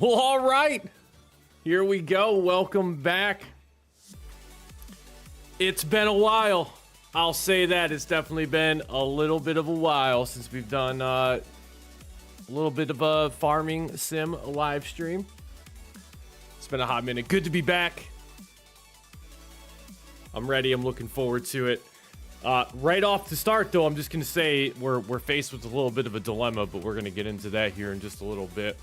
Well, all right. Here we go. Welcome back. It's been a while. I'll say that. It's definitely been a little bit of a while since we've done a little bit of a farming sim live stream. It's been a hot minute. Good to be back. I'm ready. I'm looking forward to it. Right off the start, though, I'm just going to say we're faced with a little bit of a dilemma, but we're going to get into that here in just a little bit.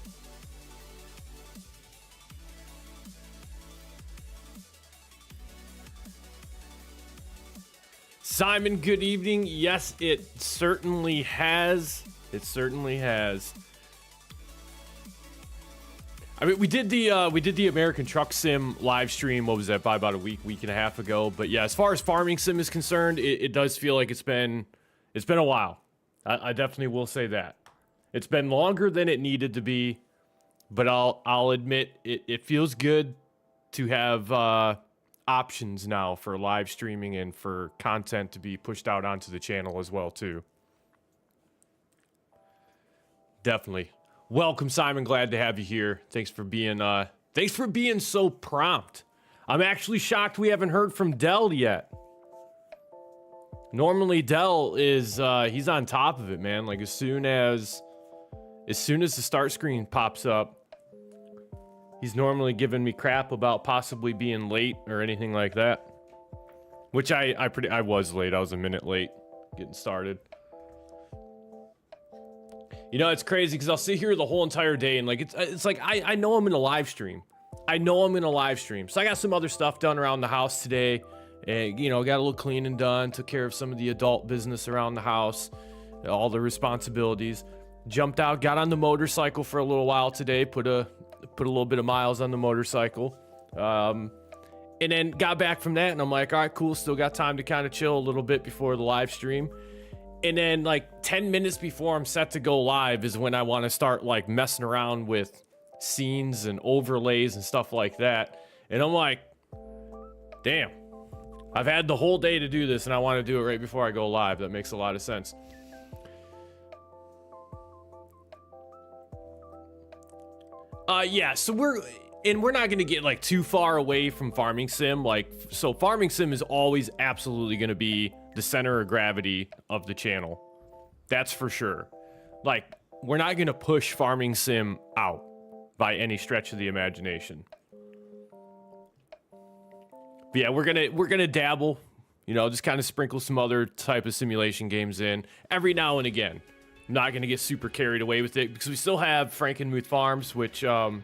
Simon, good evening. Yes, it certainly has. It certainly has. I mean, we did the American Truck Sim live stream. What was that? By about a week and a half ago. But yeah, as far as farming sim is concerned, it does feel like it's been a while. I definitely will say that. It's been longer than it needed to be, but I'll admit it feels good to have options now for live streaming and for content to be pushed out onto the channel as well too. Definitely. Welcome, Simon. Glad to have you here. Thanks for being so prompt. I'm actually shocked we haven't heard from Dell yet. Normally Dell is he's on top of it, man. Like as soon as the start screen pops up, he's normally giving me crap about possibly being late or anything like that. Which I was late. I was a minute late getting started. You know, it's crazy because I'll sit here the whole entire day and like it's like I know I'm in a live stream. I know I'm in a live stream. So I got some other stuff done around the house today. And, you know, got a little cleaning done, took care of some of the adult business around the house, all the responsibilities. Jumped out, got on the motorcycle for a little while today, put a little bit of miles on the motorcycle. And then got back from that and I'm like, all right, cool. Still got time to kind of chill a little bit before the live stream. And then like 10 minutes before I'm set to go live is when I want to start like messing around with scenes and overlays and stuff like that. And I'm like, damn, I've had the whole day to do this and I want to do it right before I go live. That makes a lot of sense. Yeah, so we're not going to get like too far away from farming sim. Like, so farming sim is always absolutely going to be the center of gravity of the channel. That's for sure. Like, we're not going to push farming sim out by any stretch of the imagination. But yeah, we're going to dabble, you know, just kind of sprinkle some other type of simulation games in every now and again. I'm not going to get super carried away with it because we still have Frankenmuth Farms, which I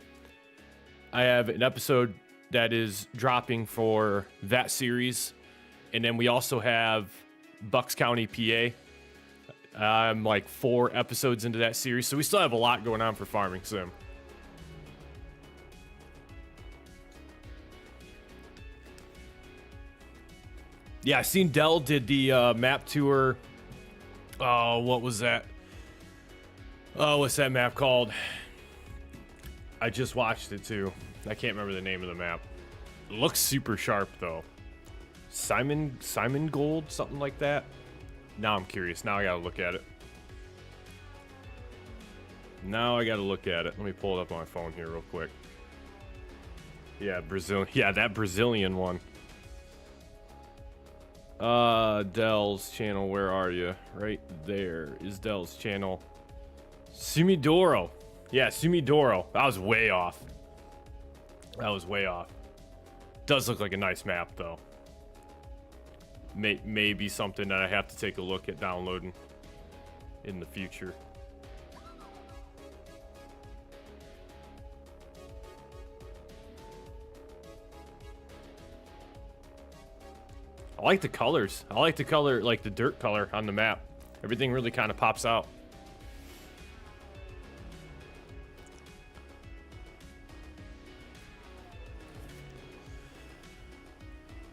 have an episode that is dropping for that series. And then we also have Bucks County, PA. I'm like 4 episodes into that series. So we still have a lot going on for farming sim. Yeah, I seen Dell did the map tour. Oh, what was that? Oh, what's that map called? I just watched it too. I can't remember the name of the map. It looks super sharp though. Simon Gold, something like that. Now I'm curious. Now I gotta look at it. Let me pull it up on my phone here real quick. Yeah, Brazil. Yeah, that Brazilian one. Dell's channel. Where are you? Right there is Dell's channel. Sumidoro. Yeah, Sumidoro. I was way off. Does look like a nice map though. Maybe something that I have to take a look at downloading in the future. I like the colors. I like the color, like the dirt color on the map. Everything really kind of pops out.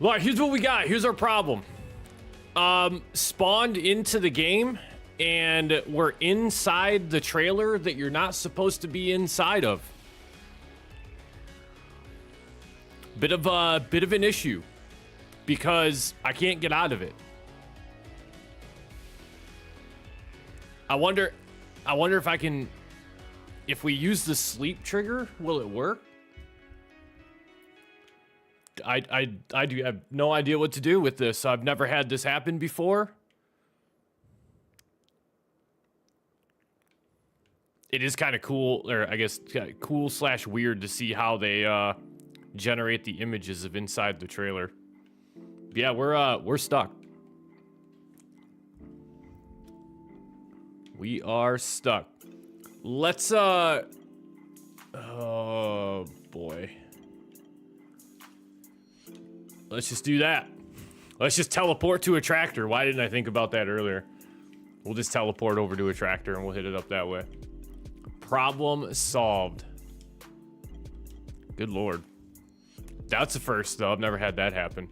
Look, here's what we got. Here's our problem. Spawned into the game, and we're inside the trailer that you're not supposed to be inside of. Bit of an issue, because I can't get out of it. I wonder if I can if we use the sleep trigger, will it work? I do have no idea what to do with this. I've never had this happen before. It is kind of cool, or I guess cool / weird to see how they generate the images of inside the trailer. Yeah, we're stuck. We are stuck. Let's oh boy. Let's just do that. Let's just teleport to a tractor. Why didn't I think about that earlier? We'll just teleport over to a tractor and we'll hit it up that way. Problem solved. Good lord. That's a first, though. I've never had that happen.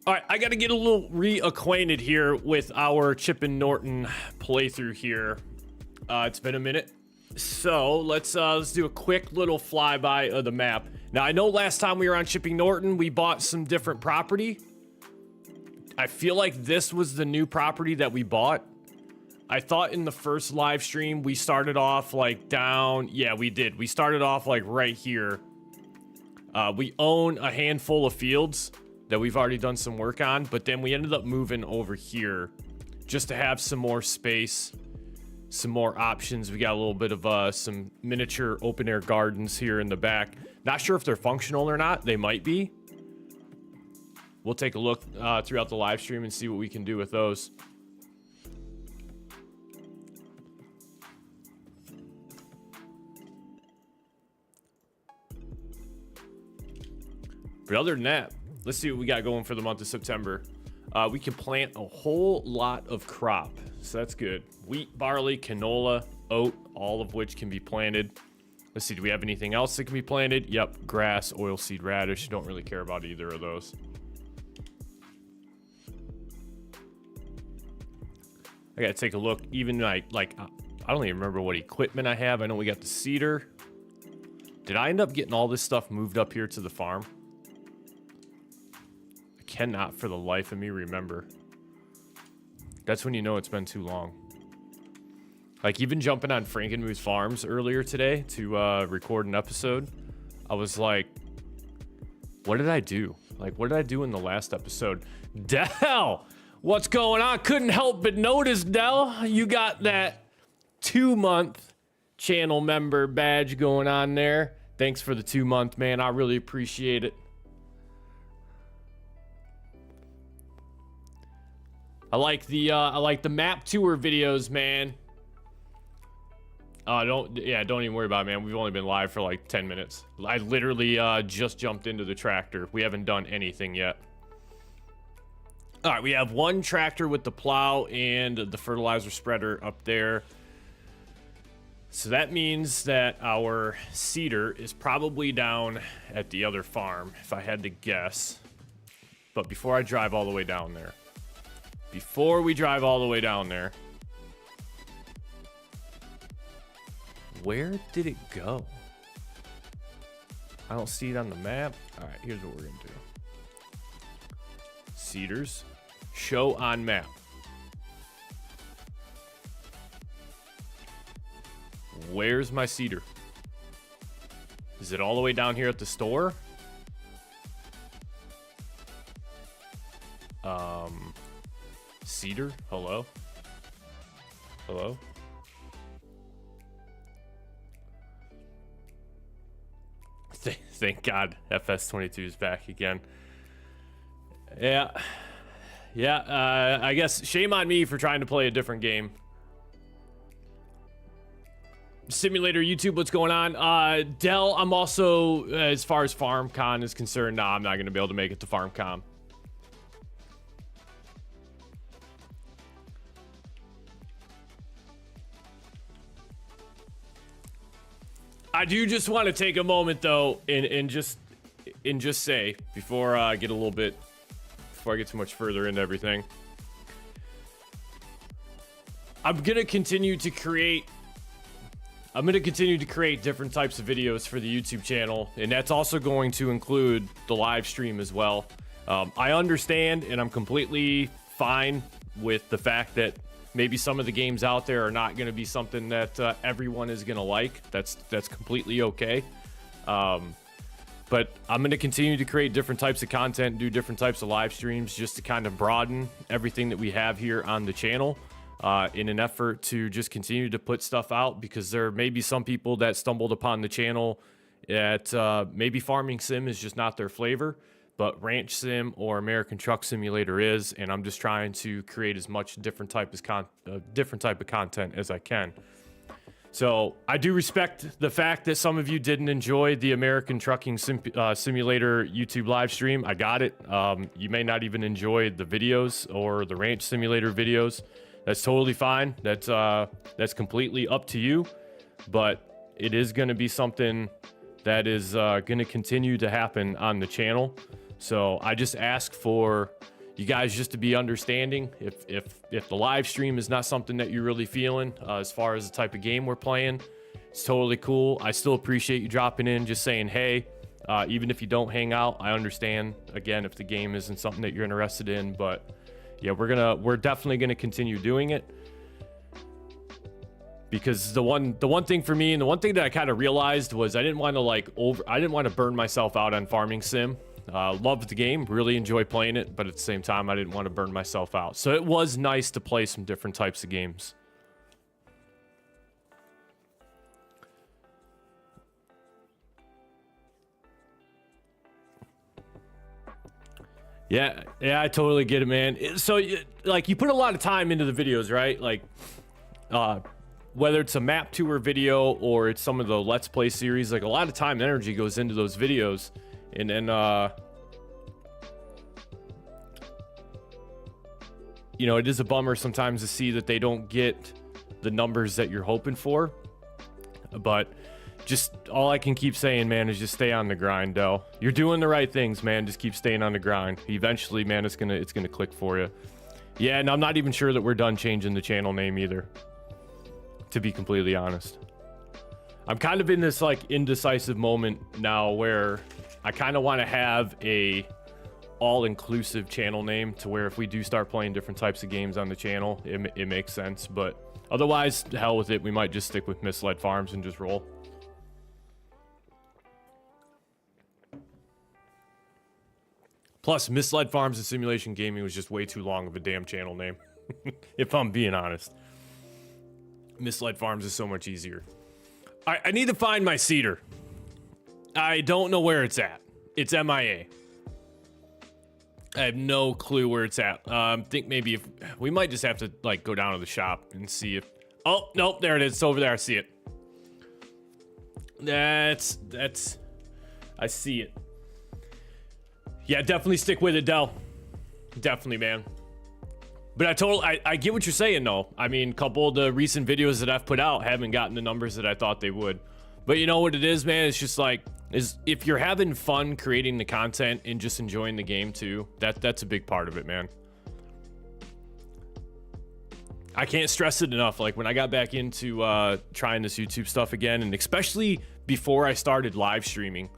All right, I got to get a little reacquainted here with our Chip and Norton playthrough here. It's been a minute. So let's do a quick little flyby of the map. Now, I know last time we were on Chipping Norton, we bought some different property. I feel like this was the new property that we bought. I thought in the first live stream we started off like down. Yeah, we did. We started off like right here. We own a handful of fields that we've already done some work on, but then we ended up moving over here just to have some more space, some more options. We got a little bit of some miniature open air gardens here in the back. Not sure if they're functional or not. They might be. We'll take a look throughout the live stream and see what we can do with those. But other than that, let's see what we got going for the month of September. We can plant a whole lot of crop, so that's good. Wheat, barley, canola, oat, all of which can be planted. Let's see, do we have anything else that can be planted? Yep, grass, oilseed radish. Don't really care about either of those. I gotta take a look. Even like I don't even remember what equipment I have. I know we got the seeder. Did I end up getting all this stuff moved up here to the farm? Cannot for the life of me remember. That's when you know it's been too long. Like even jumping on Frankenmuth Farms earlier today to record an episode, I was like, what did I do? Like, what did I do in the last episode? Dell, what's going on? Couldn't help but notice, Dell, you got that 2-month channel member badge going on there. Thanks for the 2-month, man. I really appreciate it. I like the map tour videos, man. Don't even worry about it, man. We've only been live for like 10 minutes. I literally just jumped into the tractor. We haven't done anything yet. All right, we have one tractor with the plow and the fertilizer spreader up there. So that means that our seeder is probably down at the other farm, if I had to guess. But before I drive all the way down there. Before we drive all the way down there, where did it go? I don't see it on the map. All right, here's what we're gonna do. Seeders, show on map. Where's my seeder? Is it all the way down here at the store? Cedar? Hello? Hello? Thank God FS22 is back again. Yeah. I guess shame on me for trying to play a different game. Simulator YouTube, what's going on? Dell, I'm also, as far as FarmCon is concerned, nah, I'm not going to be able to make it to FarmCon. I do just want to take a moment though and just say before I get too much further into everything, I'm gonna continue to create different types of videos for the YouTube channel, and that's also going to include the live stream as well. I understand and I'm completely fine with the fact that Maybe some of the games out there are not going to be something that everyone is going to like. That's completely okay. But I'm going to continue to create different types of content, do different types of live streams just to kind of broaden everything that we have here on the channel in an effort to just continue to put stuff out, because there may be some people that stumbled upon the channel at maybe farming sim is just not their flavor, but ranch sim or American Truck Simulator is, and I'm just trying to create as much different type of content as I can. So I do respect the fact that some of you didn't enjoy the American Trucking Simulator YouTube live stream. I got it. You may not even enjoy the videos or the Ranch Simulator videos. That's totally fine. That's completely up to you. But it is going to be something that is going to continue to happen on the channel. So I just ask for you guys just to be understanding. If the live stream is not something that you're really feeling as far as the type of game we're playing, it's totally cool. I still appreciate you dropping in, just saying hey. Even if you don't hang out, I understand, again, if the game isn't something that you're interested in. But yeah, we're definitely gonna continue doing it, because the one thing for me, and the one thing that I kind of realized was I didn't want to burn myself out on farming sim. Loved the game, really enjoy playing it, but at the same time, I didn't want to burn myself out. So it was nice to play some different types of games. Yeah, I totally get it, man. So, like, you put a lot of time into the videos, right? Like, whether it's a map tour video or it's some of the Let's Play series, like, a lot of time and energy goes into those videos. And then, you know, it is a bummer sometimes to see that they don't get the numbers that you're hoping for. But just all I can keep saying, man, is just stay on the grind, Del. You're doing the right things, man. Just keep staying on the grind. Eventually, man, it's gonna click for you. Yeah, and I'm not even sure that we're done changing the channel name either, to be completely honest. I'm kind of in this, like, indecisive moment now where I kind of want to have a all-inclusive channel name to where if we do start playing different types of games on the channel, it makes sense. But otherwise, to hell with it. We might just stick with Misled Farms and just roll. Plus, Misled Farms and Simulation Gaming was just way too long of a damn channel name. If I'm being honest. Misled Farms is so much easier. I need to find my cedar. I don't know where it's at. It's MIA. I have no clue where it's at. I think maybe if we might just have to, like, go down to the shop and see if... Oh, nope, there it is. It's over there. I see it. That's... I see it. Yeah, definitely stick with it, Del. Definitely, man. But I get what you're saying, though. I mean, a couple of the recent videos that I've put out haven't gotten the numbers that I thought they would. But you know what it is, man? It's just like, if you're having fun creating the content and just enjoying the game too, that's a big part of it, man. I can't stress it enough. Like, when I got back into trying this YouTube stuff again, and especially before I started live streaming,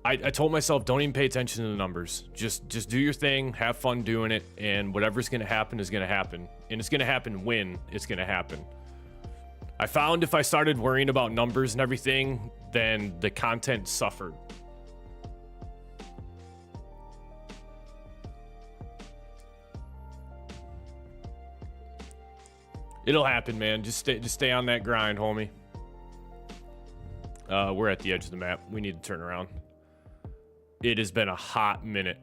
I told myself, don't even pay attention to the numbers. Just do your thing, have fun doing it, and whatever's gonna happen is gonna happen. And it's gonna happen when it's gonna happen. I found if I started worrying about numbers and everything, then the content suffered. It'll happen, man. Just stay on that grind, homie. We're at the edge of the map. We need to turn around. It has been a hot minute.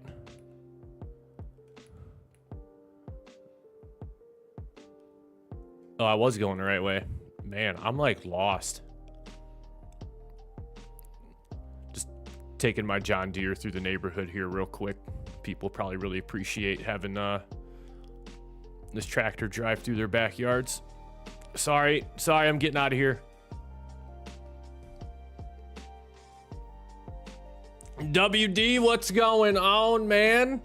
Oh, I was going the right way. Man, I'm, like, lost. Just taking my John Deere through the neighborhood here real quick. People probably really appreciate having this tractor drive through their backyards. Sorry, I'm getting out of here. WD, what's going on, man?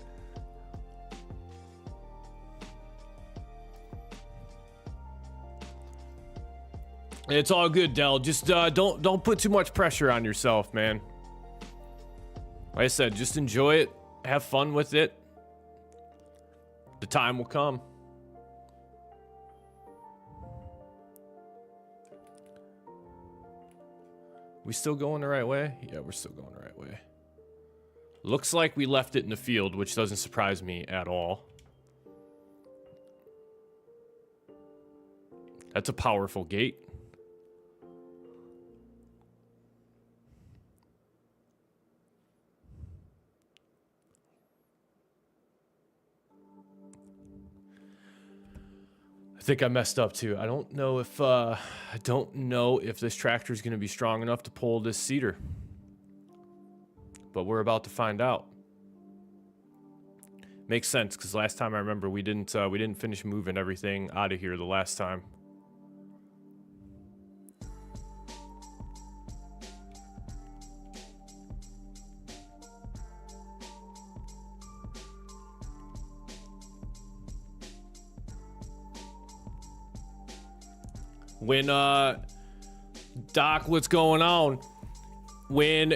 It's all good, Del. Just don't put too much pressure on yourself, man. Like I said, just enjoy it, have fun with it. The time will come. We still going the right way? Yeah, we're still going the right way. Looks like we left it in the field, which doesn't surprise me at all. That's a powerful gate. I think I messed up too. I don't know if this tractor is going to be strong enough to pull this cedar. But we're about to find out. Makes sense, because last time I remember we didn't finish moving everything out of here the last time. When Doc, what's going on? When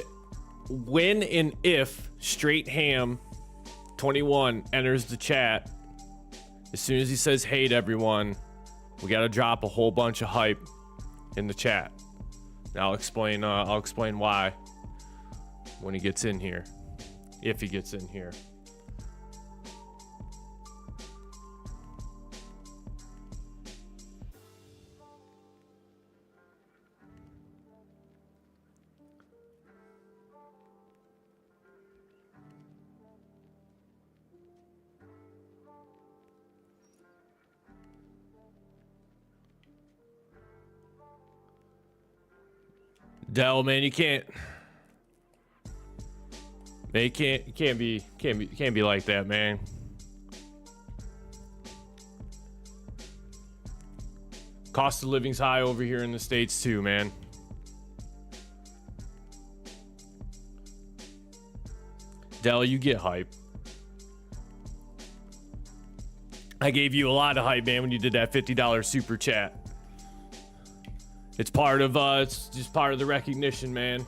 and if Straight Ham 21 enters the chat, as soon as he says hey to everyone, we gotta drop a whole bunch of hype in the chat. Now I'll explain why when he gets in here, if he gets in here. Dell, man, you can't be like that, man. Cost of living's high over here in the States too, man. Dell, you get hype. I gave you a lot of hype, man, when you did that $50 super chat. It's part of it's just part of the recognition, man.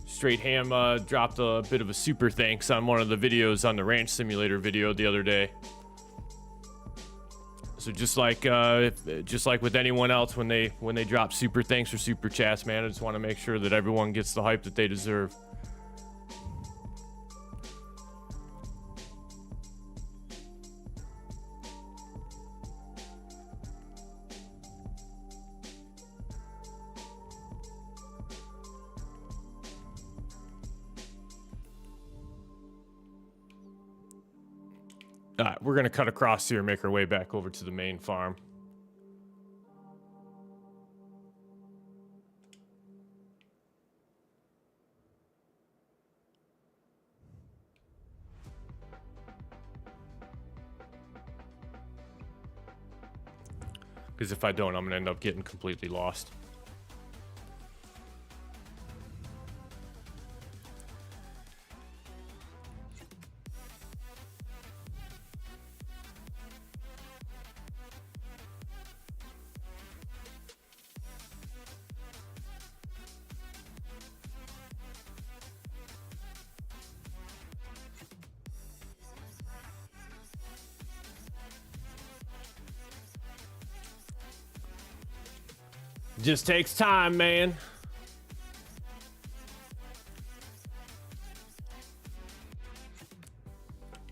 Straight Ham dropped a bit of a super thanks on one of the videos on the Ranch Simulator video the other day. So just like with anyone else, when they drop super thanks or super chats, man, I just want to make sure that everyone gets the hype that they deserve. All right, we're going to cut across here and make our way back over to the main farm. Because if I don't, I'm going to end up getting completely lost. Just takes time, man.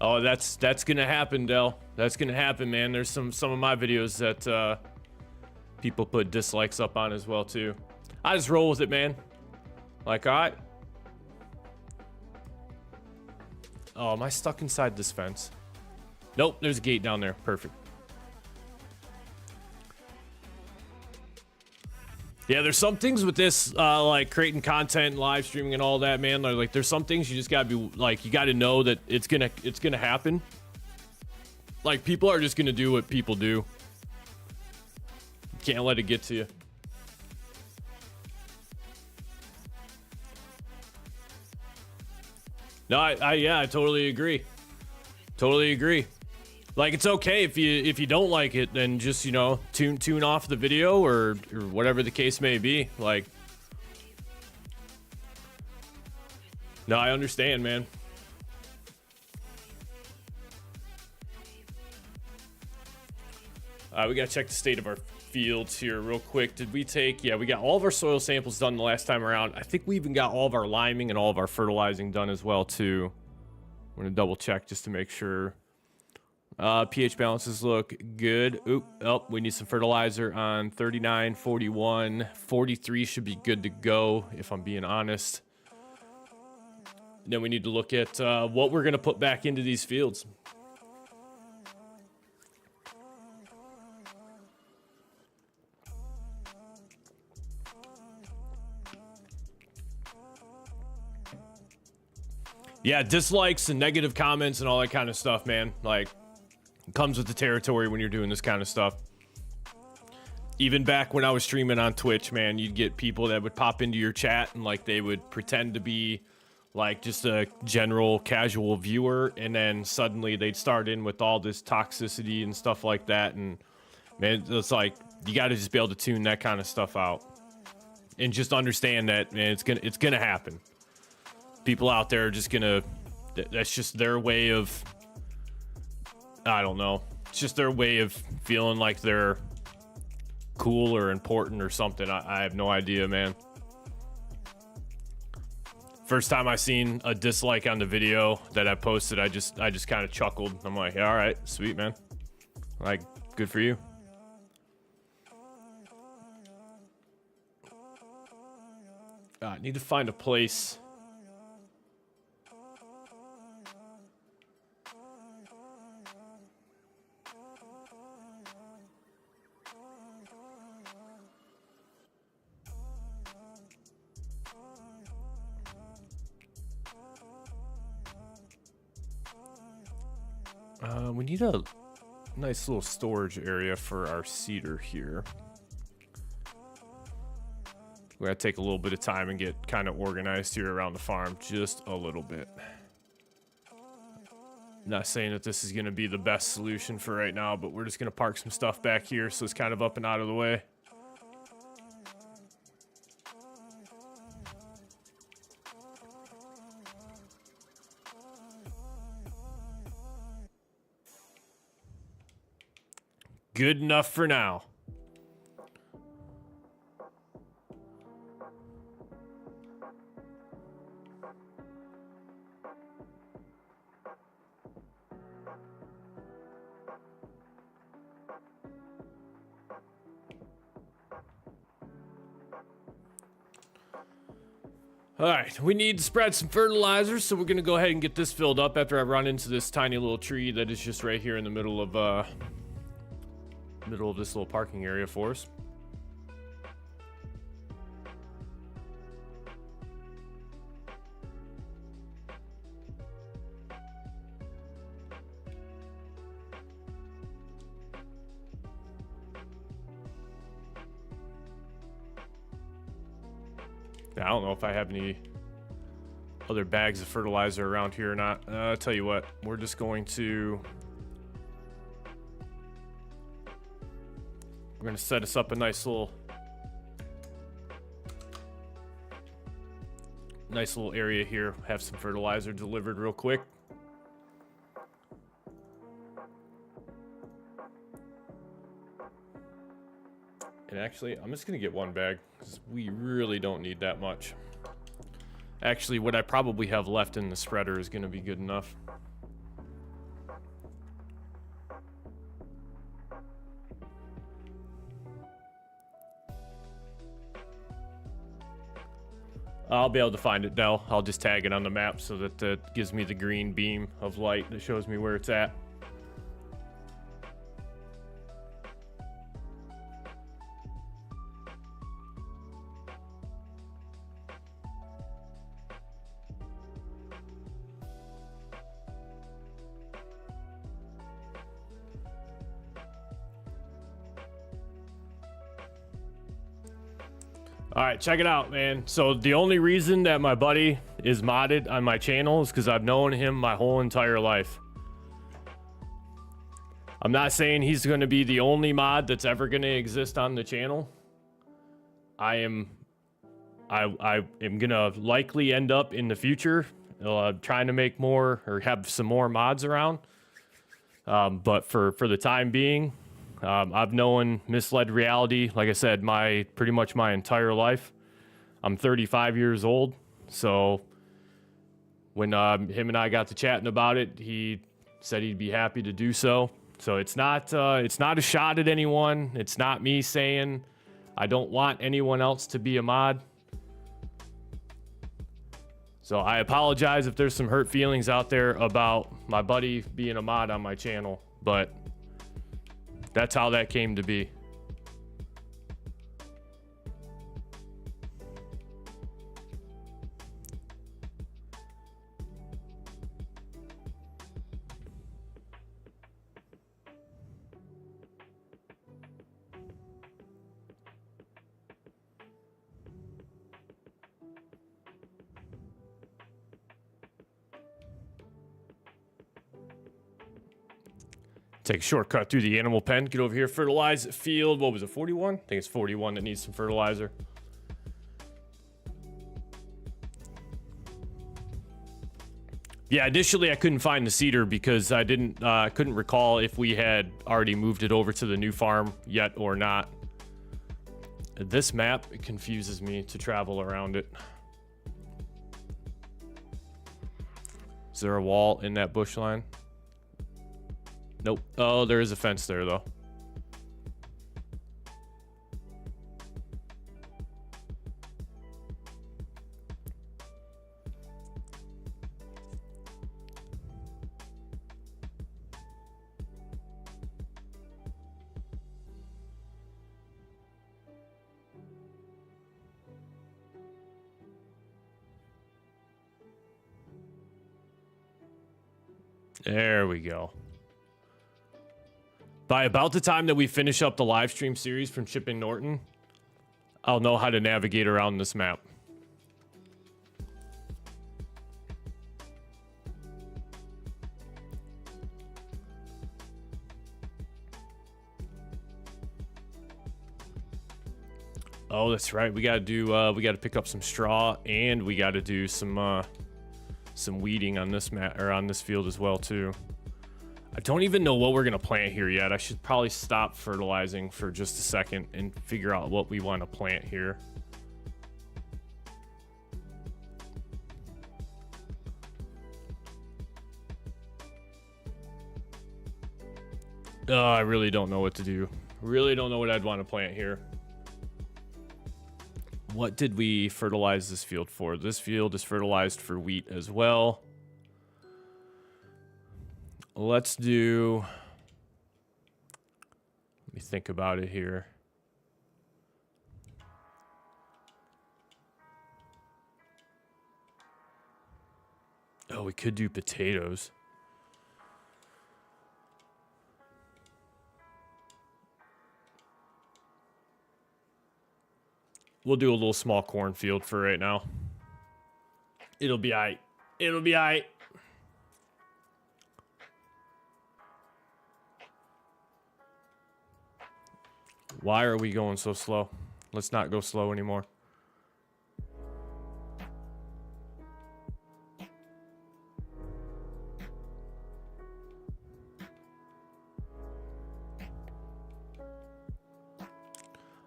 Oh, that's gonna happen, Dell. That's gonna happen, man. There's some of my videos that people put dislikes up on as well too. I just roll with it, man. Like, all right. Oh, am I stuck inside this fence? Nope, there's a gate down there. Perfect. Yeah, there's some things with this, like creating content, and live streaming, and all that, man. Like, there's some things you just gotta be like, you gotta know that it's gonna happen. Like, people are just gonna do what people do. You can't let it get to you. No, I totally agree. Totally agree. Like, it's okay if you don't like it, then just, you know, tune off the video or whatever the case may be. Like, no, I understand, man. We gotta check the state of our fields here real quick. Did we take, yeah, we got all of our soil samples done the last time around. I think we even got all of our liming and all of our fertilizing done as well too. I'm gonna double check just to make sure. pH balances look good. Oop, oh, we need some fertilizer on 39, 41, 43 should be good to go if I'm being honest. Then we need to look at what we're gonna put back into these fields. Yeah, dislikes and negative comments and all that kind of stuff, man. Like, it comes with the territory when you're doing this kind of stuff. Even back when I was streaming on Twitch, man, you'd get people that would pop into your chat and like they would pretend to be like just a general casual viewer, and then suddenly they'd start in with all this toxicity and stuff like that. And man, it's like you got to just be able to tune that kind of stuff out and just understand that, man, it's gonna happen. People out there are just gonna, that's just their way of, I don't know, it's just their way of feeling like they're cool or important or something. I have no idea, man. First time I seen a dislike on the video that I posted, I just kind of chuckled. I'm like, yeah, all right, sweet, man. Like, good for you. I need to find a place. We need a nice little storage area for our cedar here. We gotta take a little bit of time and get kind of organized here around the farm, just a little bit. Not saying that this is gonna be the best solution for right now, but we're just gonna park some stuff back here so it's kind of up and out of the way. Good enough for now. All right, we need to spread some fertilizer, so we're gonna go ahead and get this filled up after I run into this tiny little tree that is just right here in the middle of this little parking area for us. I don't know if I have any other bags of fertilizer around here or not. I'll tell you what, we're just going to set us up a nice little area here. Have some fertilizer delivered real quick. And actually, I'm just gonna get one bag because we really don't need that much. Actually, what I probably have left in the spreader is gonna be good enough. I'll be able to find it, Dell. I'll just tag it on the map so that it gives me the green beam of light that shows me where it's at. All right, check it out, man. So the only reason that my buddy is modded on my channel is because I've known him my whole entire life. I'm not saying he's going to be the only mod that's ever going to exist on the channel. I am going to likely end up in the future trying to make more or have some more mods around. But for the time being, I've known misled reality, like I said, pretty much my entire life. I'm 35 years old, so when him and I got to chatting about it, he said he'd be happy to do so. So it's not a shot at anyone. It's not me saying I don't want anyone else to be a mod. So I apologize if there's some hurt feelings out there about my buddy being a mod on my channel, but that's how that came to be. Take a shortcut through the animal pen. Get over here, fertilize field. What was it, 41? I think it's 41 that needs some fertilizer. Yeah, initially I couldn't find the cedar because I couldn't recall if we had already moved it over to the new farm yet or not. This map, it confuses me to travel around it. Is there a wall in that bush line? Nope. Oh, there is a fence there, though. There we go. By about the time that we finish up the live stream series from Shipping Norton, I'll know how to navigate around this map. Oh, that's right. We gotta pick up some straw, and we gotta do some weeding on this mat or on this field as well too. I don't even know what we're gonna plant here yet. I should probably stop fertilizing for just a second and figure out what we want to plant here. I really don't know what to do. Really don't know what I'd want to plant here. What did we fertilize this field for? This field is fertilized for wheat as well. Let's do... Let me think about it here. Oh, we could do potatoes. We'll do a little small cornfield for right now. It'll be aight. It'll be aight. Why are we going so slow? Let's not go slow anymore.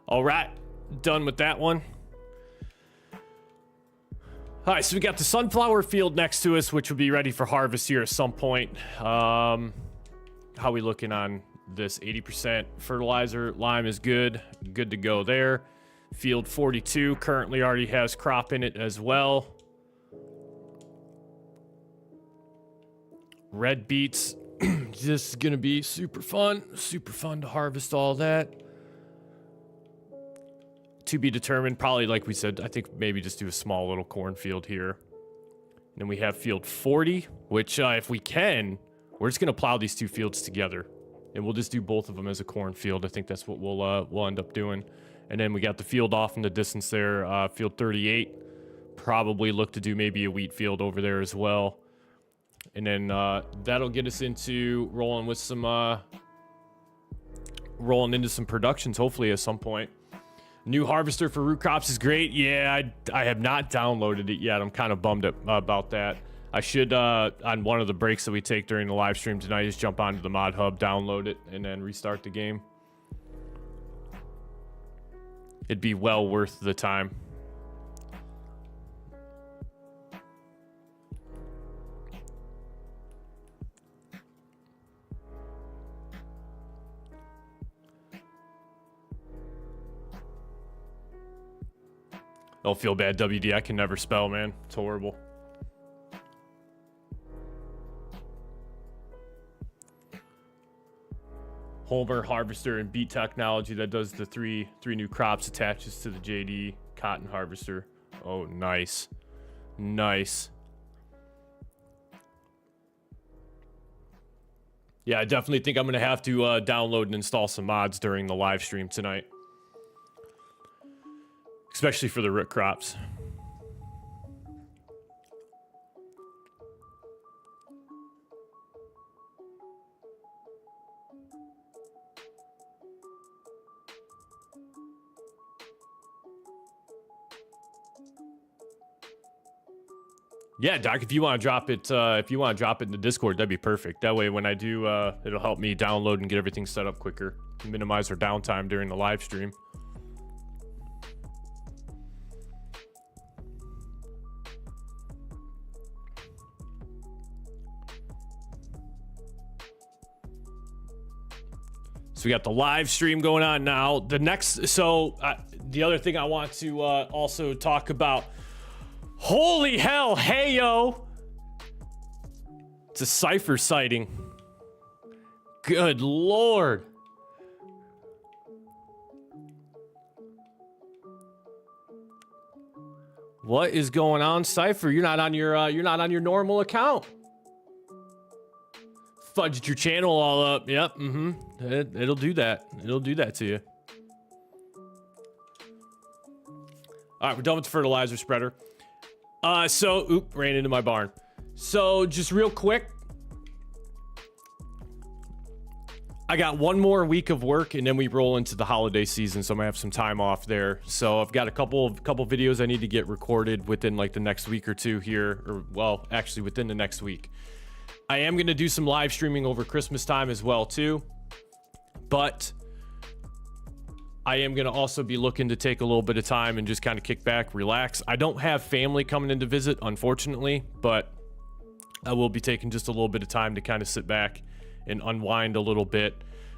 All right, done with that one. All right, so we got the sunflower field next to us, which will be ready for harvest here at some point. How we looking on this? 80% fertilizer. Lime is good to go there. Field 42 currently already has crop in it as well. Red beets, this is gonna be super fun to harvest all that. To be determined, probably like we said, I think maybe just do a small little cornfield here. And then we have field 40, which if we can, we're just gonna plow these two fields together. And we'll just do both of them as a cornfield. I think that's what we'll end up doing. And then we got the field off in the distance there, field 38. Probably look to do maybe a wheat field over there as well. And then that'll get us into rolling with some, rolling into some productions hopefully at some point. New harvester for root crops is great. Yeah, I have not downloaded it yet. I'm kind of bummed about that. I should, on one of the breaks that we take during the live stream tonight, just jump onto the mod hub, download it, and then restart the game. it'd be well worth the time. Don't feel bad, WD. I can never spell, man. It's horrible. Homer harvester and beet technology that does the three new crops, attaches to the JD cotton harvester. Oh, nice. Nice. Yeah, I definitely think I'm going to have to download and install some mods during the live stream tonight. Especially for the root crops. Yeah, Doc, if you want to drop it, in the Discord, that'd be perfect. That way, when I do, it'll help me download and get everything set up quicker, minimize our downtime during the live stream. So we got the live stream going on now. The other thing I want to also talk about. Holy hell, hey yo! It's a Cypher sighting. Good lord. What is going on, Cypher? You're not on your normal account. Fudged your channel all up. Yep, it'll do that. It'll do that to you. All right, we're done with the fertilizer spreader. Ran into my barn. So just real quick, I got one more week of work and then we roll into the holiday season, so I'm gonna have some time off there. So I've got a couple videos I need to get recorded within like the next week or two here, or well, actually within the next week. I am gonna do some live streaming over Christmas time as well too, but I am going to also be looking to take a little bit of time and just kind of kick back, relax. I don't have family coming in to visit, unfortunately, but I will be taking just a little bit of time to kind of sit back and unwind a little bit.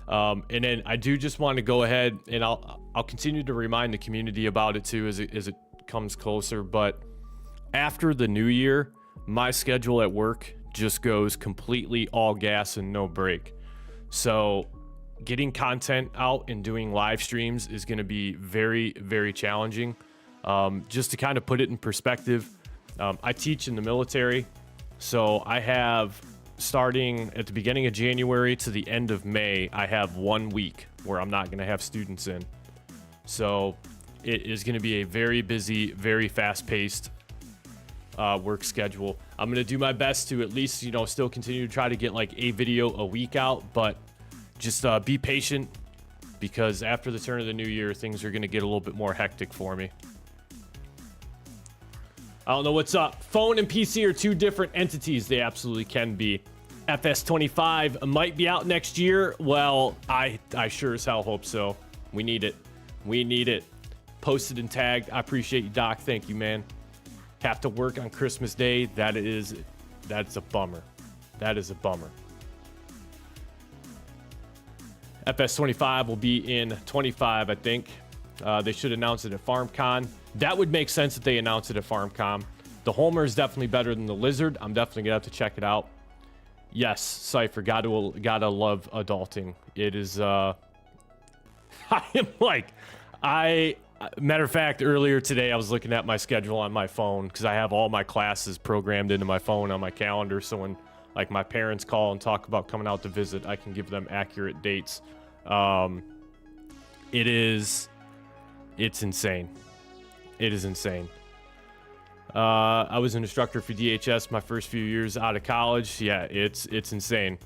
And then I do just want to go ahead and I'll continue to remind the community about it too as it comes closer. But after the new year, my schedule at work just goes completely all gas and no break. So getting content out and doing live streams is going to be very, very challenging. Just to kind of put it in perspective, I teach in the military, so I have, starting at the beginning of January to the end of May, I have 1 week where I'm not going to have students in. So it is going to be a very busy, very fast-paced work schedule. I'm going to do my best to at least, still continue to try to get like a video a week out, but just be patient, because after the turn of the new year, things are going to get a little bit more hectic for me. I don't know what's up. Phone and PC are two different entities. They absolutely can be. FS25 might be out next year. Well, I sure as hell hope so. We need it. We need it. Posted and tagged. I appreciate you, Doc. Thank you, man. Have to work on Christmas Day. That's a bummer. That is a bummer. FS25 will be in 25, I think. They should announce it at FarmCon. That would make sense if they announce it at FarmCon. The Homer is definitely better than the Lizard. I'm definitely gonna have to check it out. Yes, Cypher, gotta love adulting. It is, I am like, matter of fact, earlier today, I was looking at my schedule on my phone because I have all my classes programmed into my phone on my calendar. So when like my parents call and talk about coming out to visit, I can give them accurate dates. It's insane. It is insane. I was an instructor for DHS my first few years out of college. Yeah, it's insane.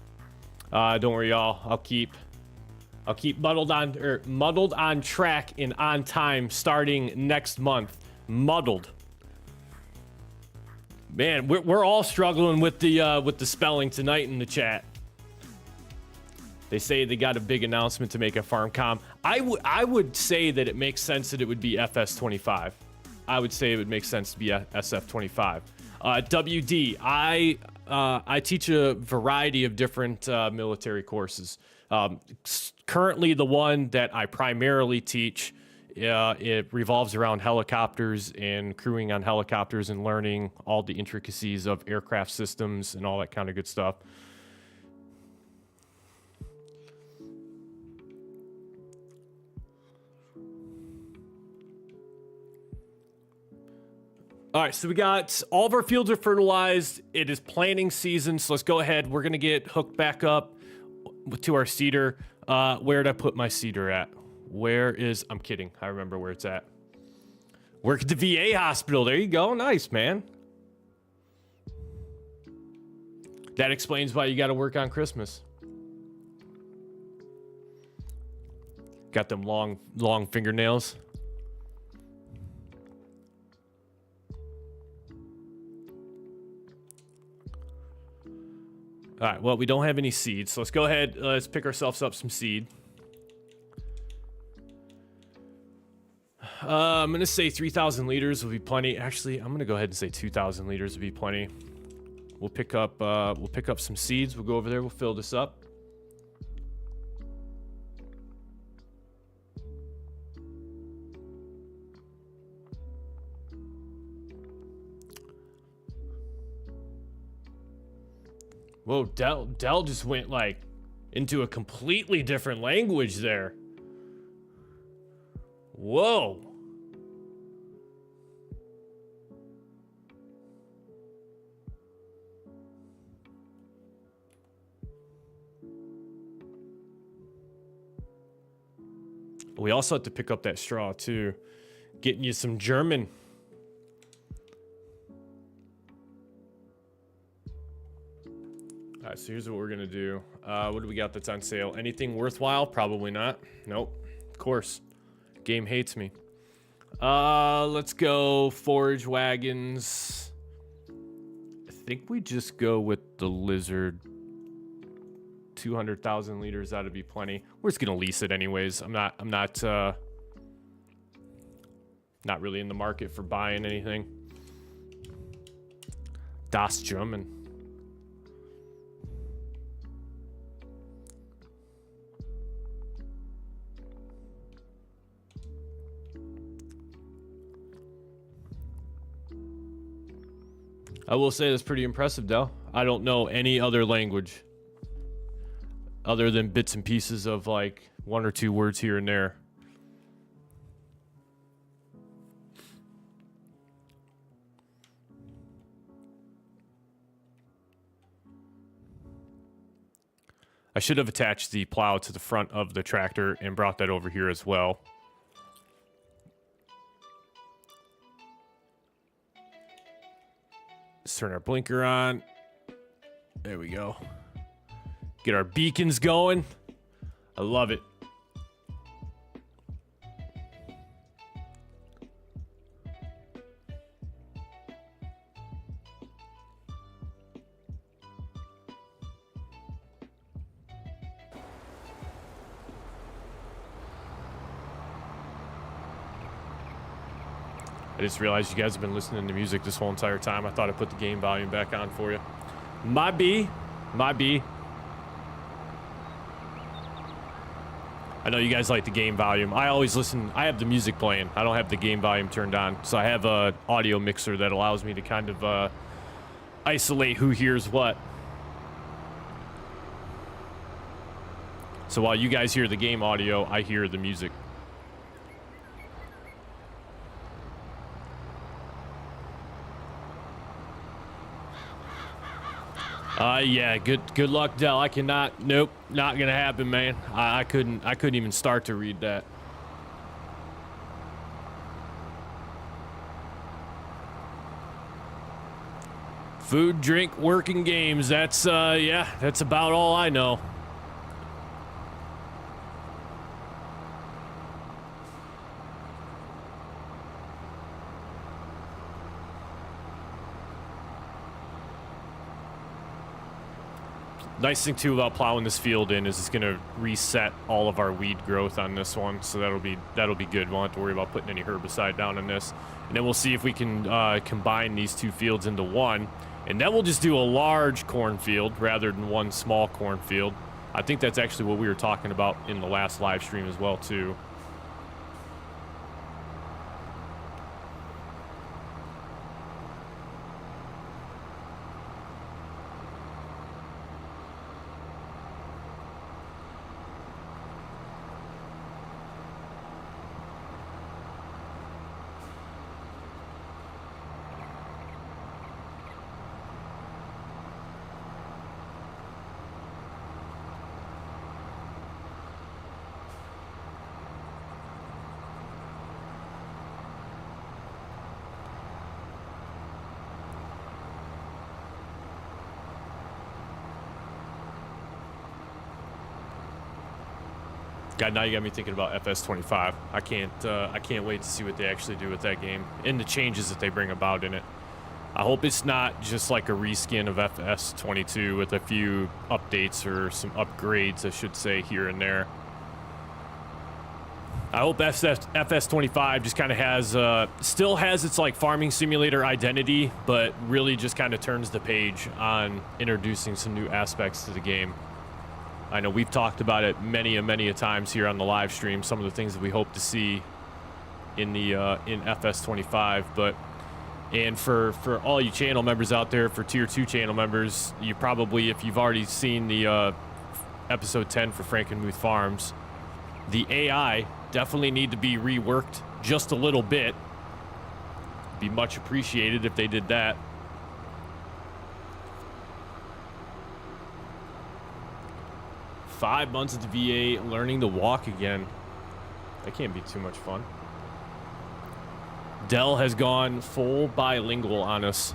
Don't worry, y'all. I'll keep muddled on track and on time starting next month. Muddled. Man, we're all struggling with the spelling tonight in the chat. They say they got a big announcement to make at FarmCom. I would say that it makes sense that it would be FS25. I would say it would make sense to be SF25. WD, I teach a variety of different military courses. Currently, the one that I primarily teach, it revolves around helicopters and crewing on helicopters and learning all the intricacies of aircraft systems and all that kind of good stuff. All right, so we got all of our fields are fertilized. It is planting season, so let's go ahead. We're gonna get hooked back up to our seeder. Where did I put my seeder at? Where is? I'm kidding. I remember where it's at. Work at the VA hospital. There you go. Nice, man. That explains why you got to work on Christmas. Got them long fingernails. All right, well, we don't have any seeds, so let's go ahead. Let's pick ourselves up some seed. I'm going to say 3,000 liters will be plenty. Actually, I'm going to go ahead and say 2,000 liters will be plenty. We'll pick up some seeds. We'll go over there. We'll fill this up. Whoa, Dell just went like into a completely different language there. Whoa. We also have to pick up that straw too. Getting you some German. All right, so here's what we're gonna do. What do we got that's on sale? Anything worthwhile? Probably not. Nope. Of course. Game hates me. Let's go forage wagons. I think we just go with the lizard. 200,000 liters, that'd be plenty. We're just gonna lease it anyways. I'm not really in the market for buying anything. Das German. I will say that's pretty impressive, Del. I don't know any other language other than bits and pieces of like 1 or 2 words here and there. I should have attached the plow to the front of the tractor and brought that over here as well. Let's turn our blinker on. There we go. Get our beacons going. I love it. I just realized you guys have been listening to music this whole entire time. I thought I put the game volume back on for you. Might be. I know you guys like the game volume. I always listen. I have the music playing. I don't have the game volume turned on. So I have a audio mixer that allows me to kind of isolate who hears what. So while you guys hear the game audio, I hear the music. Yeah, good luck, Del. I cannot. Nope, not gonna happen, man. I couldn't even start to read that. Food, drink, working games. That's yeah, that's about all I know. Nice thing too about plowing this field in is it's gonna reset all of our weed growth on this one, so that'll be good. We won't have to worry about putting any herbicide down on this, and then we'll see if we can combine these two fields into one, and then we'll just do a large cornfield rather than one small cornfield. I think that's actually what we were talking about in the last live stream as well too. God, now you got me thinking about FS25. I can't wait to see what they actually do with that game and the changes that they bring about in it. I hope it's not just like a reskin of FS22 with a few updates or some upgrades, I should say, here and there. I hope FS25 just kind of has, still has its like farming simulator identity, but really just kind of turns the page on introducing some new aspects to the game. I know we've talked about it many a times here on the live stream, some of the things that we hope to see in the in FS25, but and for all you channel members out there, for tier 2 channel members, you probably, if you've already seen the episode 10 for Frankenmuth Farms, the AI definitely need to be reworked just a little bit. Be much appreciated if they did that. Five months at the VA, learning to walk again. That can't be too much fun. Dell has gone full bilingual on us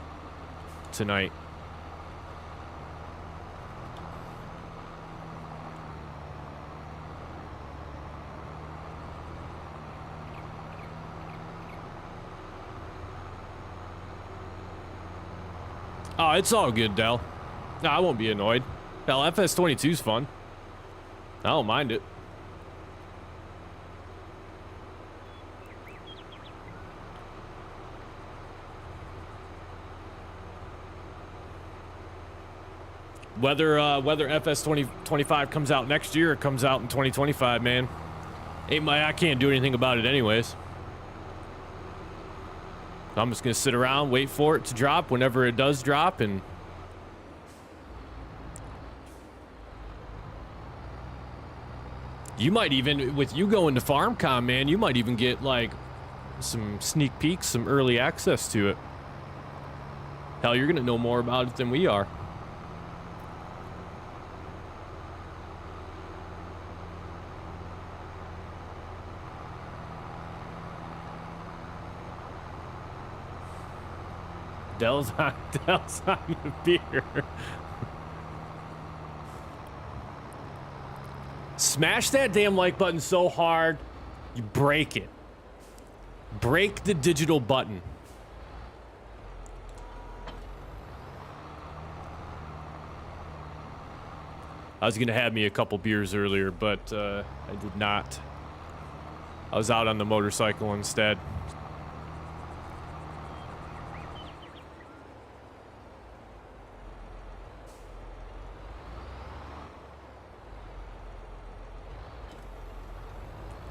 tonight. Oh, it's all good, Dell. No, I won't be annoyed. Hell, FS22's fun. I don't mind it. Whether FS25 comes out next year or comes out in 2025, man, I can't do anything about it anyways. I'm just gonna sit around, wait for it to drop whenever it does drop, and you might even, with you going to FarmCon, man, you might even get like some sneak peeks, some early access to it. Hell, you're gonna know more about it than we are. Dell's on the beer. Smash that damn like button so hard, you break it. Break the digital button. I was gonna have me a couple beers earlier, but I did not. I was out on the motorcycle instead.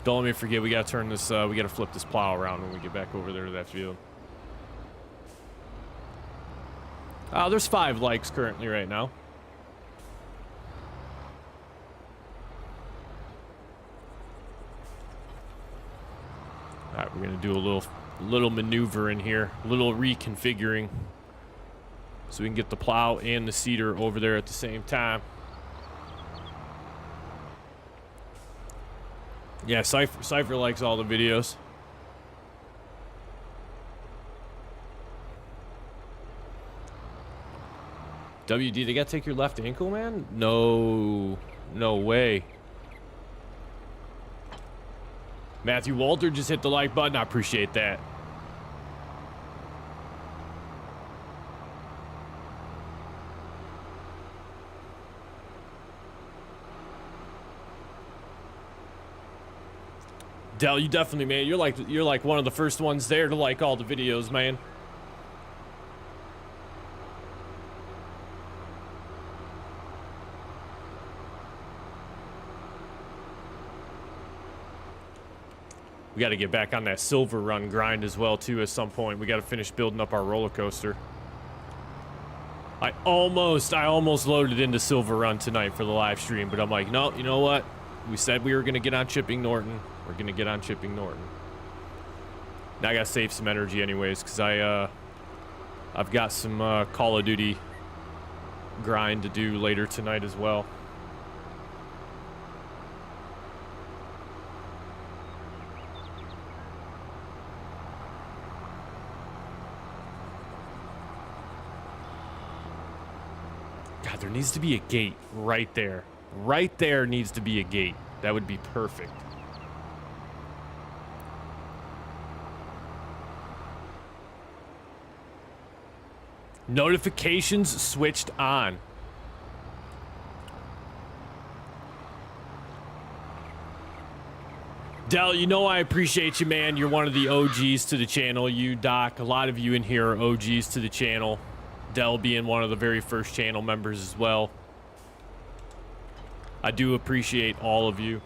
Don't let me forget, we gotta turn this, we gotta flip this plow around when we get back over there to that field. Oh, there's 5 likes currently right now. Alright, we're gonna do a little maneuver in here, a little reconfiguring, so we can get the plow and the seeder over there at the same time. Yeah, Cypher likes all the videos. WD, they gotta take your left ankle, man? No way. Matthew Walter just hit the like button. I appreciate that. Dell, you definitely, man. You're like one of the first ones there to like all the videos, man. We got to get back on that silver run grind as well, too, at some point. We got to finish building up our roller coaster. I almost loaded into silver run tonight for the live stream, but I'm like, no, you know what? We said we were going to get on chipping Norton. We're going to get on chipping Norton. Now I got to save some energy anyways, because I've got some Call of Duty grind to do later tonight as well. There needs to be a gate right there. Right there needs to be a gate. That would be perfect. Notifications switched on. Dell, you know I appreciate you, man. You're one of the OGs to the channel. You, Doc, a lot of you in here are OGs to the channel. Dell being one of the very first channel members as well. I do appreciate all of you.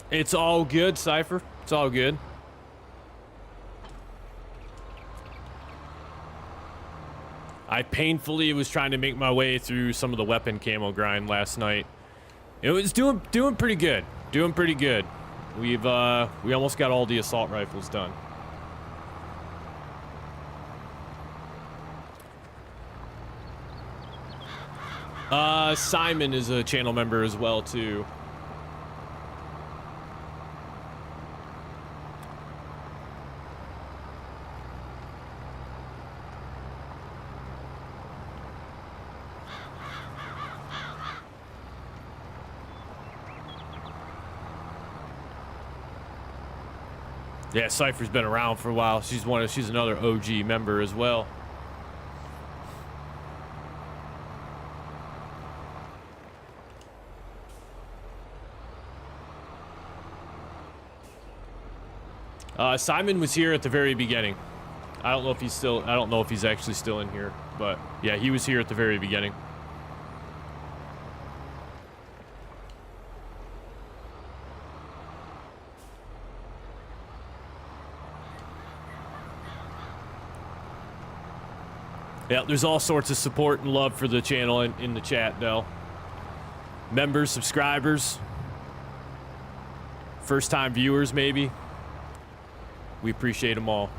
It's all good, Cypher. It's all good. I painfully was trying to make my way through some of the weapon camo grind last night. It was doing pretty good. Doing pretty good. We almost got all the assault rifles done. Simon is a channel member as well too. Yeah, Cypher's been around for a while. She's another OG member as well. Simon was here at the very beginning. I don't know if he's actually still in here, but yeah, he was here at the very beginning. Yeah, there's all sorts of support and love for the channel in the chat, Dell. Members, subscribers, first-time viewers, maybe. We appreciate them all.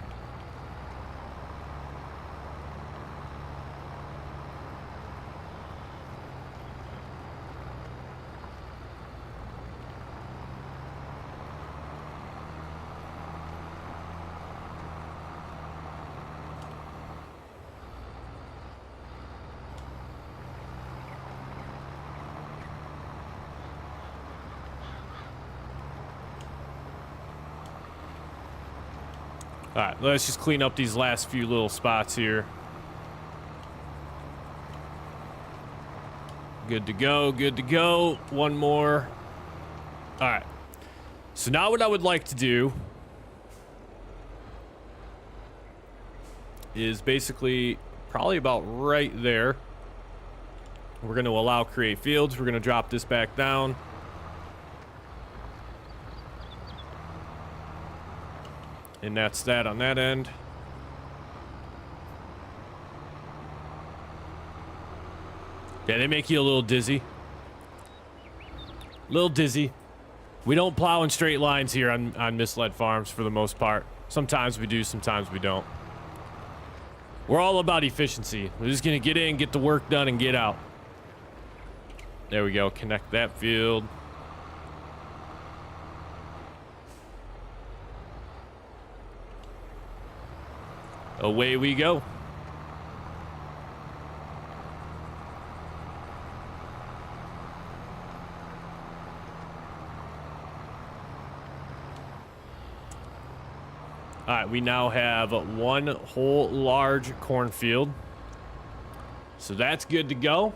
All right, let's just clean up these last few little spots here. Good to go, good to go. One more. All right. So now what I would like to do is basically probably about right there. We're going to allow create fields. We're going to drop this back down. And that's that on that end. Yeah, they make you a little dizzy. A little dizzy. We don't plow in straight lines here on Misled Farms for the most part. Sometimes we do, sometimes we don't. We're all about efficiency. We're just going to get in, get the work done, and get out. There we go. Connect that field. Away we go. All right, we now have one whole large cornfield. So that's good to go.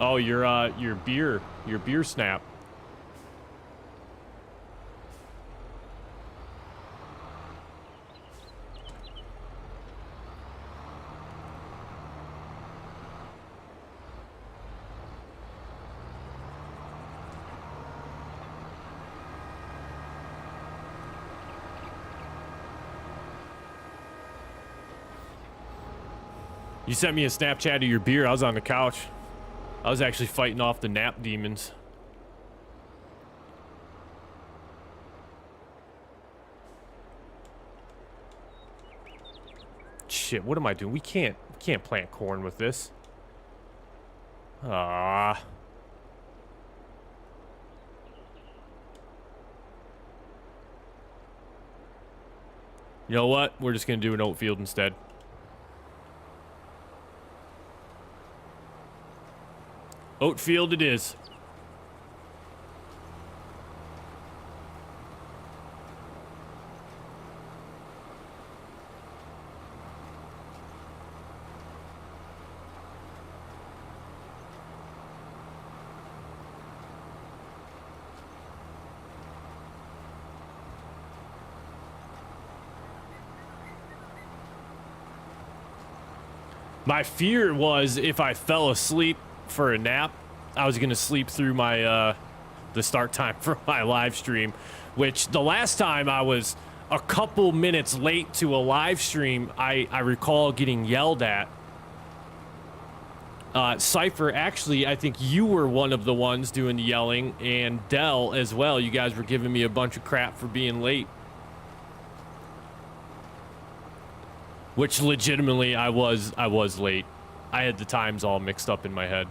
Oh, your beer snap. You sent me a Snapchat of your beer. I was on the couch. I was actually fighting off the nap demons. Shit, what am I doing? We can't plant corn with this. Ah. You know what? We're just gonna do an oat field instead. Oat field it is. My fear was if I fell asleep for a nap, I was gonna sleep through my the start time for my live stream, which the last time I was a couple minutes late to a live stream, I recall getting yelled at. Cypher, actually, I think you were one of the ones doing the yelling, and Dell as well. You guys were giving me a bunch of crap for being late. Which legitimately I was late. I had the times all mixed up in my head.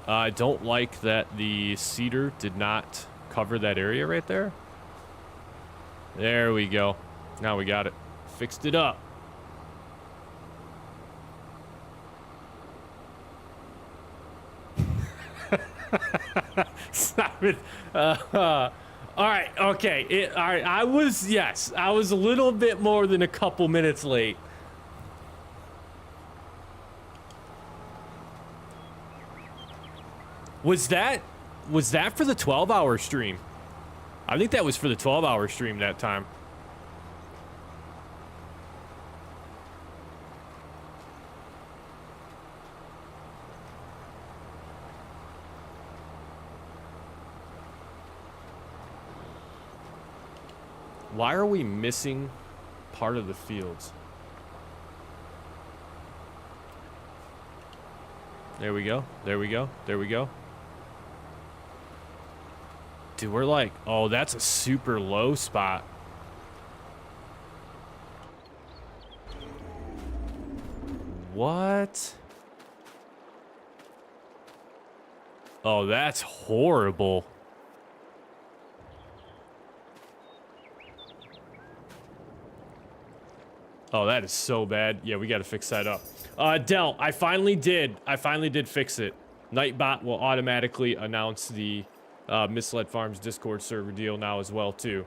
I don't like that the cedar did not cover that area right there. There we go. Now we got it. Fixed it up. Stop it. All right. Okay. All right. I was a little bit more than a couple minutes late. Was that for the 12-hour stream? I think that was for the 12-hour stream that time. Why are we missing part of the fields? There we go. There we go. There we go. Dude, we're like, oh, that's a super low spot. What? Oh, that's horrible. Oh, that is so bad. Yeah, we got to fix that up. Dell, I finally did fix it. Nightbot will automatically announce the Misled Farms Discord server deal now as well, too.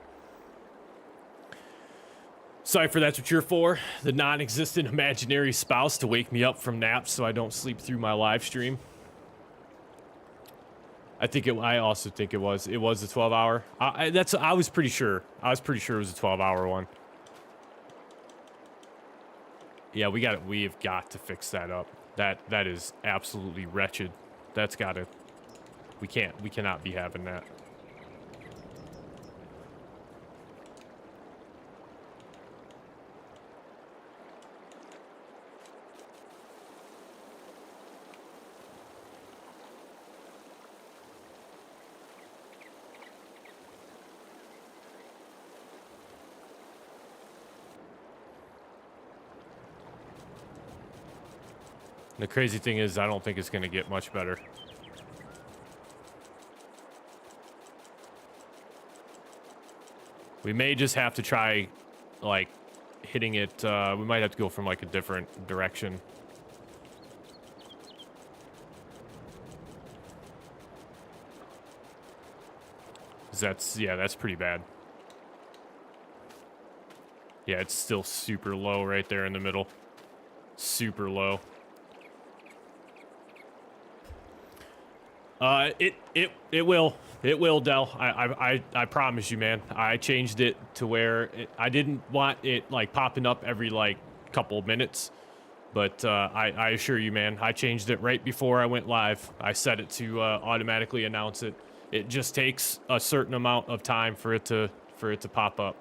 Cypher, that's what you're for. The non-existent imaginary spouse to wake me up from naps so I don't sleep through my live stream. I also think it was a 12-hour. I was pretty sure. I was pretty sure it was a 12-hour one. Yeah, we have got to fix that up. That is absolutely wretched. That's gotta. We cannot be having that. The crazy thing is, I don't think it's going to get much better. We may just have to try, like, hitting it. We might have to go from, like, a different direction. 'Cause that's pretty bad. Yeah, it's still super low right there in the middle. Super low. It will. It will, Del. I promise you, man. I changed it to where I didn't want it like popping up every like couple of minutes, but I assure you, man, I changed it right before I went live. I set it to automatically announce it. It just takes a certain amount of time for it to pop up.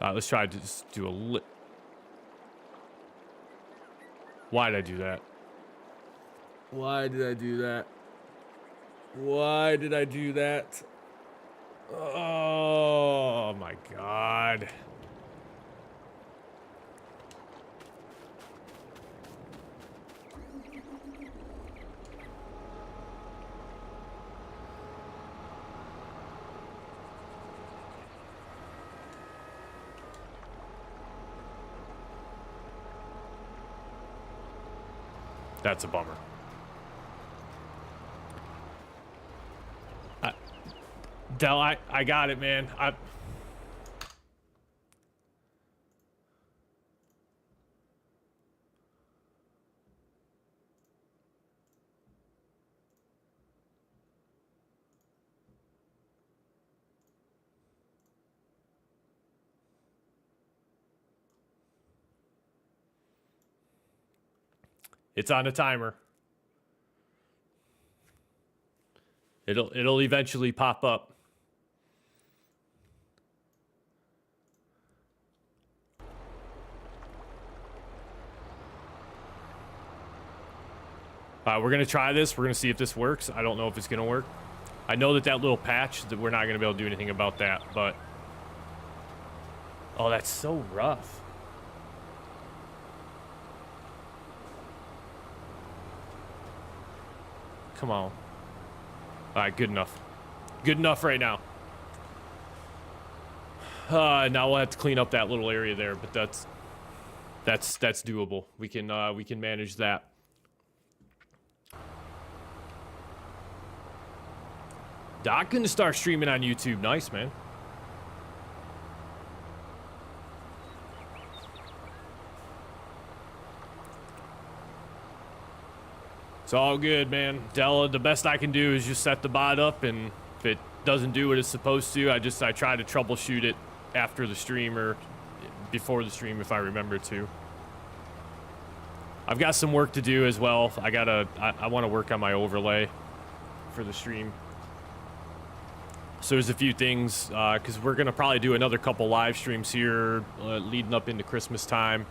Let's try to just do a Why did I do that? Why did I do that? Why did I do that? Oh my God. That's a bummer. Del, I got it, man. It's on a timer. It'll eventually pop up. We're gonna try this. We're gonna see if this works. I don't know if it's gonna work. I know that little patch, that we're not gonna be able to do anything about that, but oh, that's so rough. Come on. All right, good enough. Good enough right now. Now we'll have to clean up that little area there, but that's doable. We can manage that. Doc gonna start streaming on YouTube. Nice, man. It's all good, man. Della, the best I can do is just set the bot up, and if it doesn't do what it's supposed to, I try to troubleshoot it after the stream or before the stream if I remember to. I've got some work to do as well. I want to work on my overlay for the stream. So there's a few things, because we're going to probably do another couple live streams here leading up into Christmas time.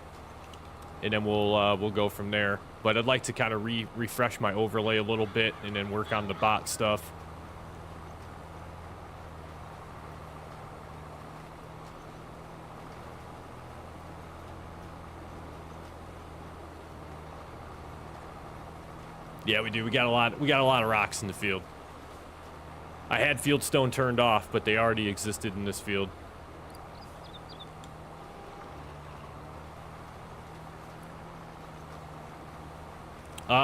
And then we'll go from there. But I'd like to kind of refresh my overlay a little bit and then work on the bot stuff. Yeah, we do. We got a lot of rocks in the field. I had fieldstone turned off, but they already existed in this field.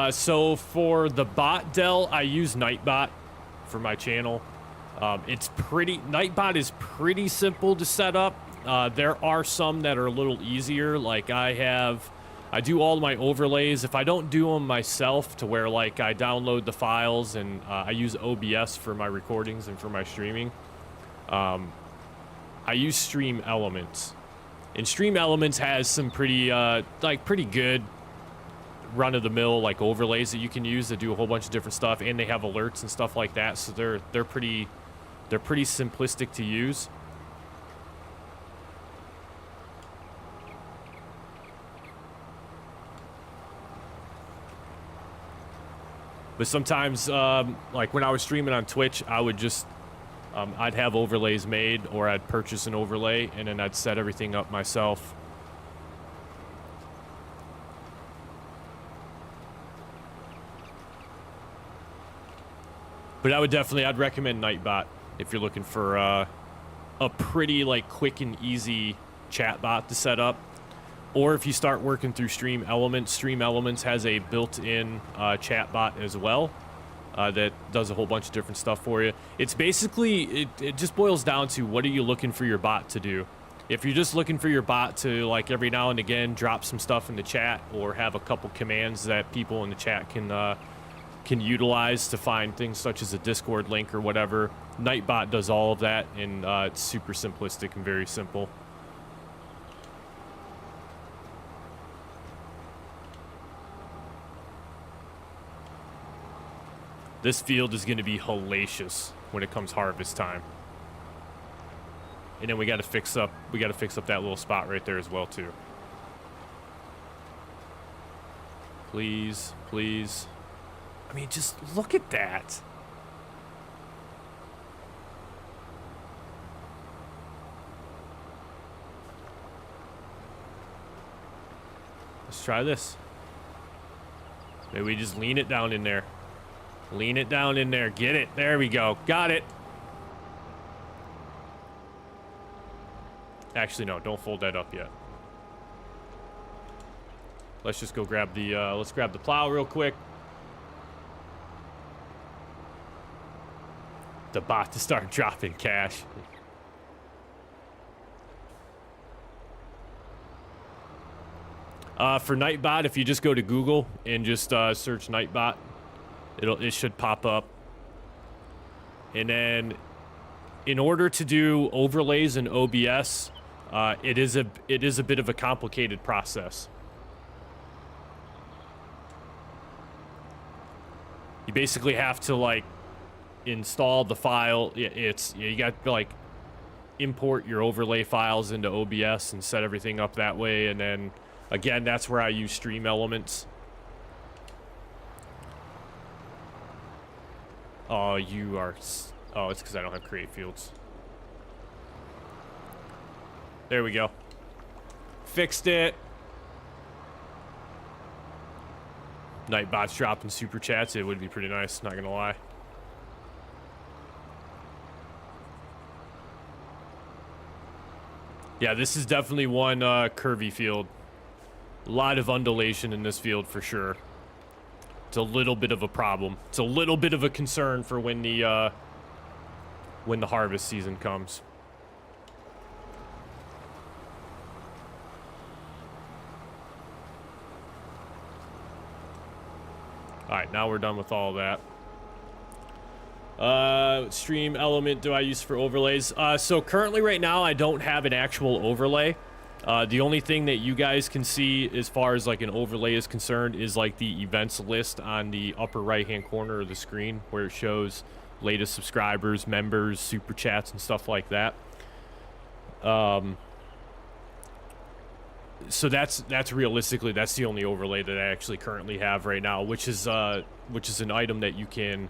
So for the bot, Dell, I use Nightbot for my channel. Nightbot is pretty simple to set up. There are some that are a little easier. Like I do all my overlays. If I don't do them myself, to where like I download the files and I use OBS for my recordings and for my streaming, I use Stream Elements. And Stream Elements has some pretty good run-of-the-mill like overlays that you can use that do a whole bunch of different stuff, and they have alerts and stuff like that. So they're pretty simplistic to use. But sometimes, like when I was streaming on Twitch, I would just, I'd have overlays made, or I'd purchase an overlay, and then I'd set everything up myself. But I'd recommend Nightbot if you're looking for a pretty like quick and easy chat bot to set up. Or if you start working through Stream Elements has a built-in chat bot as well that does a whole bunch of different stuff for you. It's basically, it just boils down to what are you looking for your bot to do. If you're just looking for your bot to, like, every now and again drop some stuff in the chat or have a couple commands that people in the chat can utilize to find things such as a Discord link or whatever, Nightbot does all of that, and it's super simplistic and very simple. This field is going to be hellacious when it comes harvest time. And then we got to fix up that little spot right there as well too. Please, please. I mean, just look at that. Let's try this. Maybe we just lean it down in there. Lean it down in there. Get it. There we go. Got it. Actually, no. Don't fold that up yet. Let's just go grab the, let's grab the plow real quick. The bot to start dropping cash. For Nightbot, if you just go to Google and just search Nightbot, it should pop up. And then in order to do overlays in OBS, it is a bit of a complicated process. You basically have to like install the file. You got to like import your overlay files into OBS and set everything up that way. And then again, that's where I use Stream Elements. Oh, you are... Oh, it's because I don't have create fields. There we go. Fixed it. Nightbot's dropping super chats. It would be pretty nice, not gonna lie. Yeah, this is definitely one curvy field. A lot of undulation in this field for sure. It's a little bit of a problem. It's a little bit of a concern for when the harvest season comes. All right, now we're done with all that. Stream element do I use for overlays? So currently right now I don't have an actual overlay. The only thing that you guys can see as far as like an overlay is concerned is like the events list on the upper right hand corner of the screen where it shows latest subscribers, members, super chats, and stuff like that. So that's realistically that's the only overlay that I actually currently have right now, which is an item that you can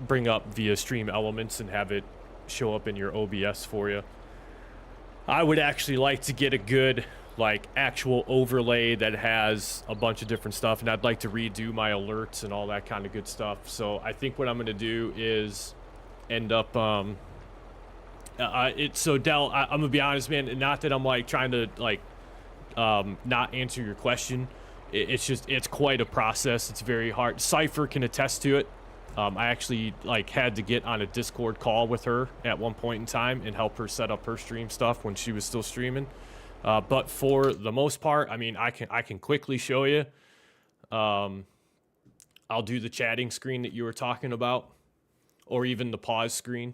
bring up via Stream Elements and have it show up in your OBS for you. I would actually like to get a good, like, actual overlay that has a bunch of different stuff, and I'd like to redo my alerts and all that kind of good stuff. So I think what I'm going to do is end up, so Del, I'm going to be honest, man, not that I'm, like, trying to, like, not answer your question. It's just, it's quite a process. It's very hard. Cypher can attest to it. I actually like had to get on a Discord call with her at one point in time and help her set up her stream stuff when she was still streaming. But for the most part, I mean, I can quickly show you. I'll do the chatting screen that you were talking about, or even the pause screen.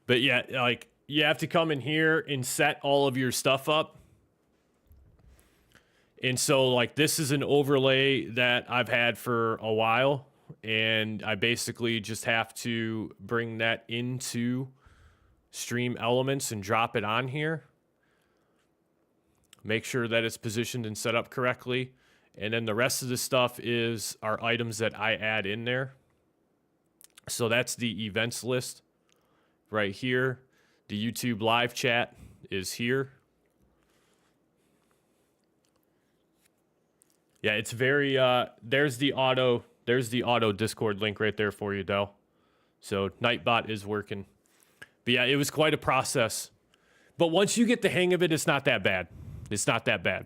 But yeah, like, you have to come in here and set all of your stuff up. And so, like, this is an overlay that I've had for a while. And I basically just have to bring that into Stream Elements and drop it on here. Make sure that it's positioned and set up correctly. And then the rest of the stuff is our items that I add in there. So that's the events list right here. The YouTube live chat is here. Yeah, it's very there's the auto Discord link right there for you, Dell. So Nightbot is working. But yeah, it was quite a process. But once you get the hang of it, it's not that bad. It's not that bad.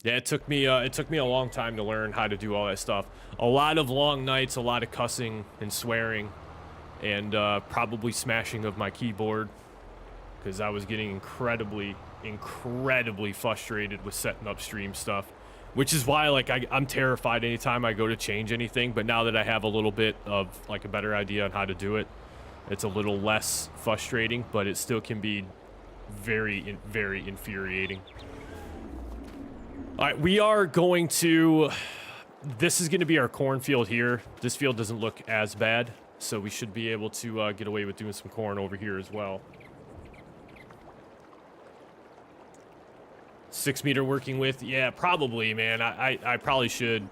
Yeah, it took me a long time to learn how to do all that stuff. A lot of long nights, a lot of cussing and swearing, and probably smashing of my keyboard, because I was getting incredibly frustrated with setting up stream stuff, which is why like I'm terrified anytime I go to change anything. But now that I have a little bit of like a better idea on how to do it, it's a little less frustrating, but it still can be very infuriating. All right, we are going to, this is going to be our cornfield here. This field doesn't look as bad, so we should be able to get away with doing some corn over here as well. 6 meter working with, yeah, probably, man. I probably should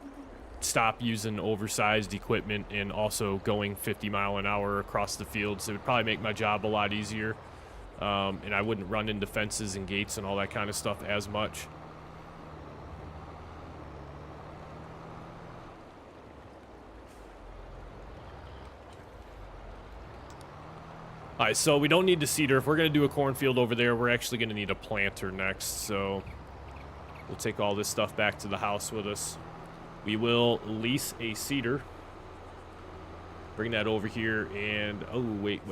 stop using oversized equipment and also going 50 mile an hour across the fields. It would probably make my job a lot easier, and I wouldn't run into fences and gates and all that kind of stuff as much. All right, so we don't need the seeder. If we're going to do a cornfield over there, we're actually going to need a planter next. So we'll take all this stuff back to the house with us. We will lease a seeder. Bring that over here and... Oh, wait.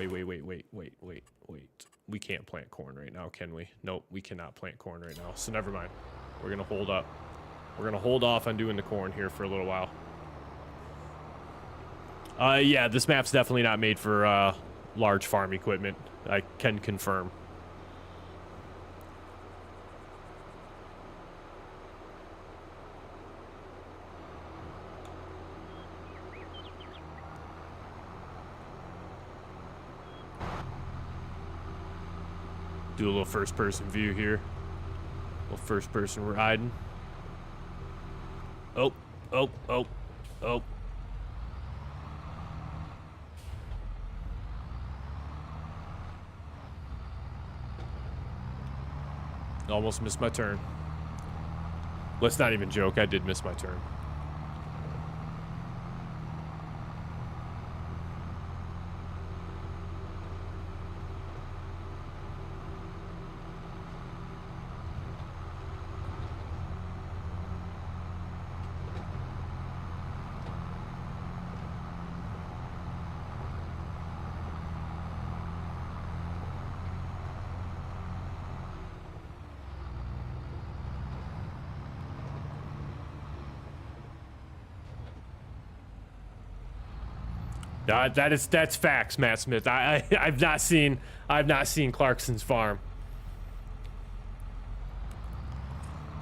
We can't plant corn right now, can we? Nope, we cannot plant corn right now. So never mind. We're going to hold up. We're going to hold off on doing the corn here for a little while. Yeah, this map's definitely not made for... large farm equipment, I can confirm. Do a little first person view here. A little first person riding. Oh. Almost missed my turn. Let's not even joke, I did miss my turn. That's facts, Matt Smith. I've not seen Clarkson's farm,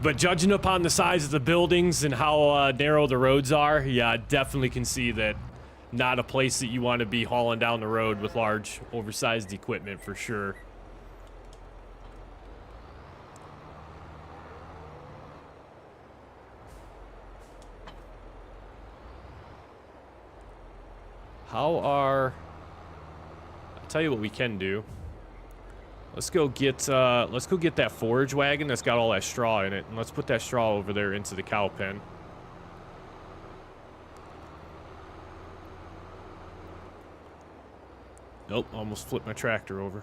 but judging upon the size of the buildings and how narrow the roads are, yeah, I definitely can see that not a place that you want to be hauling down the road with large, oversized equipment for sure. I'll tell you what we can do. Let's go get that forage wagon that's got all that straw in it, and let's put that straw over there into the cow pen. Nope, almost flipped my tractor over.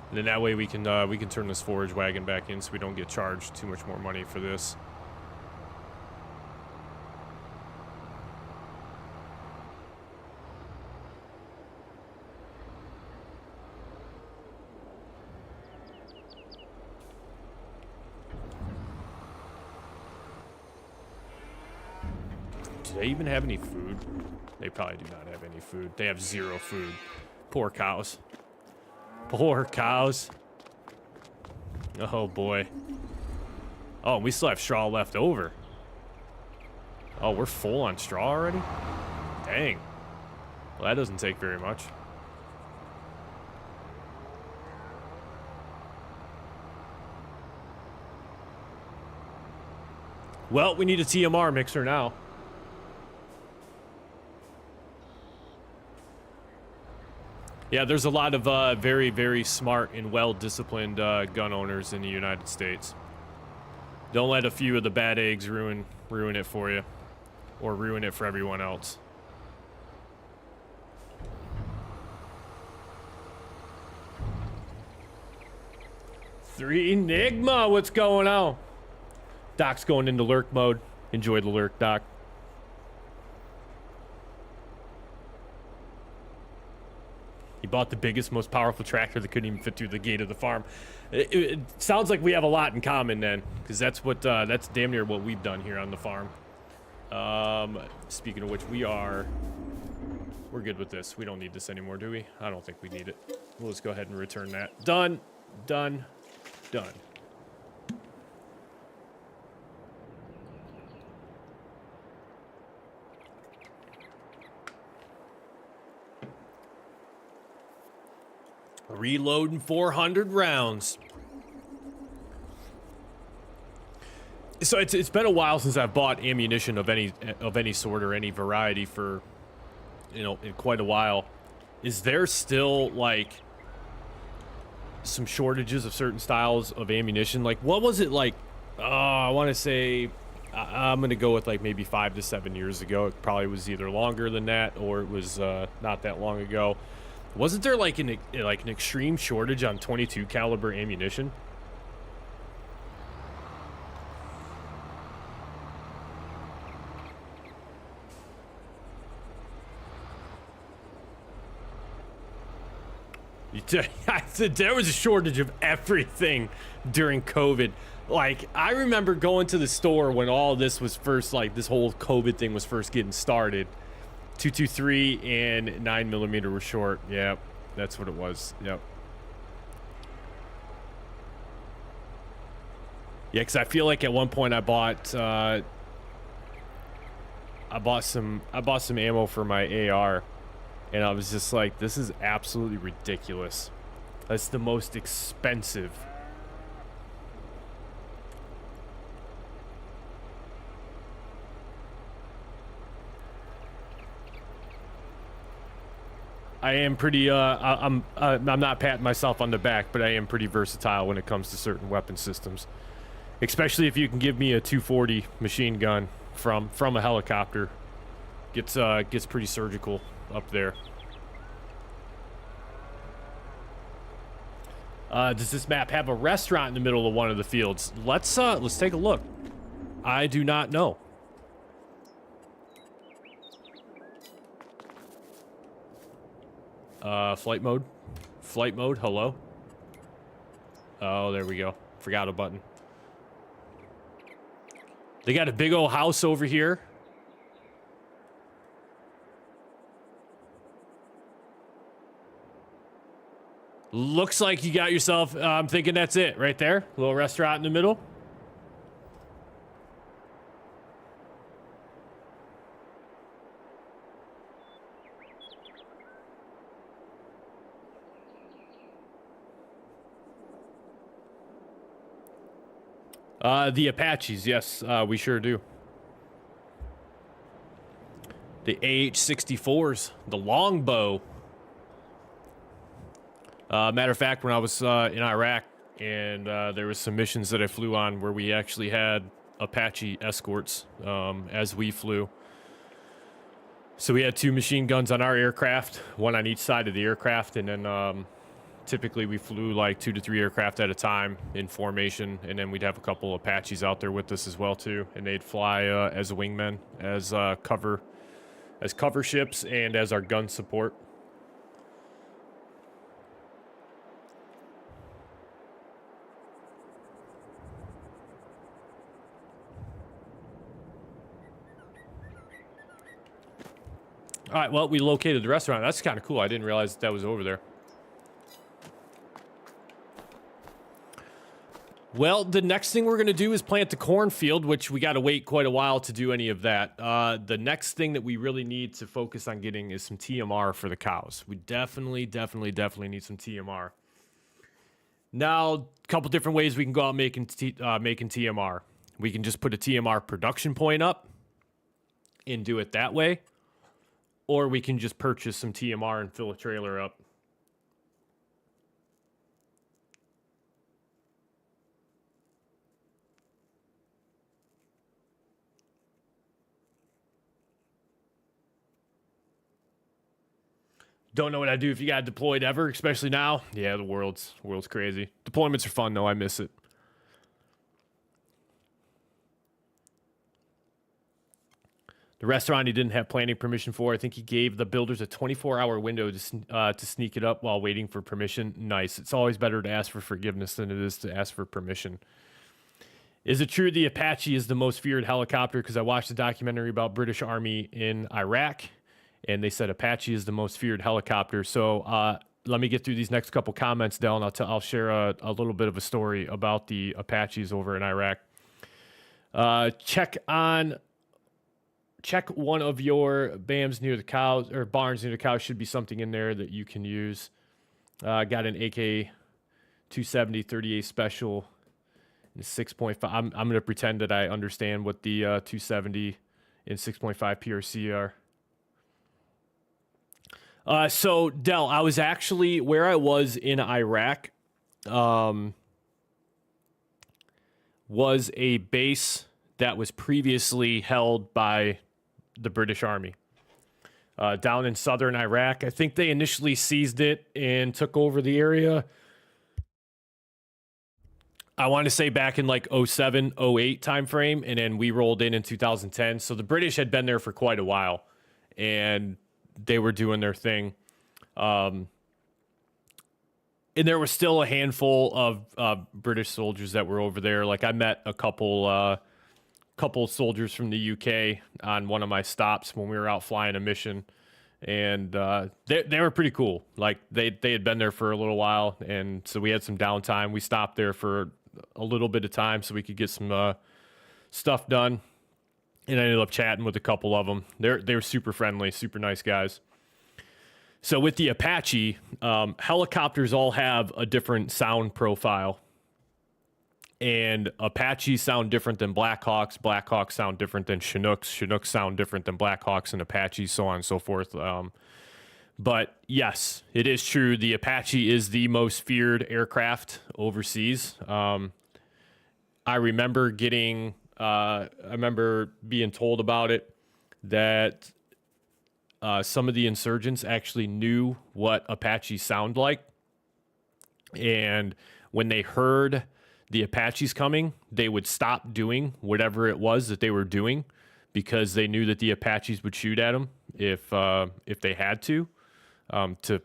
And then that way we can turn this forage wagon back in so we don't get charged too much more money for this. Do they even have any food? They probably do not have any food. They have zero food. Poor cows. Poor cows. Oh boy. Oh, we still have straw left over. Oh, we're full on straw already? Dang. Well, that doesn't take very much. Well, we need a TMR mixer now. Yeah, there's a lot of very, very smart and well-disciplined gun owners in the United States. Don't let a few of the bad eggs ruin it for you, or ruin it for everyone else. Three Enigma, what's going on? Doc's going into lurk mode. Enjoy the lurk, Doc. He bought the biggest, most powerful tractor that couldn't even fit through the gate of the farm. It sounds like we have a lot in common then, because that's damn near what we've done here on the farm. Speaking of which, we're good with this. We don't need this anymore, do we? I don't think we need it. We'll just go ahead and return that. Done. Done. Done. Reloading 400 rounds. So it's been a while since I've bought ammunition of any sort or any variety for, in quite a while. Is there still like some shortages of certain styles of ammunition? Like, what was it like? I want to say I'm gonna go with like maybe 5 to 7 years ago. It probably was either longer than that or it was not that long ago. Wasn't there like an extreme shortage on 22 caliber ammunition? There was a shortage of everything during COVID. Like, I remember going to the store when all this was first, like, this whole COVID thing was first getting started. 223 and 9mm were short. Yep, that's what it was. Yep. Yeah, because I feel like at one point I bought some ammo for my AR, and I was just like, this is absolutely ridiculous. That's the most expensive. I am pretty I'm not patting myself on the back, but I am pretty versatile when it comes to certain weapon systems. Especially if you can give me a 240 machine gun from a helicopter. Gets pretty surgical up there. Does this map have a restaurant in the middle of one of the fields? Let's take a look. I do not know. Flight mode. Flight mode, hello. Oh, there we go. Forgot a button. They got a big old house over here. Looks like you got yourself, I'm thinking that's it right there. Little restaurant in the middle. The Apaches, yes, we sure do. The AH-64s, the longbow. Matter of fact, when I was in Iraq and there was some missions that I flew on where we actually had Apache escorts as we flew. So we had 2 machine guns on our aircraft, one on each side of the aircraft, and then typically we flew like 2 to 3 aircraft at a time in formation, and then we'd have a couple Apaches out there with us as well too, and they'd fly as wingmen, as cover ships, and as our gun support. All right, well, we located the restaurant. That's kind of cool. I didn't realize that was over there. Well, the next thing we're going to do is plant the cornfield, which we got to wait quite a while to do any of that. The next thing that we really need to focus on getting is some TMR for the cows. We definitely need some TMR. Now, a couple different ways we can go out making TMR. We can just put a TMR production point up and do it that way. Or we can just purchase some TMR and fill a trailer up. Don't know what I'd do if you got deployed ever, especially now. Yeah, the world's crazy. Deployments are fun though. I miss it. The restaurant he didn't have planning permission for. I think he gave the builders a 24-hour window to sneak it up while waiting for permission. Nice. It's always better to ask for forgiveness than it is to ask for permission. Is it true the Apache is the most feared helicopter? Because I watched a documentary about British Army in Iraq, and they said Apache is the most feared helicopter. So let me get through these next couple comments, Del, and I'll share a little bit of a story about the Apaches over in Iraq. Check one of your BAMs near the cows, or barns near the cows. Should be something in there that you can use. Got an AK 270 38 special. 6.5. I'm going to pretend that I understand what the 270 and 6.5 PRC are. So Del, I was actually where I was in Iraq. Was a base that was previously held by the British Army down in southern Iraq. I think they initially seized it and took over the area. I want to say back in like 07, 08 timeframe, and then we rolled in 2010. So the British had been there for quite a while, and they were doing their thing. And there was still a handful of British soldiers that were over there. Like I met a couple soldiers from the UK on one of my stops when we were out flying a mission, and they were pretty cool. Like they had been there for a little while, and so we had some downtime. We stopped there for a little bit of time so we could get some stuff done, and I ended up chatting with a couple of them. They were super friendly, super nice guys. So with the Apache, helicopters all have a different sound profile. And Apaches sound different than Blackhawks. Blackhawks sound different than Chinooks. Chinooks sound different than Blackhawks and Apaches, so on and so forth. But yes, it is true. The Apache is the most feared aircraft overseas. I remember being told about it, that some of the insurgents actually knew what Apaches sound like. And when they heard the Apaches coming, they would stop doing whatever it was that they were doing because they knew that the Apaches would shoot at them if they had to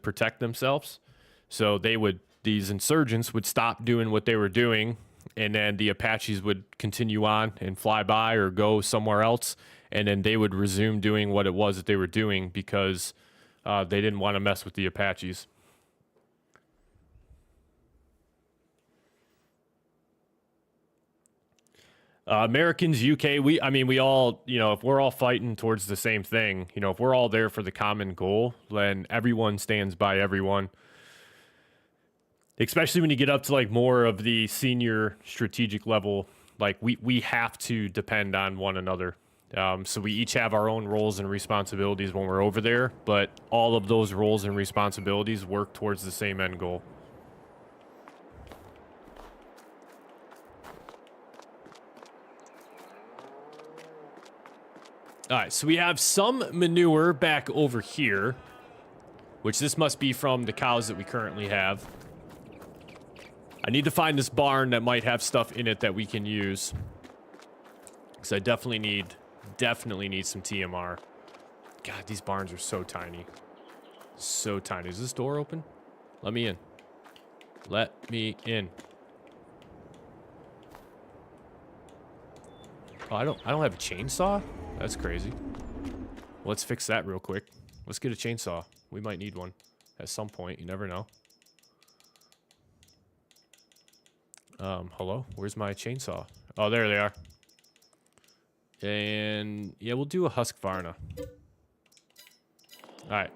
protect themselves. So these insurgents would stop doing what they were doing, and then the Apaches would continue on and fly by or go somewhere else, and then they would resume doing what it was that they were doing because they didn't want to mess with the Apaches. Americans, UK, we all, if we're all fighting towards the same thing, if we're all there for the common goal, then everyone stands by everyone. Especially when you get up to like more of the senior strategic level, like we have to depend on one another. So we each have our own roles and responsibilities when we're over there, but all of those roles and responsibilities work towards the same end goal. All right, so we have some manure back over here, which this must be from the cows that we currently have. I need to find this barn that might have stuff in it that we can use, because I definitely need some TMR. God, these barns are so tiny. So tiny. Is this door open? Let me in. Let me in. Oh, I don't have a chainsaw? That's crazy. Let's fix that real quick. Let's get a chainsaw. We might need one at some point. You never know. Hello? Where's my chainsaw? Oh, there they are. And yeah, we'll do a Husqvarna. All right.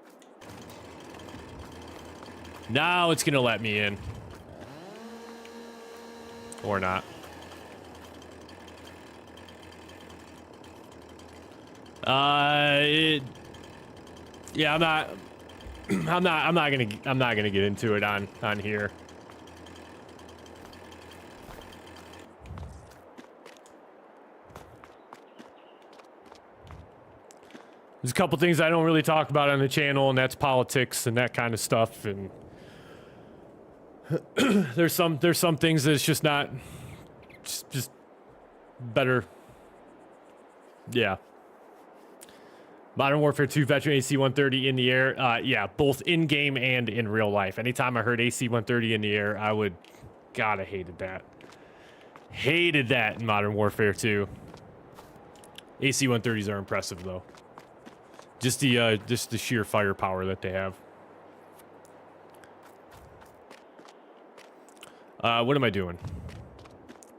Now it's gonna let me in. Or not. Yeah, I'm not gonna get into it on here. There's a couple things I don't really talk about on the channel, and that's politics and that kind of stuff. And there's some things that it's just not, just better. Yeah. Modern Warfare 2 veteran AC-130 in the air. Yeah, both in game and in real life. Anytime I heard AC-130 in the air, God, I hated that. Hated that in Modern Warfare 2. AC-130s are impressive though. Just the sheer firepower that they have. What am I doing?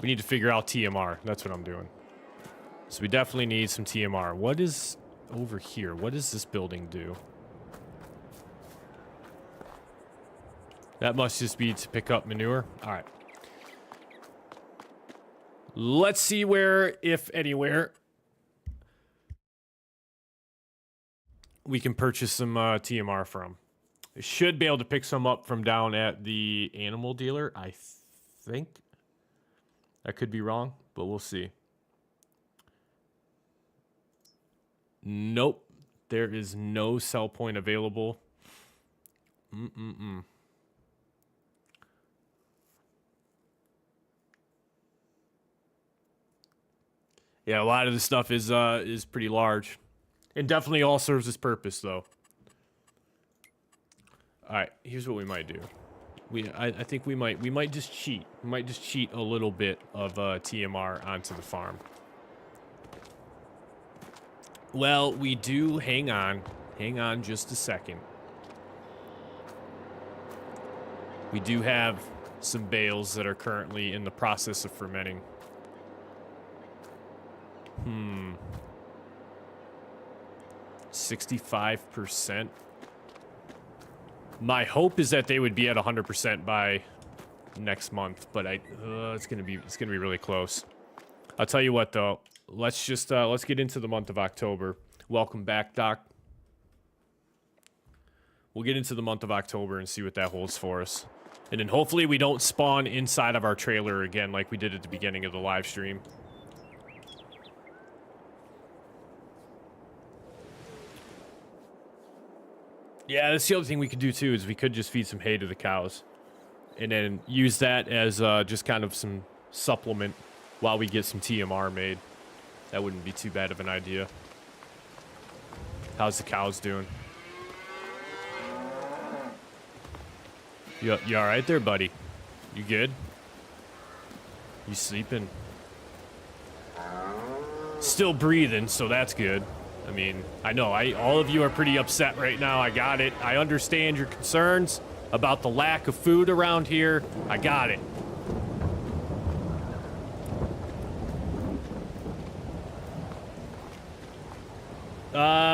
We need to figure out TMR. That's what I'm doing. So we definitely need some TMR. What is over here? What does this building do? That must just be to pick up manure. All right. Let's see where, if anywhere, we can purchase some TMR from. I should be able to pick some up from down at the animal dealer, I think. I could be wrong, but we'll see. Nope. There is no sell point available. Yeah, a lot of the stuff is pretty large. And definitely all serves its purpose, though. All right, here's what we might do. I think we might just cheat. We might just cheat a little bit of TMR onto the farm. Well, we do. Hang on just a second. We do have some bales that are currently in the process of fermenting. 65%. My hope is that they would be at 100% by next month, but it's gonna be really close. I'll tell you what though. Let's get into the month of October. Welcome back, Doc. We'll get into the month of October and see what that holds for us. And then hopefully we don't spawn inside of our trailer again like we did at the beginning of the live stream. Yeah, that's the other thing we could do too, is we could just feed some hay to the cows. And then use that as just kind of some supplement while we get some TMR made. That wouldn't be too bad of an idea. How's the cows doing? You alright there, buddy? You good? You sleeping? Still breathing, so that's good. I mean, I know, all of you are pretty upset right now. I got it. I understand your concerns about the lack of food around here. I got it.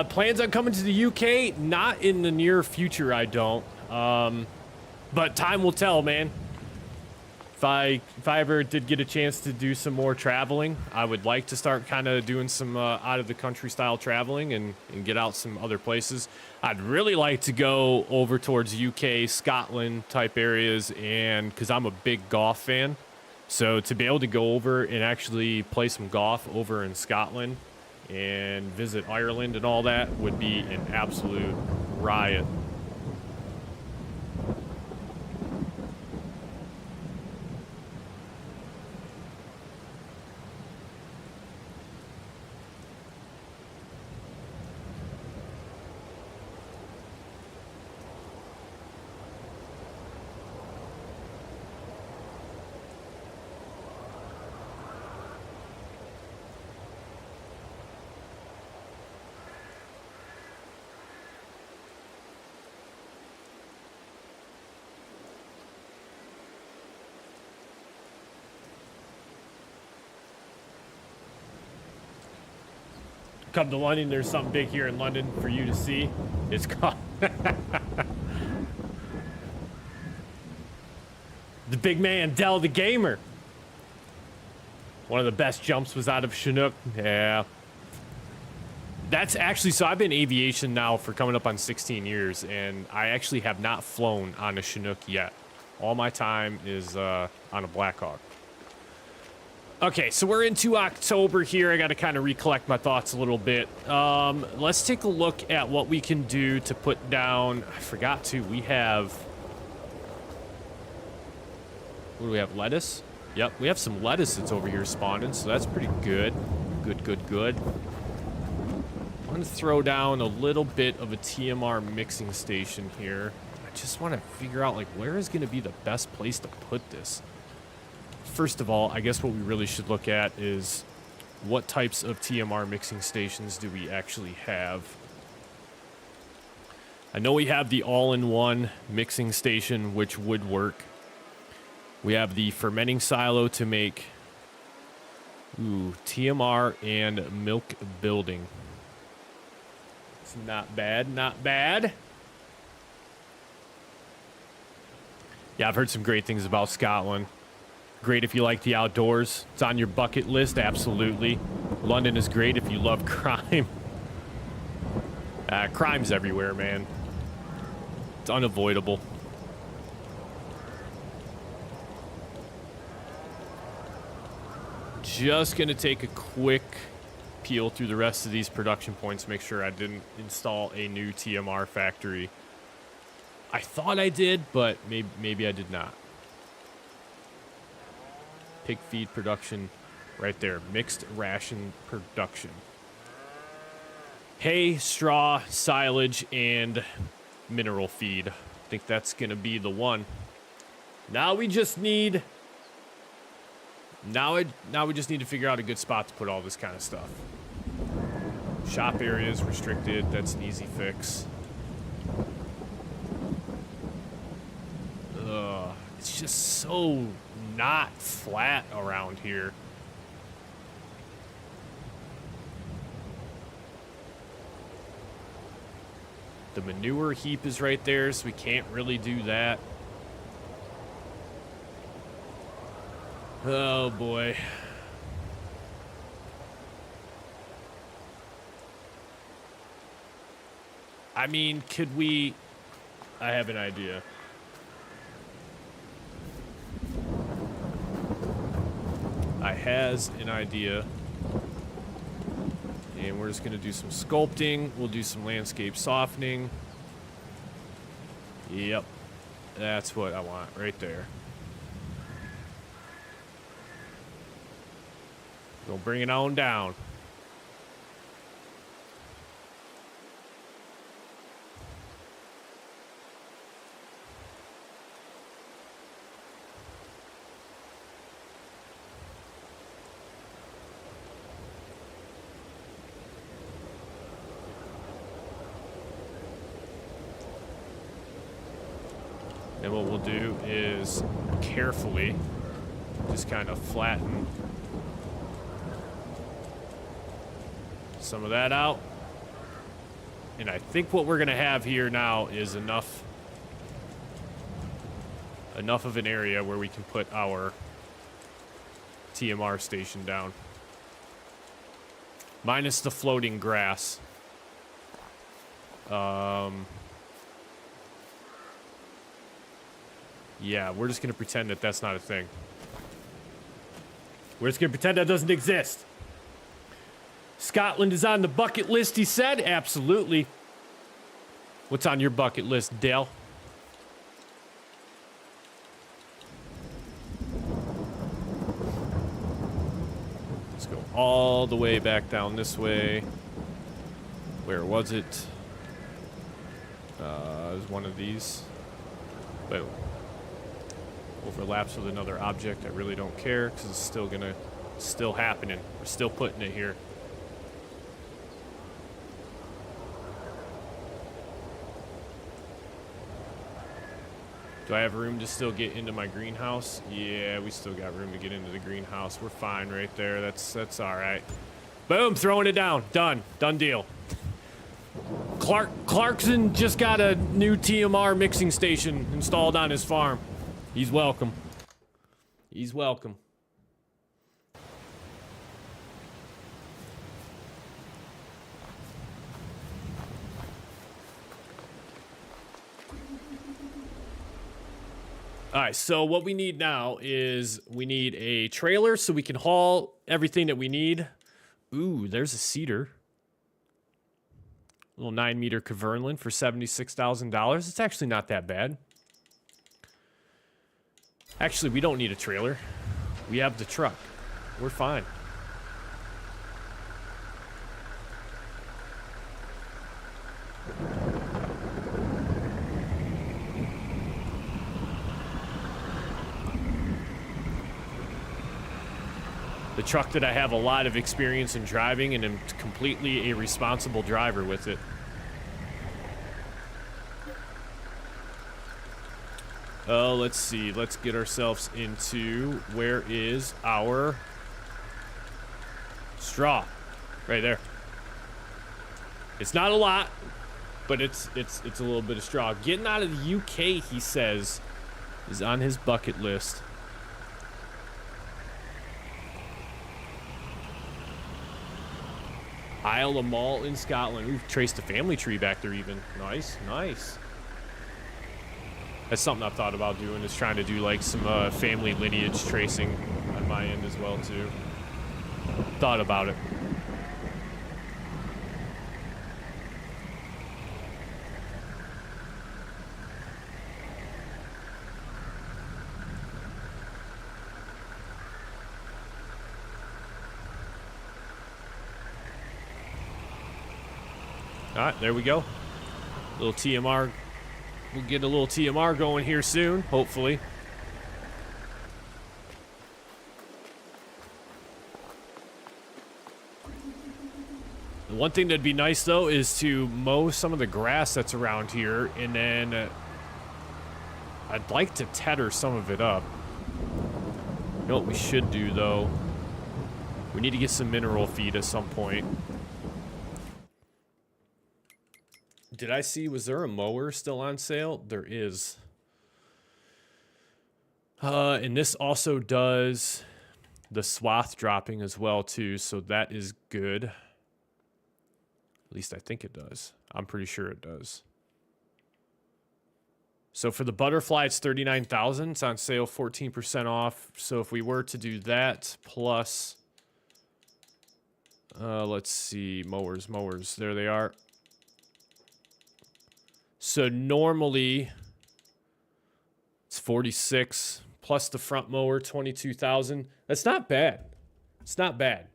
Plans on coming to the UK? Not in the near future, I don't. But time will tell, man. If I ever did get a chance to do some more traveling, I would like to start kind of doing some out of the country style traveling and get out some other places. I'd really like to go over towards UK, Scotland type areas, and because I'm a big golf fan. So to be able to go over and actually play some golf over in Scotland and visit Ireland and all that would be an absolute riot. Come to London, there's something big here in London for you to see. It's called the big man, Dell the Gamer. One of the best jumps was out of Chinook. Yeah. That's actually, so I've been aviation now for coming up on 16 years, and I actually have not flown on a Chinook yet. All my time is on a Blackhawk. Okay, so we're into October here. I got to kind of recollect my thoughts a little bit. Let's take a look at what we can do to put down. I forgot to. We have. What do we have? Lettuce? Yep, we have some lettuce that's over here spawning, so that's pretty good. Good. I'm going to throw down a little bit of a TMR mixing station here. I just want to figure out, like, where is going to be the best place to put this? First of all, I guess what we really should look at is what types of TMR mixing stations do we actually have? I know we have the all-in-one mixing station, which would work. We have the fermenting silo to make TMR and milk building. It's not bad. Yeah, I've heard some great things about Scotland. Great if you like the outdoors. It's on your bucket list, absolutely. London is great if you love crime. Crime's everywhere, man. It's unavoidable. Just gonna take a quick peel through the rest of these production points, make sure I didn't install a new TMR factory. I thought I did, but maybe I did not. Pig feed production right there. Mixed ration production. Hay, straw, silage, and mineral feed. I think that's going to be the one. Now we just need... Now we just need to figure out a good spot to put all this kind of stuff. Shop area is restricted. That's an easy fix. It's just so not flat around here. The manure heap is right there, so we can't really do that. Oh boy. I mean, could we... I have an idea. I has an idea. And we're just going to do some sculpting. We'll do some landscape softening. Yep. That's what I want right there. Gonna bring it on down. And what we'll do is carefully just kind of flatten some of that out. And I think what we're going to have here now is enough of an area where we can put our TMR station down. Minus the floating grass. Yeah, we're just going to pretend that that's not a thing. We're just going to pretend that doesn't exist. Scotland is on the bucket list, he said. Absolutely. What's on your bucket list, Dale? Let's go all the way back down this way. Where was it? It was one of these. Boom. Overlaps with another object. I really don't care because it's still happening. We're still putting it here. Do I have room to still get into my greenhouse? Yeah, we still got room to get into the greenhouse. We're fine right there. That's all right. Boom, throwing it down. Done deal. Clarkson just got a new TMR mixing station installed on his farm. He's welcome. He's welcome. All right, so what we need now is we need a trailer so we can haul everything that we need. Ooh, there's a cedar. Little 9-meter Caverland for $76,000. It's actually not that bad. Actually, we don't need a trailer. We have the truck. We're fine. The truck that I have a lot of experience in driving and am completely a responsible driver with it. Oh, let's see. Let's get ourselves into, where is our straw? Right there. It's not a lot, but it's a little bit of straw. Getting out of the UK, he says, is on his bucket list. Isle of Mull in Scotland. We've traced a family tree back there even. Nice, nice. That's something I've thought about doing, is trying to do like some family lineage tracing on my end as well too. Thought about it. All right, there we go. Little TMR. We'll get a little TMR going here soon, hopefully. The one thing that'd be nice, though, is to mow some of the grass that's around here, and then I'd like to tether some of it up. You know what we should do, though? We need to get some mineral feed at some point. Did I see, was there a mower still on sale? There is. And this also does the swath dropping as well too, so that is good. At least I think it does. I'm pretty sure it does. So for the butterfly, it's $39,000. It's on sale, 14% off. So if we were to do that plus, let's see, mowers, there they are. So normally it's 46 plus the front mower, 22,000. That's not bad. It's not bad.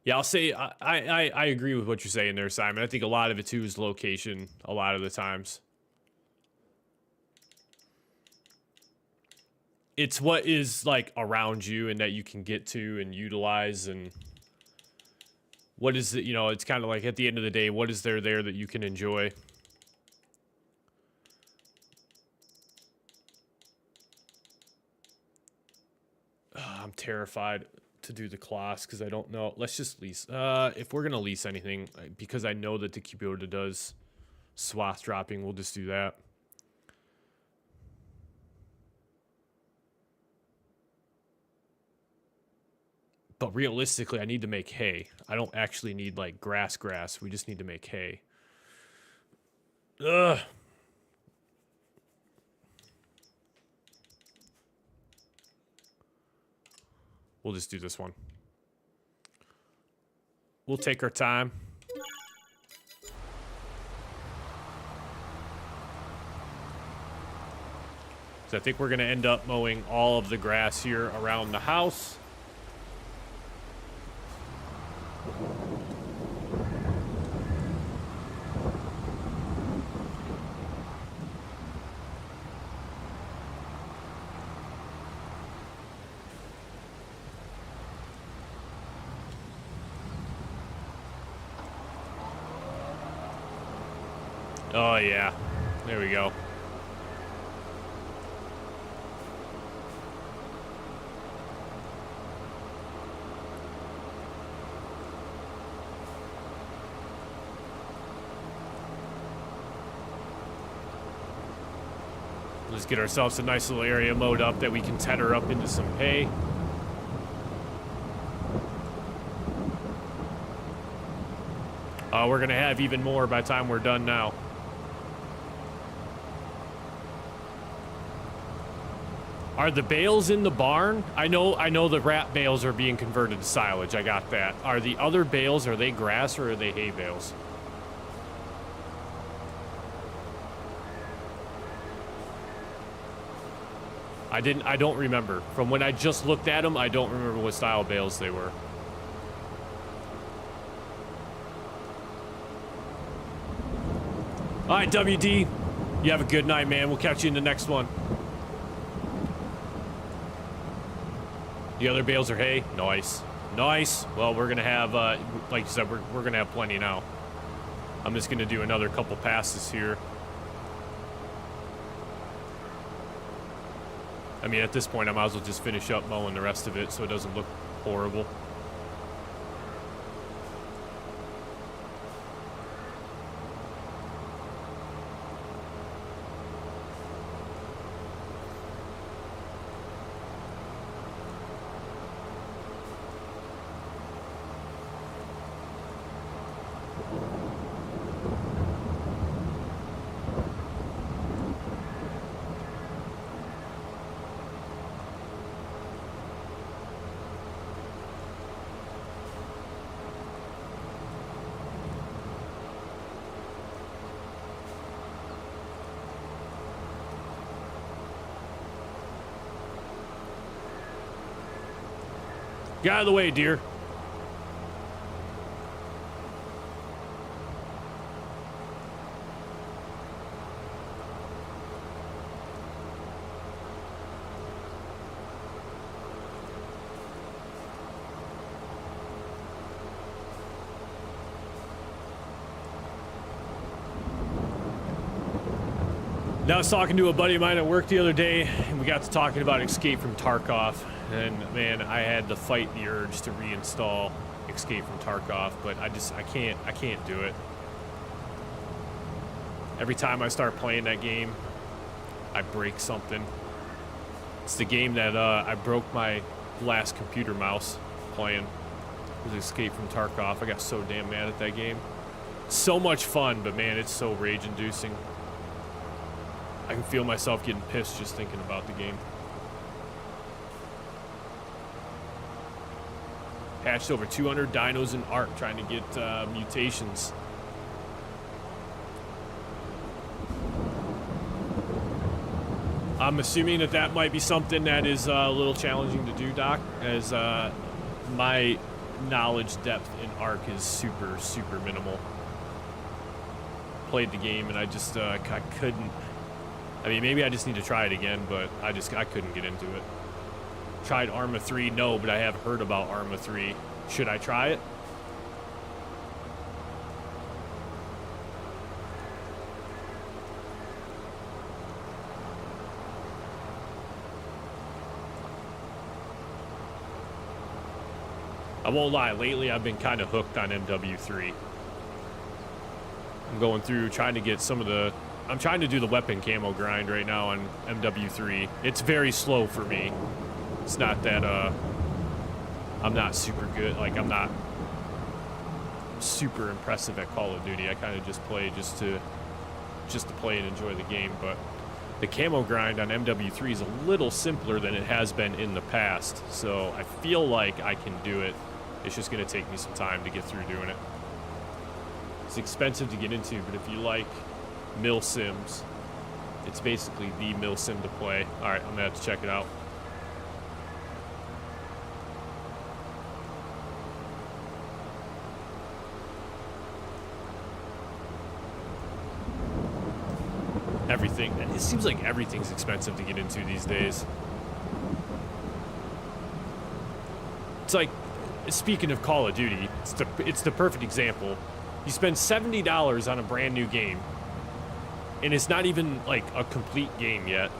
Yeah, I'll say I agree with what you're saying there, Simon. I think a lot of it too is location a lot of the times. It's what is like around you and that you can get to and utilize, and what is it, you know, it's kind of like at the end of the day, what is there that you can enjoy? I'm terrified to do the class because I don't know. Let's just lease. If we're going to lease anything, because I know that the Kubota does swath dropping, we'll just do that. But realistically, I need to make hay. I don't actually need, like, grass. We just need to make hay. Ugh. We'll just do this one. We'll take our time. So I think we're going to end up mowing all of the grass here around the house. Oh, yeah. There we go. Let's get ourselves a nice little area mowed up that we can tether up into some hay. We're going to have even more by the time we're done now. Are the bales in the barn? I know the wrap bales are being converted to silage. I got that. Are the other bales, are they grass or are they hay bales? I don't remember. From when I just looked at them, I don't remember what style bales they were. All right, WD, you have a good night, man. We'll catch you in the next one. The other bales are hay. Nice. Nice. Well, we're going to have, like you said, we're going to have plenty now. I'm just going to do another couple passes here. I mean, at this point, I might as well just finish up mowing the rest of it so it doesn't look horrible. Get out of the way, dear. Now, I was talking to a buddy of mine at work the other day, and we got to talking about Escape from Tarkov. And man, I had to fight the urge to reinstall Escape from Tarkov, but I can't do it. Every time I start playing that game, I break something. It's the game that I broke my last computer mouse playing. It was Escape from Tarkov. I got so damn mad at that game. So much fun, but man, it's so rage-inducing. I can feel myself getting pissed just thinking about the game. Hatched over 200 dinos in Ark trying to get mutations. I'm assuming that that might be something that is a little challenging to do, Doc, as my knowledge depth in Ark is super, super minimal. Played the game and I just, I couldn't. I mean, maybe I just need to try it again, but I couldn't get into it. Tried Arma 3? No, but I have heard about Arma 3. Should I try it? I won't lie, lately I've been kind of hooked on MW3. I'm going through trying to get some of the... I'm trying to do the weapon camo grind right now on MW3. It's very slow for me. It's not that, I'm not super good. Like, I'm not super impressive at Call of Duty. I kind of just play just to play and enjoy the game. But the camo grind on MW3 is a little simpler than it has been in the past. So I feel like I can do it. It's just going to take me some time to get through doing it. It's expensive to get into, but if you like mill sims, it's basically the mill sim to play. All right, I'm gonna have to check it out. Everything. It seems like everything's expensive to get into these days. It's like, speaking of Call of Duty, it's the perfect example. You spend $70 on a brand new game, and it's not even like a complete game yet.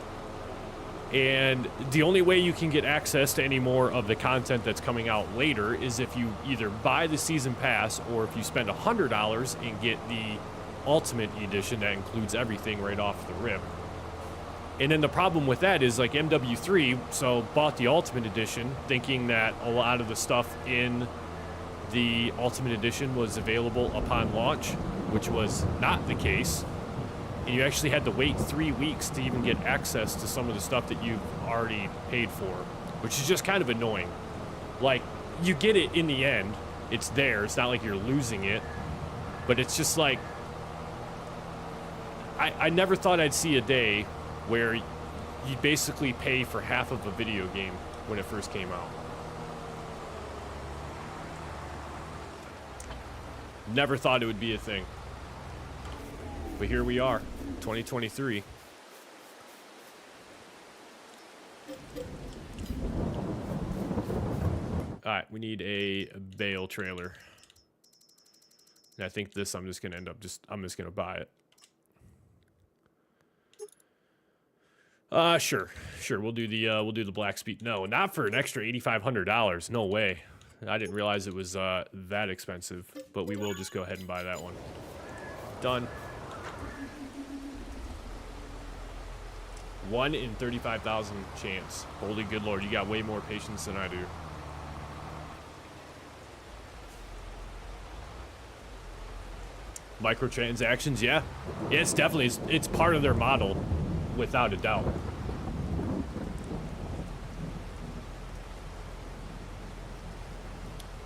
And the only way you can get access to any more of the content that's coming out later is if you either buy the season pass or if you spend $100 and get the Ultimate Edition that includes everything right off the rip. And then the problem with that is like MW3, so bought the Ultimate Edition thinking that a lot of the stuff in the Ultimate Edition was available upon launch, which was not the case. And you actually had to wait 3 weeks to even get access to some of the stuff that you've already paid for, which is just kind of annoying. Like, you get it in the end. It's there. It's not like you're losing it. But it's just like, I never thought I'd see a day where you basically pay for half of a video game when it first came out. Never thought it would be a thing. But here we are, 2023. Alright, we need a bale trailer. And I think this I'm just gonna I'm just gonna buy it. Sure, we'll do the black speed. No, not for an extra $8,500. No way. I didn't realize it was that expensive, but we will just go ahead and buy that one. Done. 1 in 35,000 chance. Holy good lord, you got way more patience than I do. Microtransactions, yeah. Yeah, it's definitely, it's part of their model, without a doubt.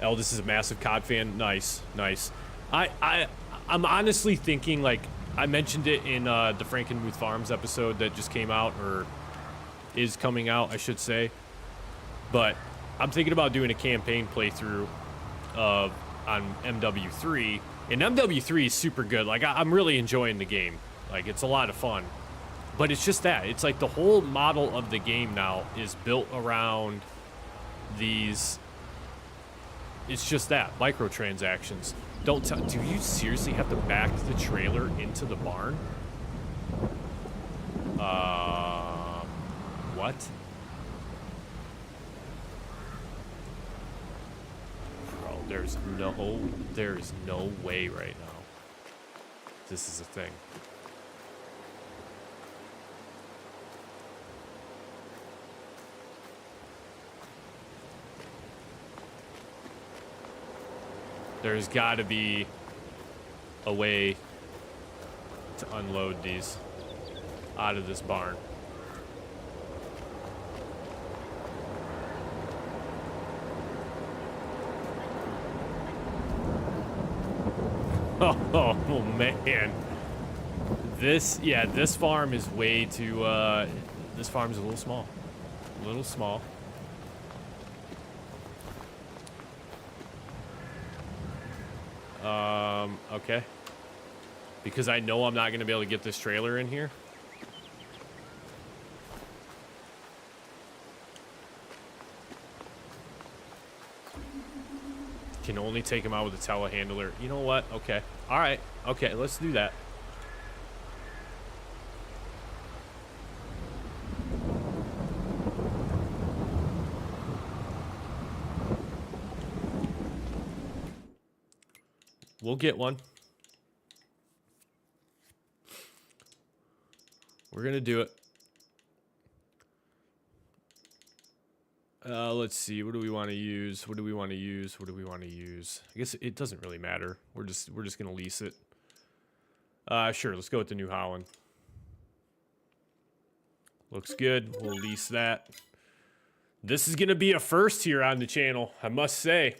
Eldest is a massive COD fan. Nice, nice. I'm honestly thinking, like, I mentioned it in the Frankenmuth Farms episode that just came out, or is coming out, I should say. But I'm thinking about doing a campaign playthrough on MW3. And MW3 is super good. Like, I'm really enjoying the game. Like, it's a lot of fun. But it's just that. It's like the whole model of the game now is built around these... It's just that. Microtransactions. Do you seriously have to back the trailer into the barn? What? Bro, there's no way right now this is a thing. There's got to be a way to unload these out of this barn. Oh man. This farm is way too, this farm is a little small. A little small. Okay. Because I know I'm not going to be able to get this trailer in here. Can only take him out with a telehandler. You know what? Okay. All right. Okay, let's do that. We'll get one. We're gonna do it. Let's see. What do we want to use? What do we want to use? What do we want to use? I guess it doesn't really matter. We're just gonna lease it. Sure. Let's go with the New Holland. Looks good. We'll lease that. This is gonna be a first here on the channel, I must say.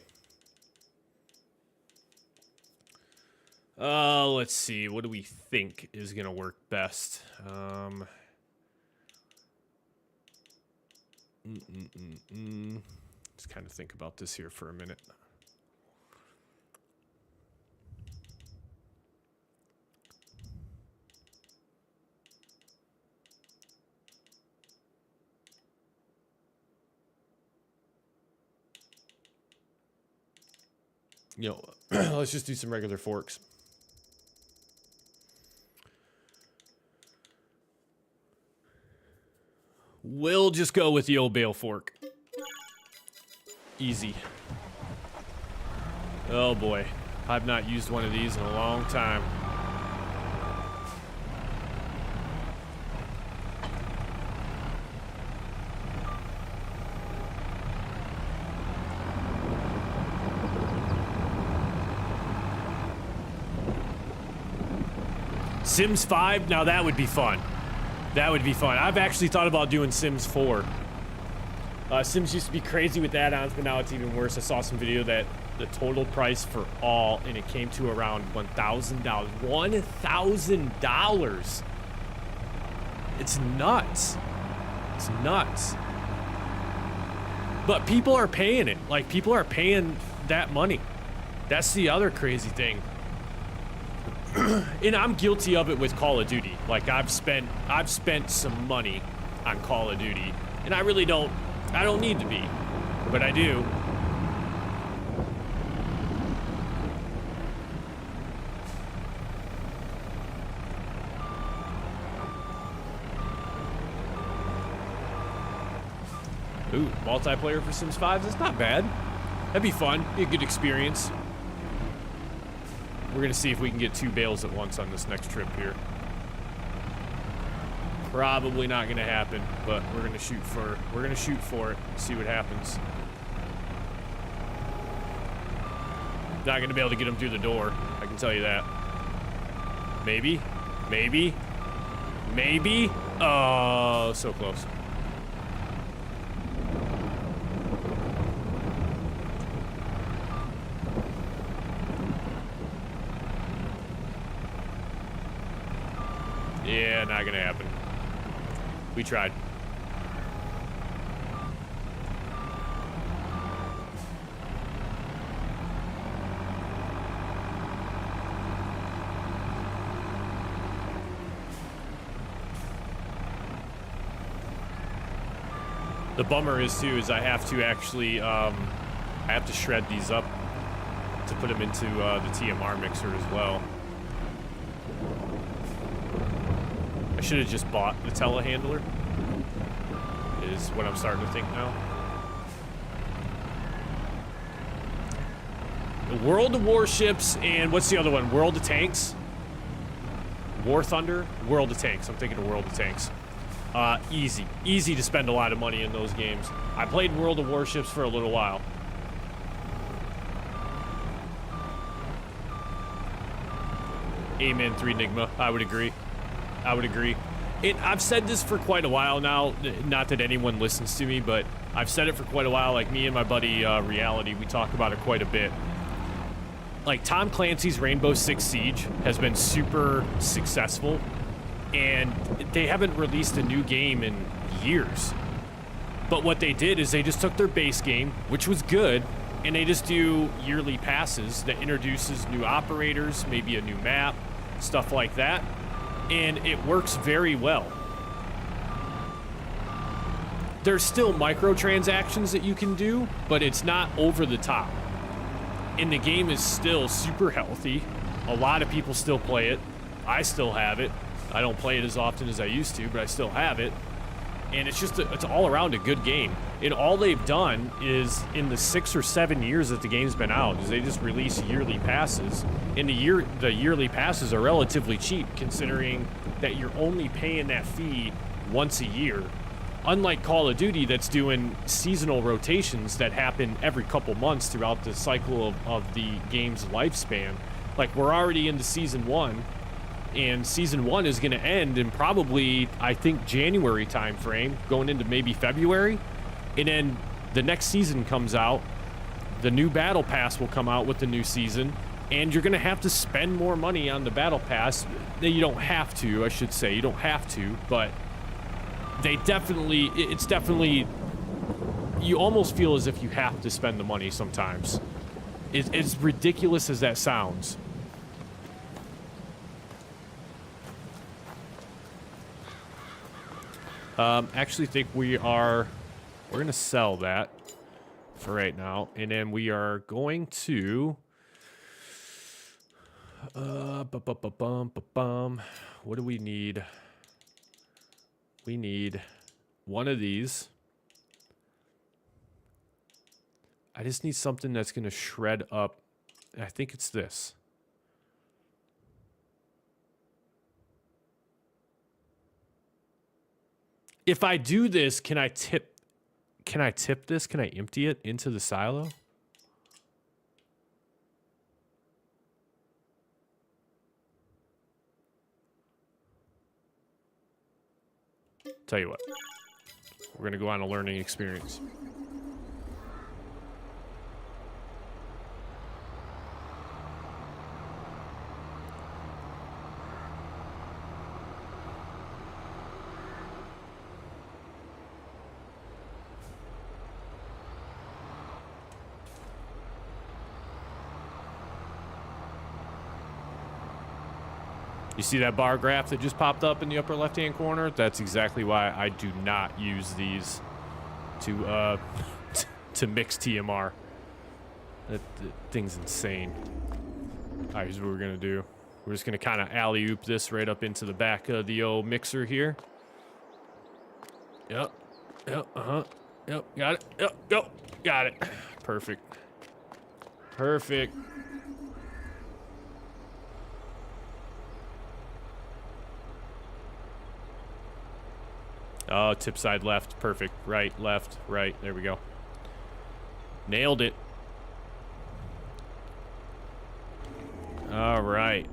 Let's see. What do we think is gonna work best? Just kind of think about this here for a minute. You know, let's just do some regular forks. We'll just go with the old bale fork. Easy. Oh boy. I've not used one of these in a long time. Sims 5, now that would be fun. That would be fun. I've actually thought about doing Sims 4. Sims used to be crazy with add-ons, but now it's even worse. I saw some video that the total price for all, and it came to around $1,000. $1,000. It's nuts. It's nuts. But people are paying it. Like, people are paying that money. That's the other crazy thing. And I'm guilty of it with Call of Duty. Like, I've spent some money on Call of Duty, and I don't need to be, but I do. Ooh, multiplayer for Sims 5, that's not bad. That'd be fun, be a good experience. We're gonna see if we can get 2 bales at once on this next trip here. Probably not gonna happen, but we're gonna shoot for it, see what happens. Not gonna be able to get them through the door, I can tell you that. Maybe, maybe, maybe. Oh, so close. Yeah, not gonna happen. We tried. The bummer is too, is I have to actually, I have to shred these up to put them into the TMR mixer as well. I should have just bought the telehandler, is what I'm starting to think now. The World of Warships and what's the other one? World of Tanks? War Thunder? World of Tanks. I'm thinking of World of Tanks. Easy. Easy to spend a lot of money in those games. I played World of Warships for a little while. Amen, 3 Enigma. I would agree. I would agree. I've said this for quite a while now, not that anyone listens to me, but I've said it for quite a while. Like, me and my buddy, Reality, we talk about it quite a bit. Like, Tom Clancy's Rainbow Six Siege has been super successful, and they haven't released a new game in years. But what they did is they just took their base game, which was good, and they just do yearly passes that introduces new operators, maybe a new map, stuff like that. And it works very well. There's still microtransactions that you can do, but it's not over the top. And the game is still super healthy. A lot of people still play it. I still have it. I don't play it as often as I used to, but I still have it. And it's just, it's all around a good game. And all they've done is, in the 6 or 7 years that the game's been out, is they just release yearly passes. And the yearly passes are relatively cheap, considering that you're only paying that fee once a year. Unlike Call of Duty, that's doing seasonal rotations that happen every couple months throughout the cycle of the game's lifespan. Like, we're already into Season 1. And Season 1 is going to end in probably, I think, January time frame, going into maybe February. And then the next season comes out. The new Battle Pass will come out with the new season. And you're going to have to spend more money on the Battle Pass. You don't have to, I should say. You don't have to, but they definitely, it's definitely, you almost feel as if you have to spend the money sometimes. As ridiculous as that sounds. Actually think we're gonna sell that for right now, and then we are going to what do we need? We need one of these. I just need something that's gonna shred up. I think it's this. If I do this, can I tip this? Can I empty it into the silo? Tell you what, we're gonna go on a learning experience. You see that bar graph that just popped up in the upper left-hand corner? That's exactly why I do not use these to to mix TMR. That thing's insane. All right, here's what we're gonna do. We're just gonna kind of alley-oop this right up into the back of the old mixer here. Yep. Yep. Yep. Got it. Yep. Go. Got it. Perfect. Perfect. Oh, tip side left. Perfect. Right, left, right. There we go. Nailed it. All right.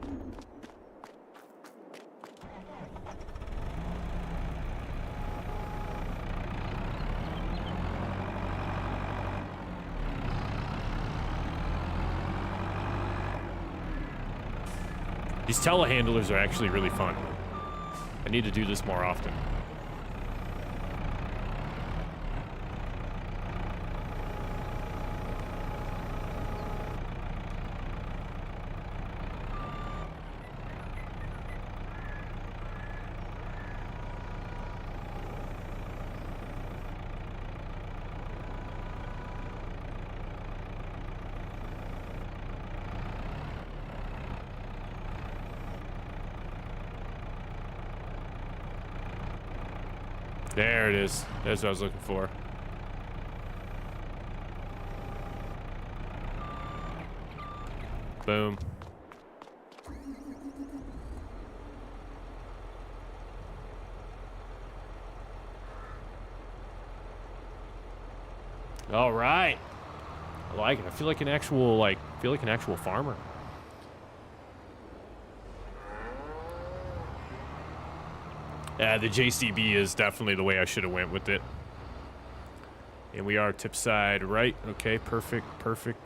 These telehandlers are actually really fun. I need to do this more often. There it is. That's what I was looking for. Boom. All right. I like it. I feel like an actual, farmer. Yeah, the JCB is definitely the way I should have went with it. And we are tip side right. Okay, perfect, perfect.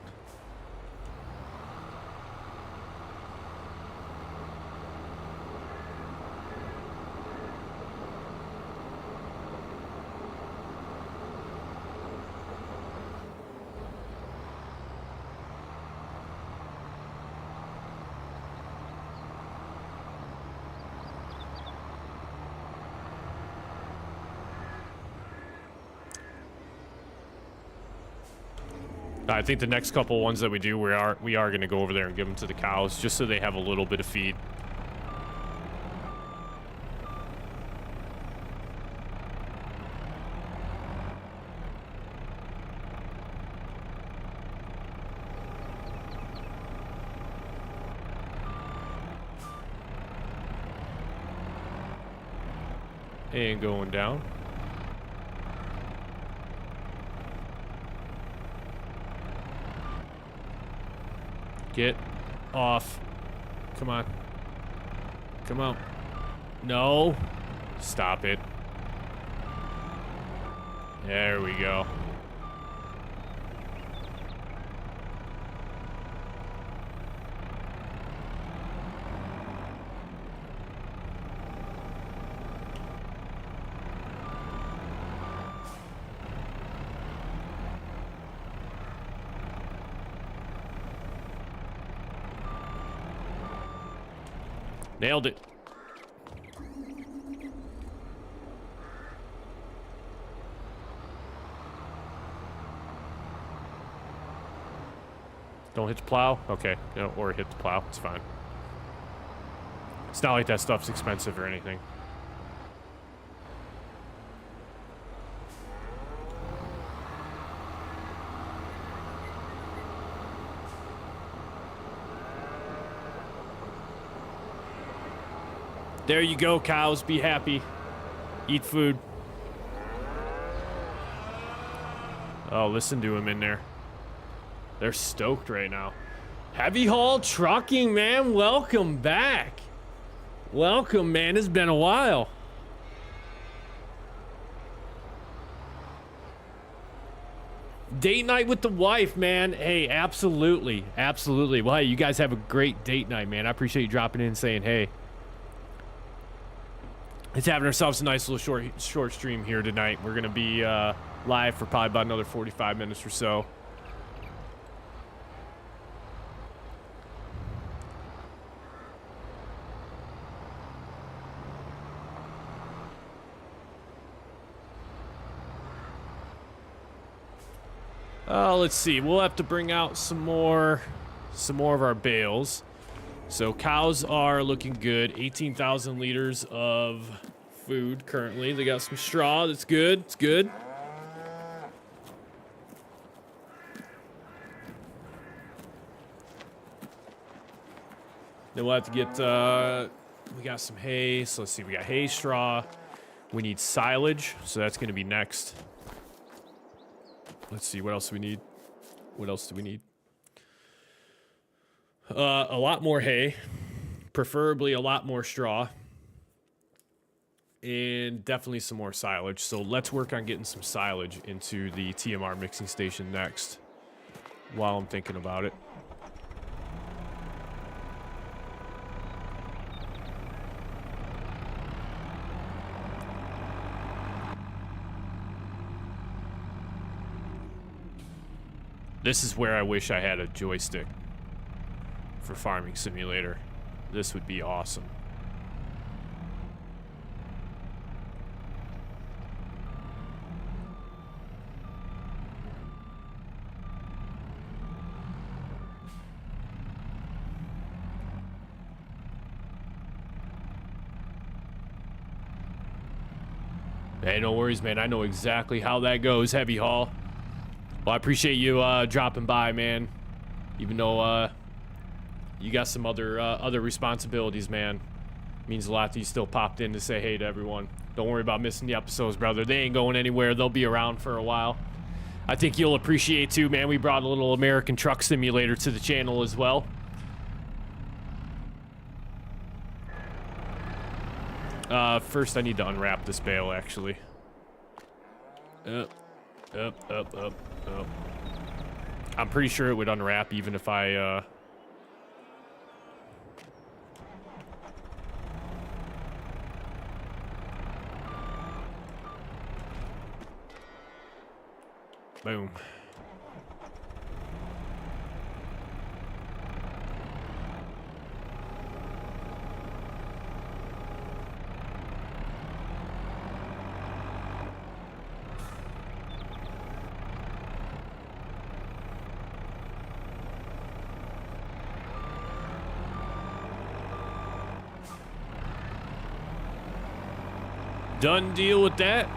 I think the next couple ones that we do, we are going to go over there and give them to the cows just so they have a little bit of feed. And going down. Get off. Come on. Come on. No. Stop it. There we go. Nailed it. Don't hit the plow? Okay. No, or hit the plow. It's fine. It's not like that stuff's expensive or anything. There you go, cows. Be happy. Eat food. Oh, listen to him in there. They're stoked right now. Heavy haul trucking, man. Welcome back. Welcome, man. It's been a while. Date night with the wife, man. Hey, absolutely. Absolutely. Well, hey, you guys have a great date night, man. I appreciate you dropping in and saying, hey. It's having ourselves a nice little short stream here tonight. We're going to be live for probably about another 45 minutes or so. Let's see. We'll have to bring out some more of our bales. So cows are looking good. 18,000 liters of food currently. They got some straw. That's good. It's good. Then we'll have to get, we got some hay. So let's see. We got hay, straw. We need silage. So that's going to be next. Let's see. What else do we need? What else do we need? A lot more hay, preferably a lot more straw, and definitely some more silage. So let's work on getting some silage into the TMR mixing station next while I'm thinking about it. This is where I wish I had a joystick for Farming Simulator. This would be awesome. Hey, no worries, man. I know exactly how that goes, Heavy Haul. Well, I appreciate you dropping by, man. Even though you got some other responsibilities, man. Means a lot that you still popped in to say hey to everyone. Don't worry about missing the episodes, brother. They ain't going anywhere. They'll be around for a while. I think you'll appreciate too, man. We brought a little American Truck Simulator to the channel as well. First I need to unwrap this bale, actually. Up. I'm pretty sure it would unwrap even if I, boom. Done deal with that.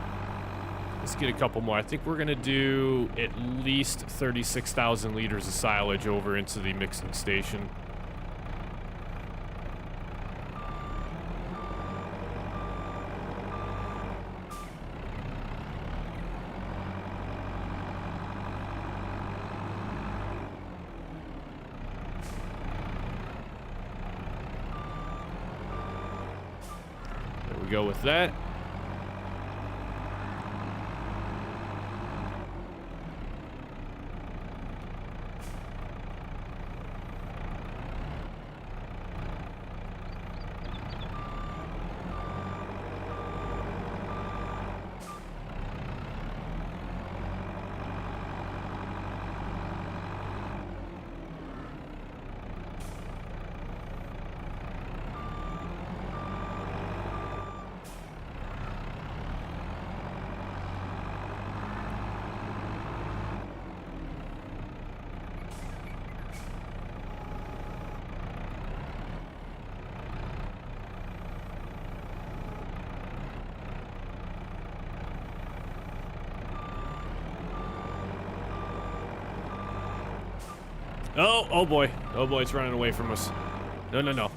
Let's get a couple more. I think we're gonna do at least 36,000 liters of silage over into the mixing station. There we go with that. Oh boy. Oh boy, it's running away from us. No. All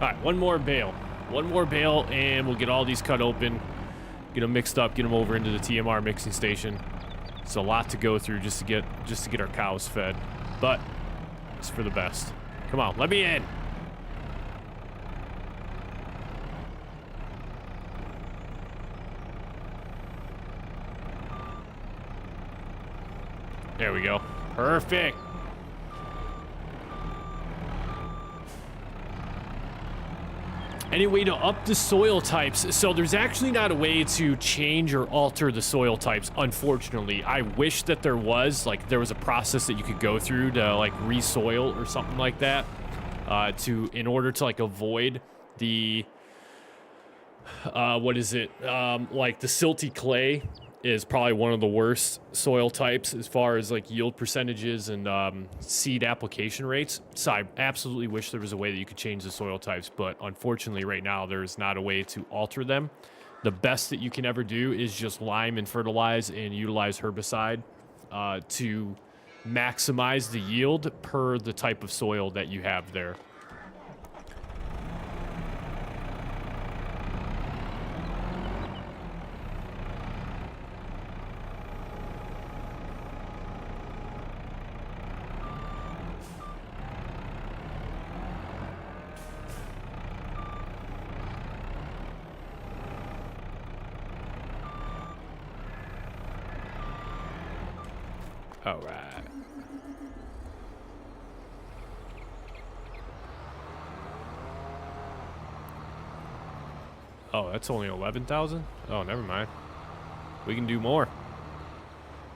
right, one more bale. One more bale, and we'll get all these cut open, get them mixed up, get them over into the TMR mixing station. It's a lot to go through just to get our cows fed, but it's for the best. Come on, let me in. There we go. Perfect. Any way to up the soil types? So there's actually not a way to change or alter the soil types, unfortunately. I wish that there was, like, there was a process that you could go through to, like, re-soil or something like that, in order to, like, avoid the, what is it? Like, the silty clay is probably one of the worst soil types as far as like yield percentages and seed application rates. So I absolutely wish there was a way that you could change the soil types, but unfortunately right now there's not a way to alter them. The best that you can ever do is just lime and fertilize and utilize herbicide to maximize the yield per the type of soil that you have there. All right. Oh, that's only 11,000? Oh, never mind. We can do more.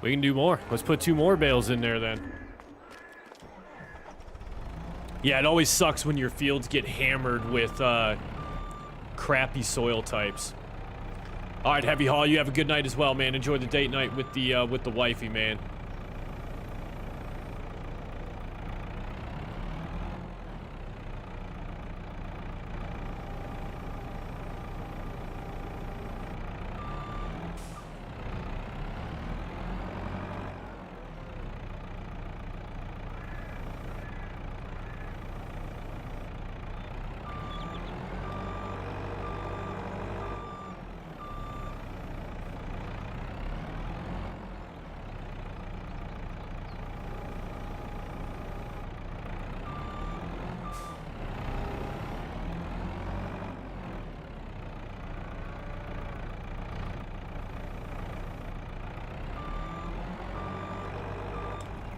We can do more. Let's put 2 more bales in there then. Yeah, it always sucks when your fields get hammered with crappy soil types. All right, Heavy Haul, you have a good night as well, man. Enjoy the date night with the wifey, man.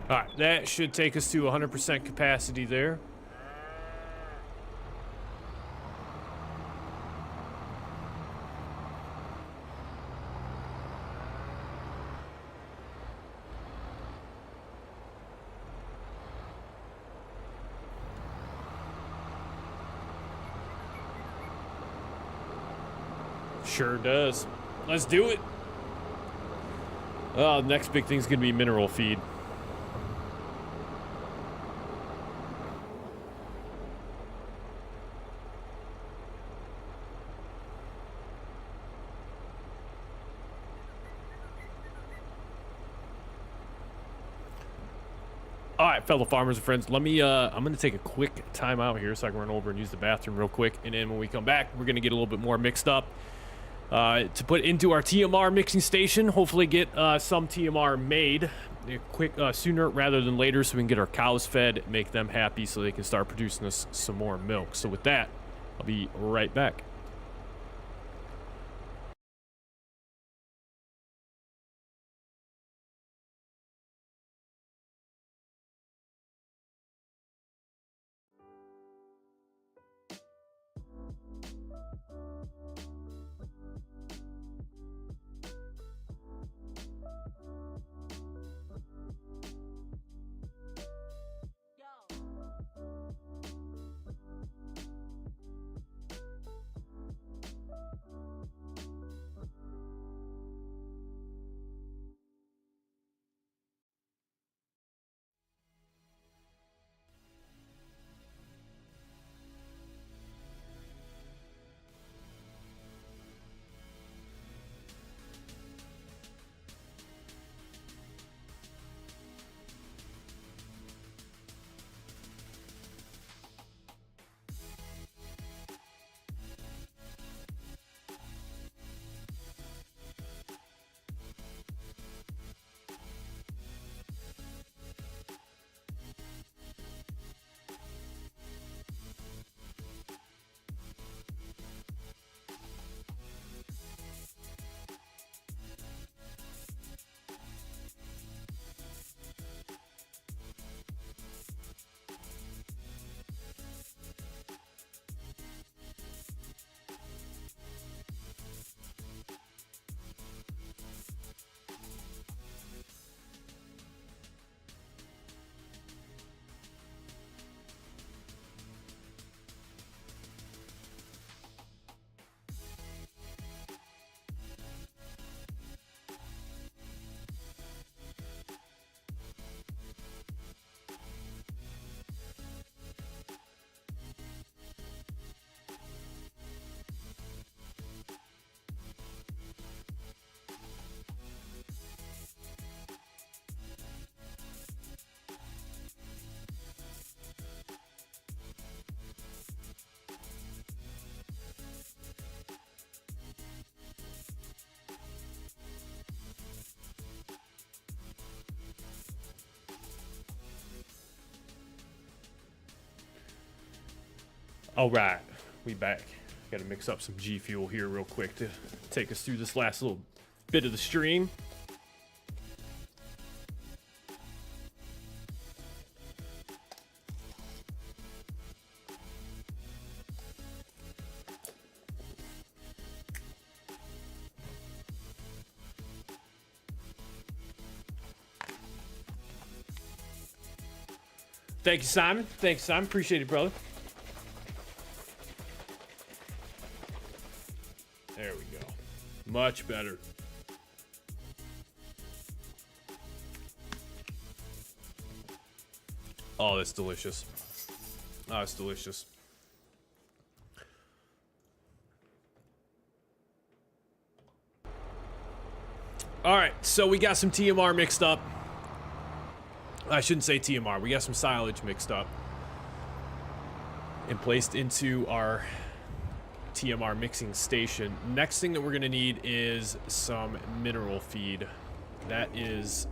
All right, that should take us to 100% capacity there. Sure does. Let's do it. Oh, the next big thing's gonna be mineral feed. All right, fellow farmers and friends, let me, I'm going to take a quick time out here so I can run over and use the bathroom real quick. And then when we come back, we're going to get a little bit more mixed up to put into our TMR mixing station. Hopefully get some TMR made sooner rather than later so we can get our cows fed, make them happy so they can start producing us some more milk. So with that, I'll be right back. All right, we back. Got to mix up some G Fuel here real quick to take us through this last little bit of the stream. Thank you, Simon. Thanks, Simon. Appreciate it, brother. There we go. Much better. Oh, that's delicious. Oh, it's delicious. All right, so we got some TMR mixed up. I shouldn't say TMR. We got some silage mixed up and placed into our TMR mixing station. Next thing that we're going to need is some mineral feed. That is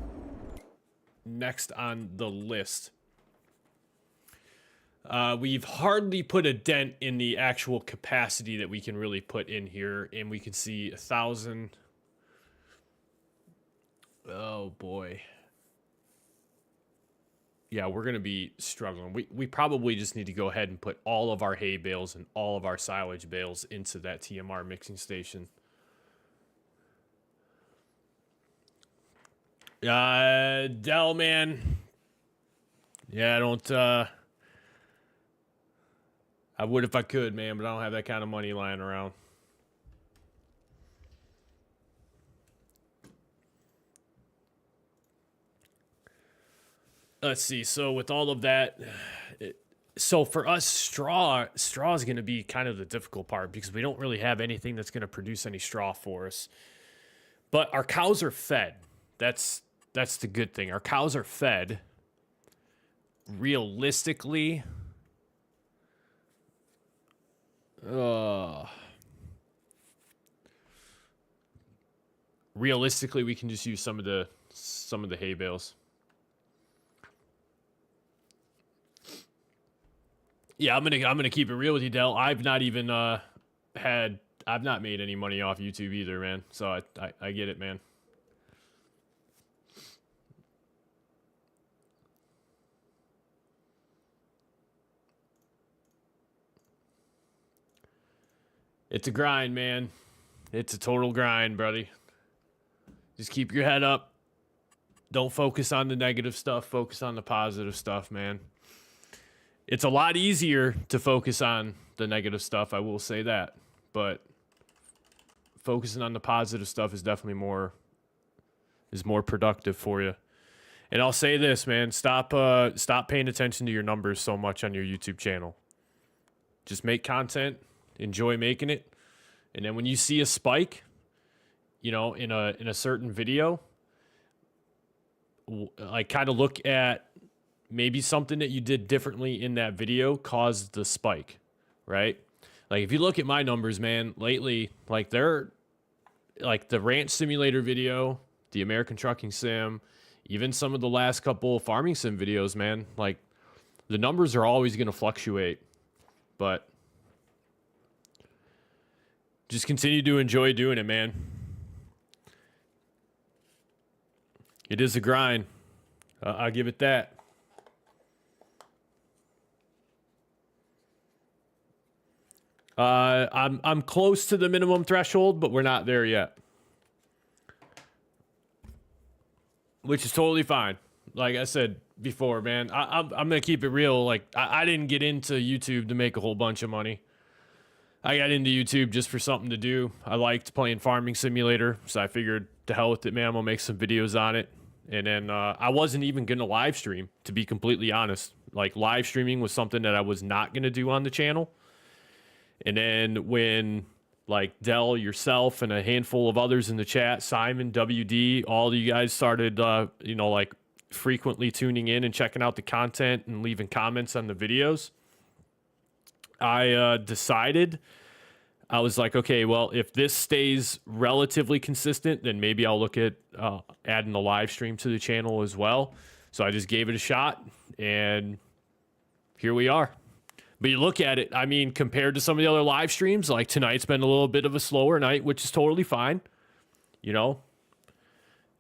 next on the list. We've hardly put a dent in the actual capacity that we can really put in here, and we can see 1,000. Oh boy. Yeah, we're going to be struggling. We probably just need to go ahead and put all of our hay bales and all of our silage bales into that TMR mixing station. Dell, man. Yeah, I don't, I would if I could, man, but I don't have that kind of money lying around. Let's see. So with all of that, so for us, straw is going to be kind of the difficult part because we don't really have anything that's going to produce any straw for us. But our cows are fed. That's the good thing. Our cows are fed. Realistically, we can just use some of the hay bales. Yeah, I'm gonna keep it real with you, Del. I've not even I've not made any money off YouTube either, man. So I get it, man. It's a grind, man. It's a total grind, buddy. Just keep your head up. Don't focus on the negative stuff. Focus on the positive stuff, man. It's a lot easier to focus on the negative stuff, I will say that. But focusing on the positive stuff is definitely more productive for you. And I'll say this, man, stop paying attention to your numbers so much on your YouTube channel. Just make content, enjoy making it. And then when you see a spike, you know, in a certain video, like kind of look at maybe something that you did differently in that video caused the spike, right? Like if you look at my numbers, man, lately, like they're like the ranch simulator video, the American trucking sim, even some of the last couple farming sim videos, man, like the numbers are always going to fluctuate, but just continue to enjoy doing it, man. It is a grind. I'll give it that. I'm close to the minimum threshold, but we're not there yet. Which is totally fine. Like I said before, man, I'm gonna keep it real. Like I didn't get into YouTube to make a whole bunch of money. I got into YouTube just for something to do. I liked playing Farming Simulator, so I figured to hell with it, man. I'm gonna make some videos on it. And then I wasn't even gonna live stream, to be completely honest. Like live streaming was something that I was not gonna do on the channel. And then when like Dell, yourself, and a handful of others in the chat, Simon, WD, all of you guys started, you know, like frequently tuning in and checking out the content and leaving comments on the videos, I decided, I was like, okay, well, if this stays relatively consistent, then maybe I'll look at adding a live stream to the channel as well. So I just gave it a shot, and here we are. But you look at it, I mean, compared to some of the other live streams, like tonight's been a little bit of a slower night, which is totally fine. You know,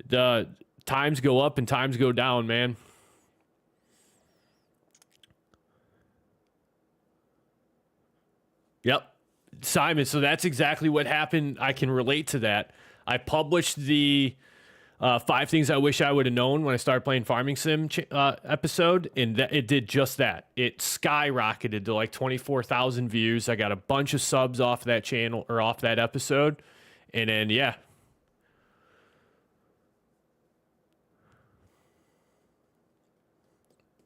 the times go up and times go down, man. Yep. Simon, so that's exactly what happened. I can relate to that. I published the 5 things I wish I would have known when I started playing Farming Sim episode, and it did just that. It skyrocketed to like 24,000 views. I got a bunch of subs off that channel or off that episode, and then yeah.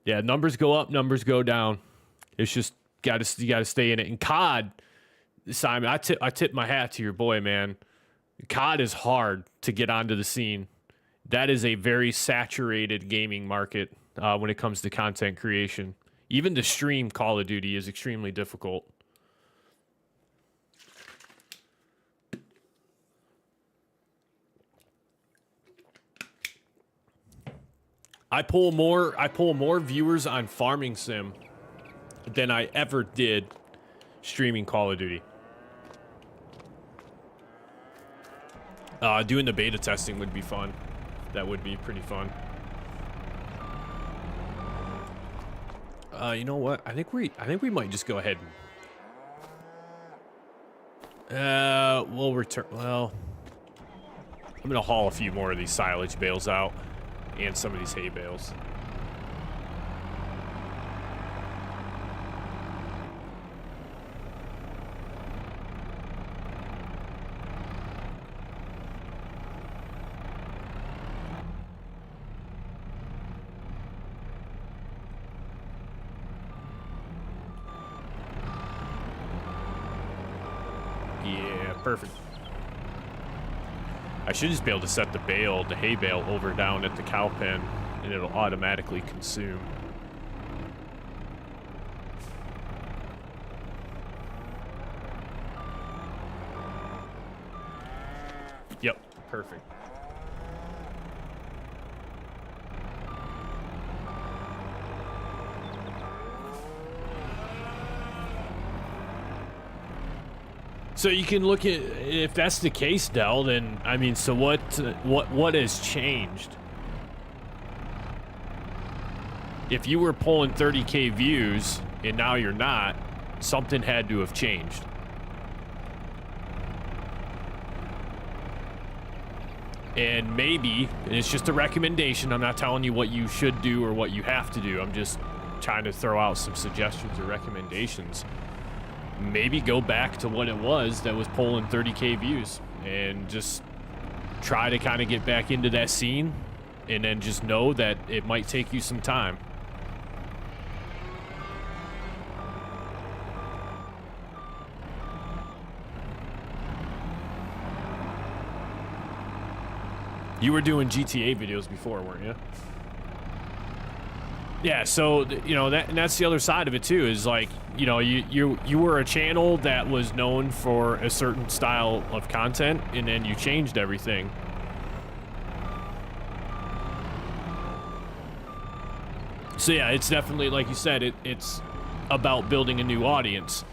Yeah, numbers go up, numbers go down. It's just you gotta stay in it. And COD, Simon, I tip my hat to your boy, man. COD is hard to get onto the scene. That is a very saturated gaming market when it comes to content creation. Even to stream Call of Duty is extremely difficult. I pull more viewers on Farming Sim than I ever did streaming Call of Duty. Doing the beta testing would be fun. That would be pretty fun. You know what? I think we might just go ahead and we'll return. Well, I'm gonna haul a few more of these silage bales out and some of these hay bales. Yeah, perfect. I should just be able to set the hay bale over down at the cow pen, and it'll automatically consume. Yep, perfect. So you can look at, if that's the case, Del, then, I mean, so what has changed? If you were pulling 30K views and now you're not, something had to have changed. And maybe, and it's just a recommendation, I'm not telling you what you should do or what you have to do, I'm just trying to throw out some suggestions or recommendations. Maybe go back to what it was that was pulling 30K views and just try to kind of get back into that scene, and then just know that it might take you some time. You were doing GTA videos before, weren't you? Yeah, so, you know, that's the other side of it too, is like, you know, you were a channel that was known for a certain style of content, and then you changed everything. So yeah, it's definitely, like you said, it's about building a new audience.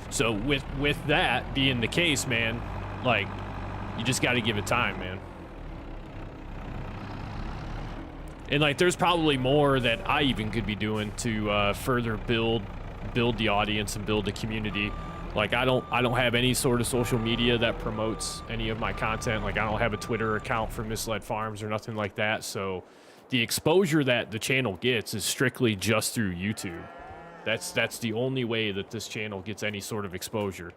So with that being the case, man, like, you just got to give it time, man. And like, there's probably more that I even could be doing to further build the audience and build the community. Like, I don't have any sort of social media that promotes any of my content. Like, I don't have a Twitter account for Misled Farms or nothing like that. So the exposure that the channel gets is strictly just through YouTube. That's the only way that this channel gets any sort of exposure.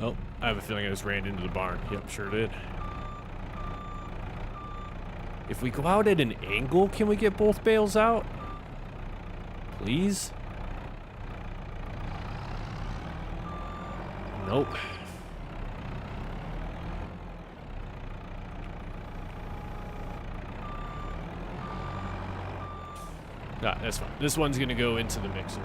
Oh, I have a feeling I just ran into the barn. Yep, sure did. If we go out at an angle, can we get both bales out? Please? Nope. Nah, that's fine. This one's gonna go into the mixer.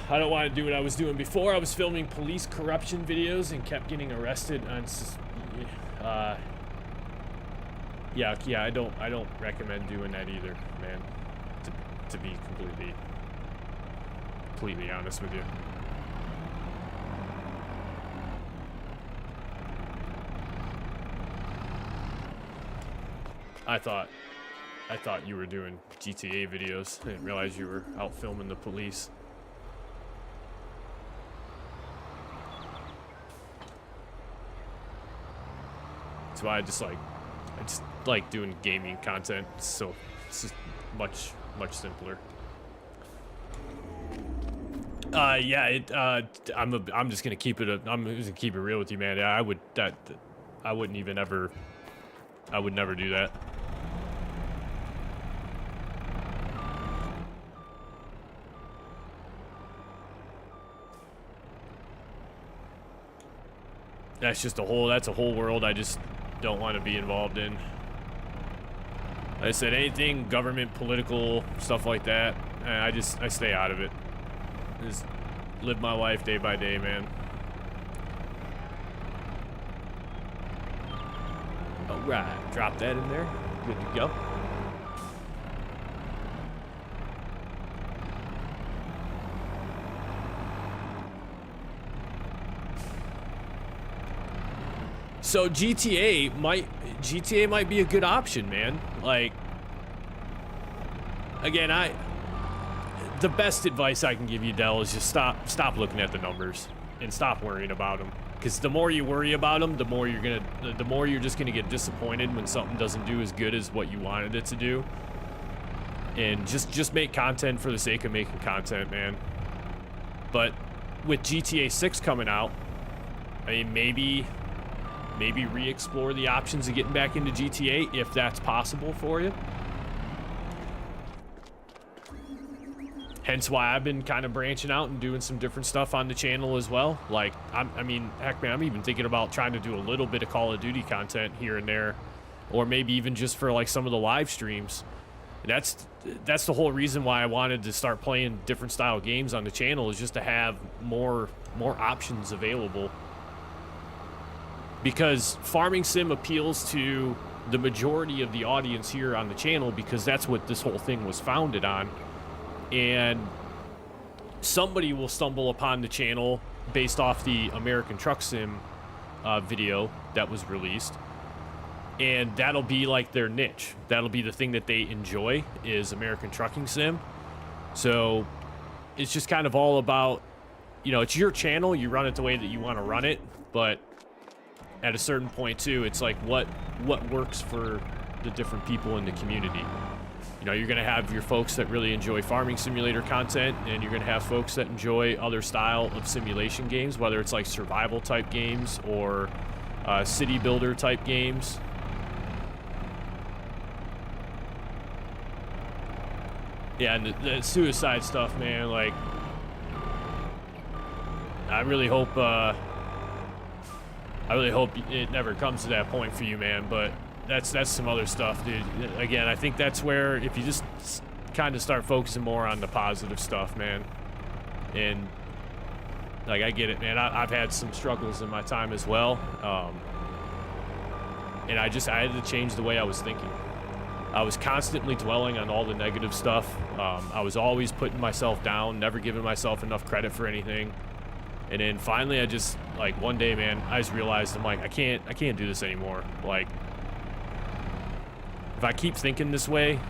I don't want to do what I was doing before. I was filming police corruption videos and kept getting arrested on. Yeah. I don't recommend doing that either, man. To be completely honest with you. I thought you were doing GTA videos. I didn't realize you were out filming the police. That's why I just like doing gaming content. So it's just much simpler. I'm just gonna keep it. I'm just gonna keep it real with you, man. I would never do that. That's a whole world I just don't want to be involved in. Like I said, anything government, political, stuff like that, I stay out of it. Just live my life day by day, man. All right, drop that in there. Good to go. So GTA might be a good option, man. Like, again, the best advice I can give you, Dell, is just stop looking at the numbers and stop worrying about them. Because the more you worry about them, the more you're just gonna get disappointed when something doesn't do as good as what you wanted it to do. And just make content for the sake of making content, man. But with GTA 6 coming out, I mean, maybe re-explore the options of getting back into GTA if that's possible for you. Hence why I've been kind of branching out and doing some different stuff on the channel as well. Like, I mean, heck, man, I'm even thinking about trying to do a little bit of Call of Duty content here and there, or maybe even just for like some of the live streams. And that's the whole reason why I wanted to start playing different style games on the channel, is just to have more options available. Because farming sim appeals to the majority of the audience here on the channel, because that's what this whole thing was founded on. And somebody will stumble upon the channel based off the American Truck Sim video that was released, and that'll be like their niche. That'll be the thing that they enjoy, is American Trucking Sim. So it's just kind of all about, you know, it's your channel, you run it the way that you want to run it, but at a certain point too, it's like what works for the different people in the community. You know, you're going to have your folks that really enjoy farming simulator content, and you're going to have folks that enjoy other style of simulation games, whether it's like survival type games or city builder type games. Yeah, and the suicide stuff, man, like, I really hope it never comes to that point for you, man, but that's some other stuff, dude. Again, I think that's where, if you just kind of start focusing more on the positive stuff, man, and like, I get it, man. I've had some struggles in my time as well, and I had to change the way I was thinking. I was constantly dwelling on all the negative stuff. I was always putting myself down, never giving myself enough credit for anything. And then finally, I just, like, one day, man, I just realized, I'm like, I can't do this anymore. Like, if I keep thinking this way,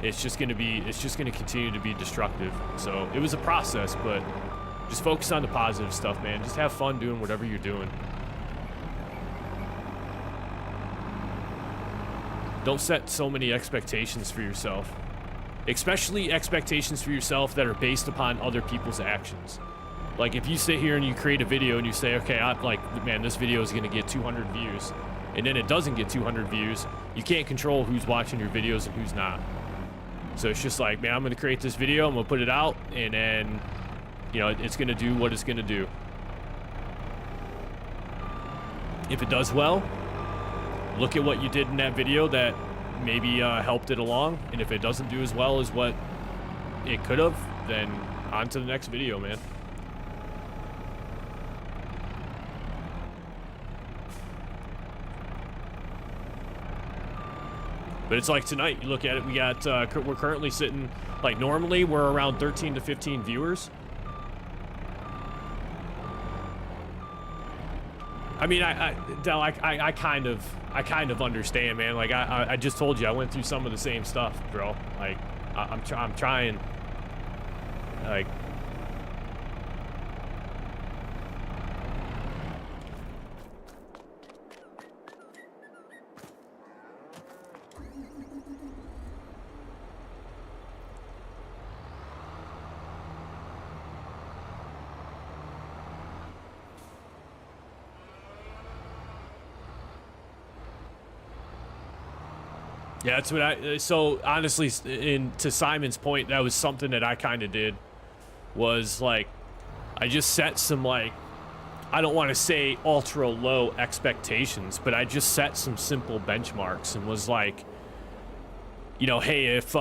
it's just gonna continue to be destructive. So it was a process, but just focus on the positive stuff, man. Just have fun doing whatever you're doing. Don't set so many expectations for yourself, especially expectations for yourself that are based upon other people's actions. Like, if you sit here and you create a video and you say, okay, man, this video is gonna get 200 views, and then it doesn't get 200 views, you can't control who's watching your videos and who's not. So it's just like, man, I'm gonna create this video, I'm gonna put it out, and then, you know, it's gonna do what it's gonna do. If it does well, look at what you did in that video that maybe helped it along. And if it doesn't do as well as what it could have, then on to the next video, man. But it's like tonight, you look at it, we got, we're currently sitting, like normally we're around 13 to 15 viewers. I mean, Del, I kind of understand, man. Like I just told you, I went through some of the same stuff, bro. Like I'm trying, like. Yeah, that's what so honestly, to Simon's point, that was something that I kind of did, was like, I just set some, like, I don't want to say ultra low expectations, but I just set some simple benchmarks and was like, you know, hey, if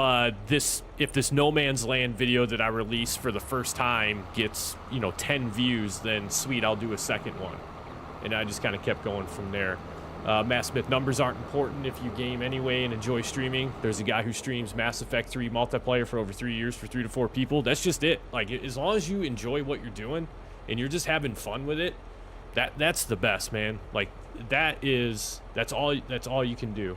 this No Man's Land video that I release for the first time gets, you know, 10 views, then sweet, I'll do a second one. And I just kind of kept going from there. Matt Smith, numbers aren't important if you game anyway and enjoy streaming. There's a guy who streams Mass Effect 3 multiplayer for over 3 years for 3 to 4 people. That's just it. Like, as long as you enjoy what you're doing and you're just having fun with it, that's the best, man. Like, that's all you can do.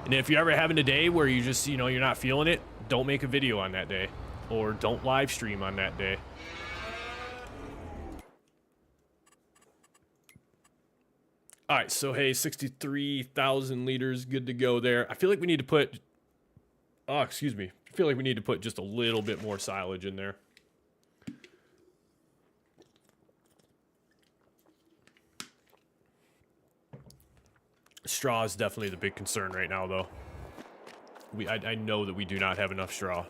And if you're ever having a day where you just, you know, you're not feeling it, don't make a video on that day, or don't live stream on that day. All right, so hey, 63,000 liters, good to go there. I feel like we need to put, oh, excuse me. I feel like we need to put just a little bit more silage in there. Straw is definitely the big concern right now, though. I know that we do not have enough straw.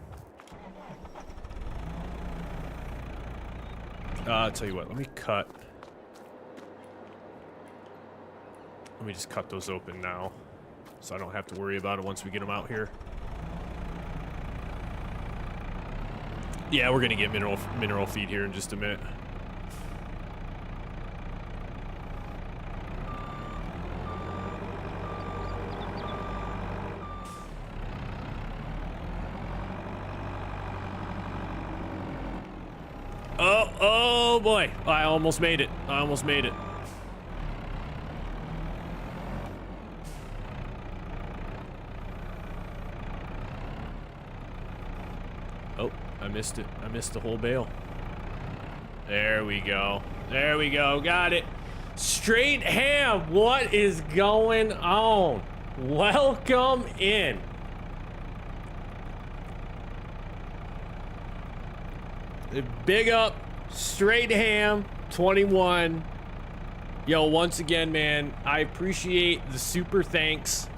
I'll tell you what, let me just cut those open now, so I don't have to worry about it once we get them out here. Yeah, we're gonna get mineral feed here in just a minute. Oh boy, I almost made it. I almost made it. Oh, I missed it. I missed the whole bale. There we go. There we go. Got it. Straight ham. What is going on? Welcome in. Big up, Straight Ham 21. Yo, once again, man, I appreciate the super thanks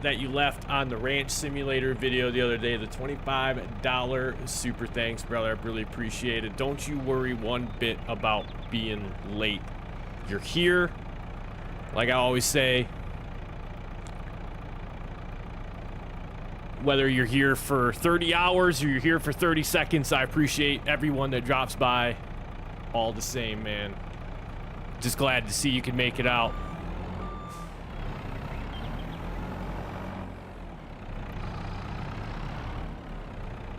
that you left on the Ranch Simulator video the other day. The $25 super thanks, brother. I really appreciate it. Don't you worry one bit about being late. You're here. Like I always say, whether you're here for 30 hours or you're here for 30 seconds, I appreciate everyone that drops by all the same, man. Just glad to see you can make it out.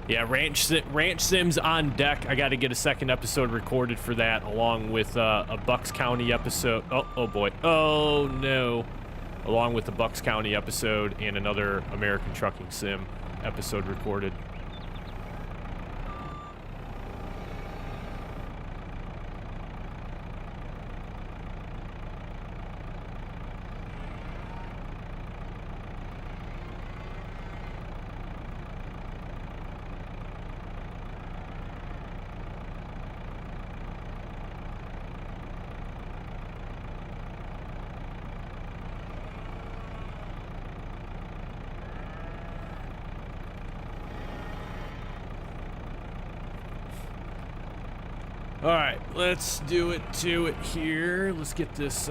Yeah, Ranch Sims on deck. I got to get a second episode recorded for that, along with a Bucks County episode. Oh boy. Oh no. Along with the Bucks County episode and another American Trucking Sim episode recorded. All right, let's do it to it here. Let's get this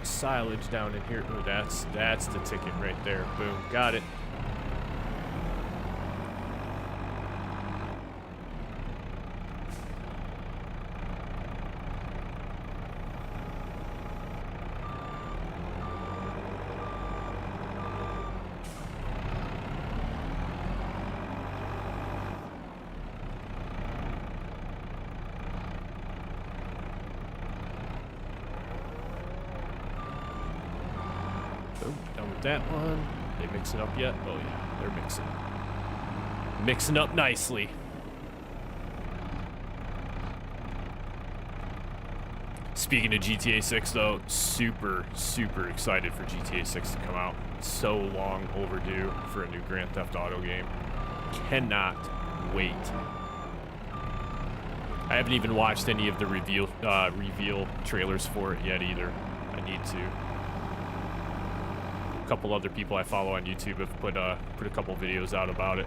silage down in here. Oh, that's the ticket right there. Boom, got it. Done with that one. They mix it up yet? Oh yeah, they're mixing up nicely. Speaking of GTA 6 though, super excited for GTA 6 to come out. So long overdue for a new Grand Theft Auto game. Cannot wait. I haven't even watched any of the reveal trailers for it yet either. I need to. A couple other people I follow on YouTube have put a couple videos out about it.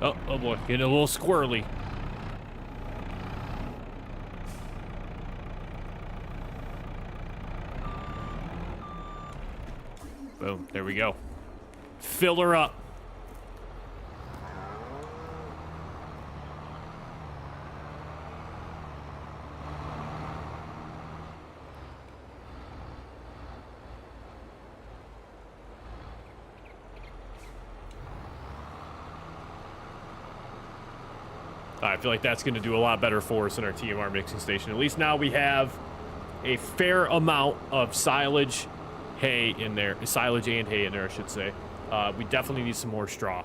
Oh boy, getting a little squirrely. Boom, there we go. Fill her up. I feel like that's going to do a lot better for us in our TMR mixing station. At least now we have a fair amount of silage, hay in there. Silage and hay in there, I should say. We definitely need some more straw.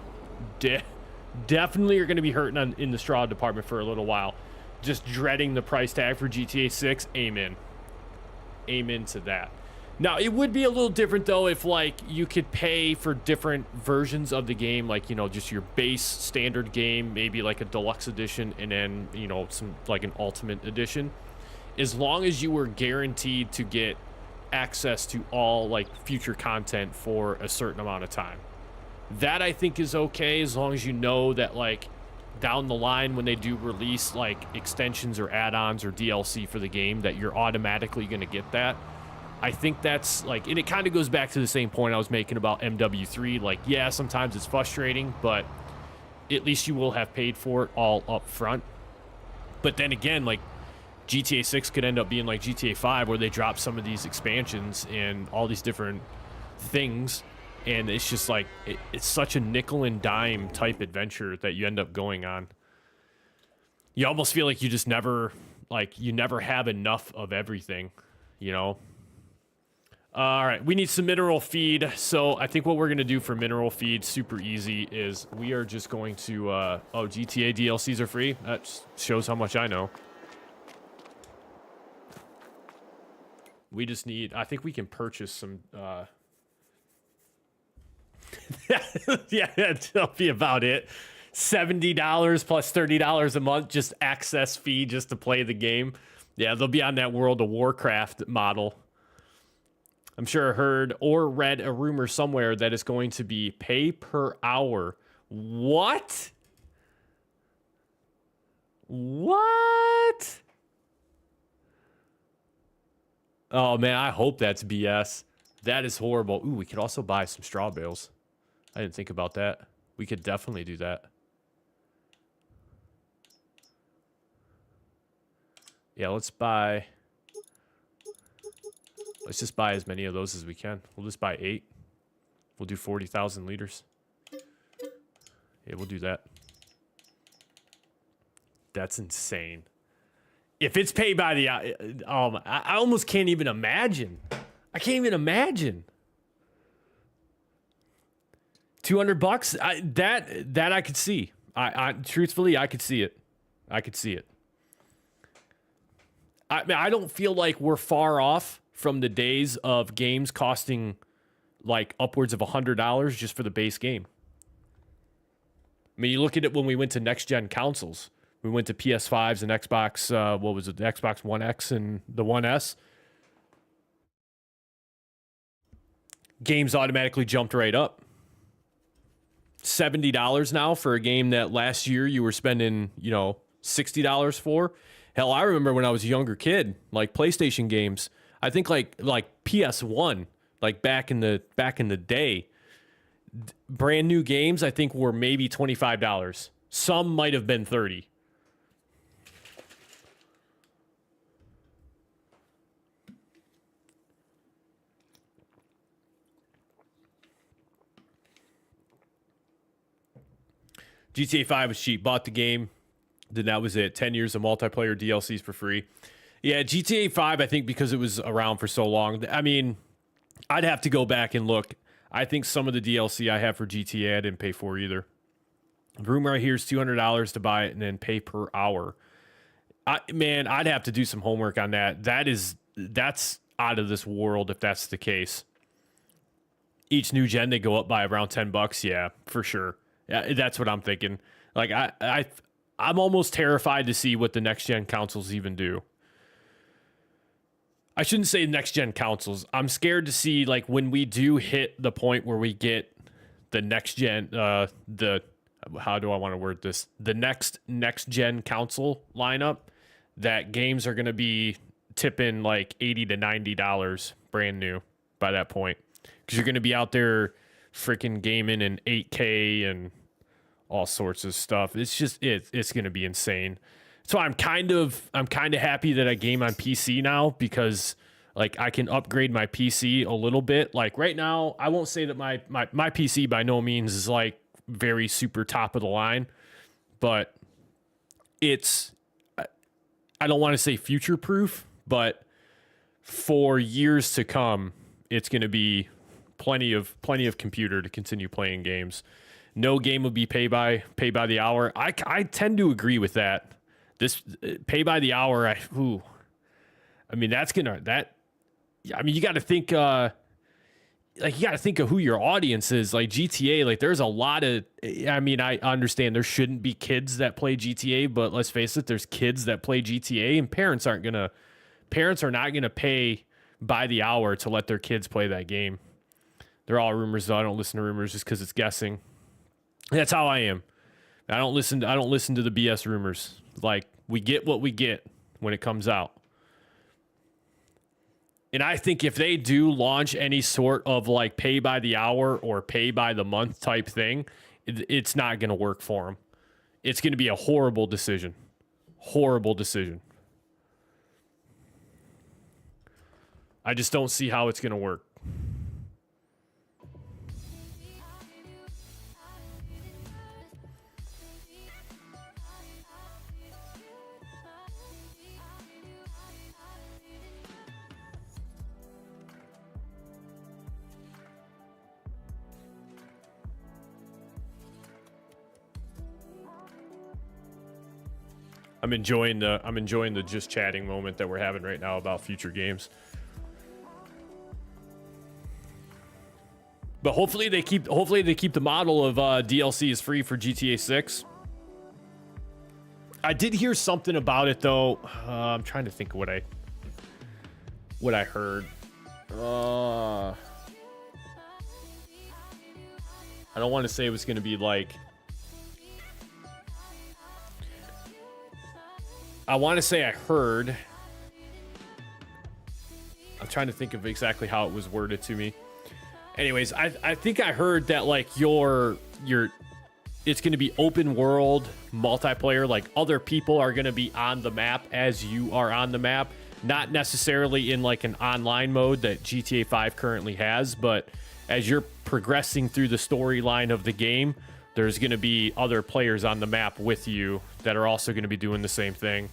Definitely are going to be hurting in the straw department for a little while. Just dreading the price tag for GTA 6. Amen. Amen to that. Now, it would be a little different, though, if, like, you could pay for different versions of the game, like, you know, just your base standard game, maybe, like, a deluxe edition, and then, you know, some, like, an ultimate edition. As long as you were guaranteed to get access to all, like, future content for a certain amount of time. That, I think, is okay, as long as you know that, like, down the line when they do release, like, extensions or add-ons or DLC for the game, that you're automatically going to get that. I think that's like, and it kind of goes back to the same point I was making about MW3. Like, yeah, sometimes it's frustrating, but at least you will have paid for it all up front. But then again, like, GTA 6 could end up being like GTA 5, where they drop some of these expansions and all these different things, and it's just like, it's such a nickel and dime type adventure that you end up going on. You almost feel like you just never, like, you never have enough of everything, you know? All right, we need some mineral feed. So I think what we're going to do for mineral feed, super easy, is we are just going to, oh, GTA DLCs are free? That shows how much I know. We just need, I think we can purchase some, yeah, that'll be about it. $70 plus $30 a month, just access fee just to play the game. Yeah, they'll be on that World of Warcraft model. I'm sure I heard or read a rumor somewhere that it's going to be pay per hour. What? What? Oh, man, I hope that's BS. That is horrible. Ooh, we could also buy some straw bales. I didn't think about that. We could definitely do that. Yeah, let's just buy as many of those as we can. We'll just buy 8. We'll do 40,000 liters. Yeah, we'll do that. That's insane. If it's paid by the... I almost can't even imagine. I can't even imagine. $200? That I could see. Truthfully, I could see it. I could see it. I mean, I don't feel like we're far off from the days of games costing like upwards of $100 just for the base game. I mean, you look at it when we went to next gen consoles. We went to PS5s and Xbox, what was it, the Xbox One X and the One S. Games automatically jumped right up. $70 now for a game that last year you were spending, $60 for. Hell, I remember when I was a younger kid, like PlayStation games. I think like PS1, like back in the day, brand new games I think were maybe $25. Some might have been 30. GTA 5 was cheap. Bought the game. Then that was it. 10 years of multiplayer DLCs for free. Yeah, GTA 5, I think because it was around for so long. I mean, I'd have to go back and look. I think some of the DLC I have for GTA I didn't pay for either. The rumor I hear is $200 to buy it and then pay per hour. I'd have to do some homework on that. That's out of this world if that's the case. Each new gen, they go up by around $10. Yeah, for sure. Yeah, that's what I'm thinking. Like I'm almost terrified to see what the next gen consoles even do. I shouldn't say next gen consoles. I'm scared to see like when we do hit the point where we get the next gen, how do I want to word this? The next gen console lineup, that games are going to be tipping like $80 to $90 brand new by that point, because you're going to be out there freaking gaming in 8K and all sorts of stuff. It's just it's going to be insane. So I'm kind of happy that I game on PC now, because like I can upgrade my PC a little bit. Like right now, I won't say that my PC by no means is like very super top of the line, but it's, I don't want to say future proof, but for years to come, it's going to be plenty of computer to continue playing games. No game will be pay by the hour. I tend to agree with that. This pay by the hour, I mean, you got to think, you got to think of who your audience is. Like GTA, like there's a lot of, I mean, I understand there shouldn't be kids that play GTA, but let's face it, there's kids that play GTA, and parents are not gonna pay by the hour to let their kids play that game. They're all rumors, though. I don't listen to rumors just because it's guessing. That's how I am. I don't listen to the BS rumors. Like, we get what we get when it comes out. And I think if they do launch any sort of like pay by the hour or pay by the month type thing, it's not going to work for them. It's going to be a horrible decision. Horrible decision. I just don't see how it's going to work. I'm enjoying the just chatting moment that we're having right now about future games. But hopefully they keep the model of DLC is free for GTA 6. I did hear something about it though. I'm trying to think of what I heard. I don't want to say it was going to be like, I want to say I heard. I'm trying to think of exactly how it was worded to me. Anyways, I think I heard that like it's going to be open world multiplayer. Like other people are going to be on the map as you are on the map. Not necessarily in like an online mode that GTA 5 currently has, but as you're progressing through the storyline of the game, there's going to be other players on the map with you that are also going to be doing the same thing.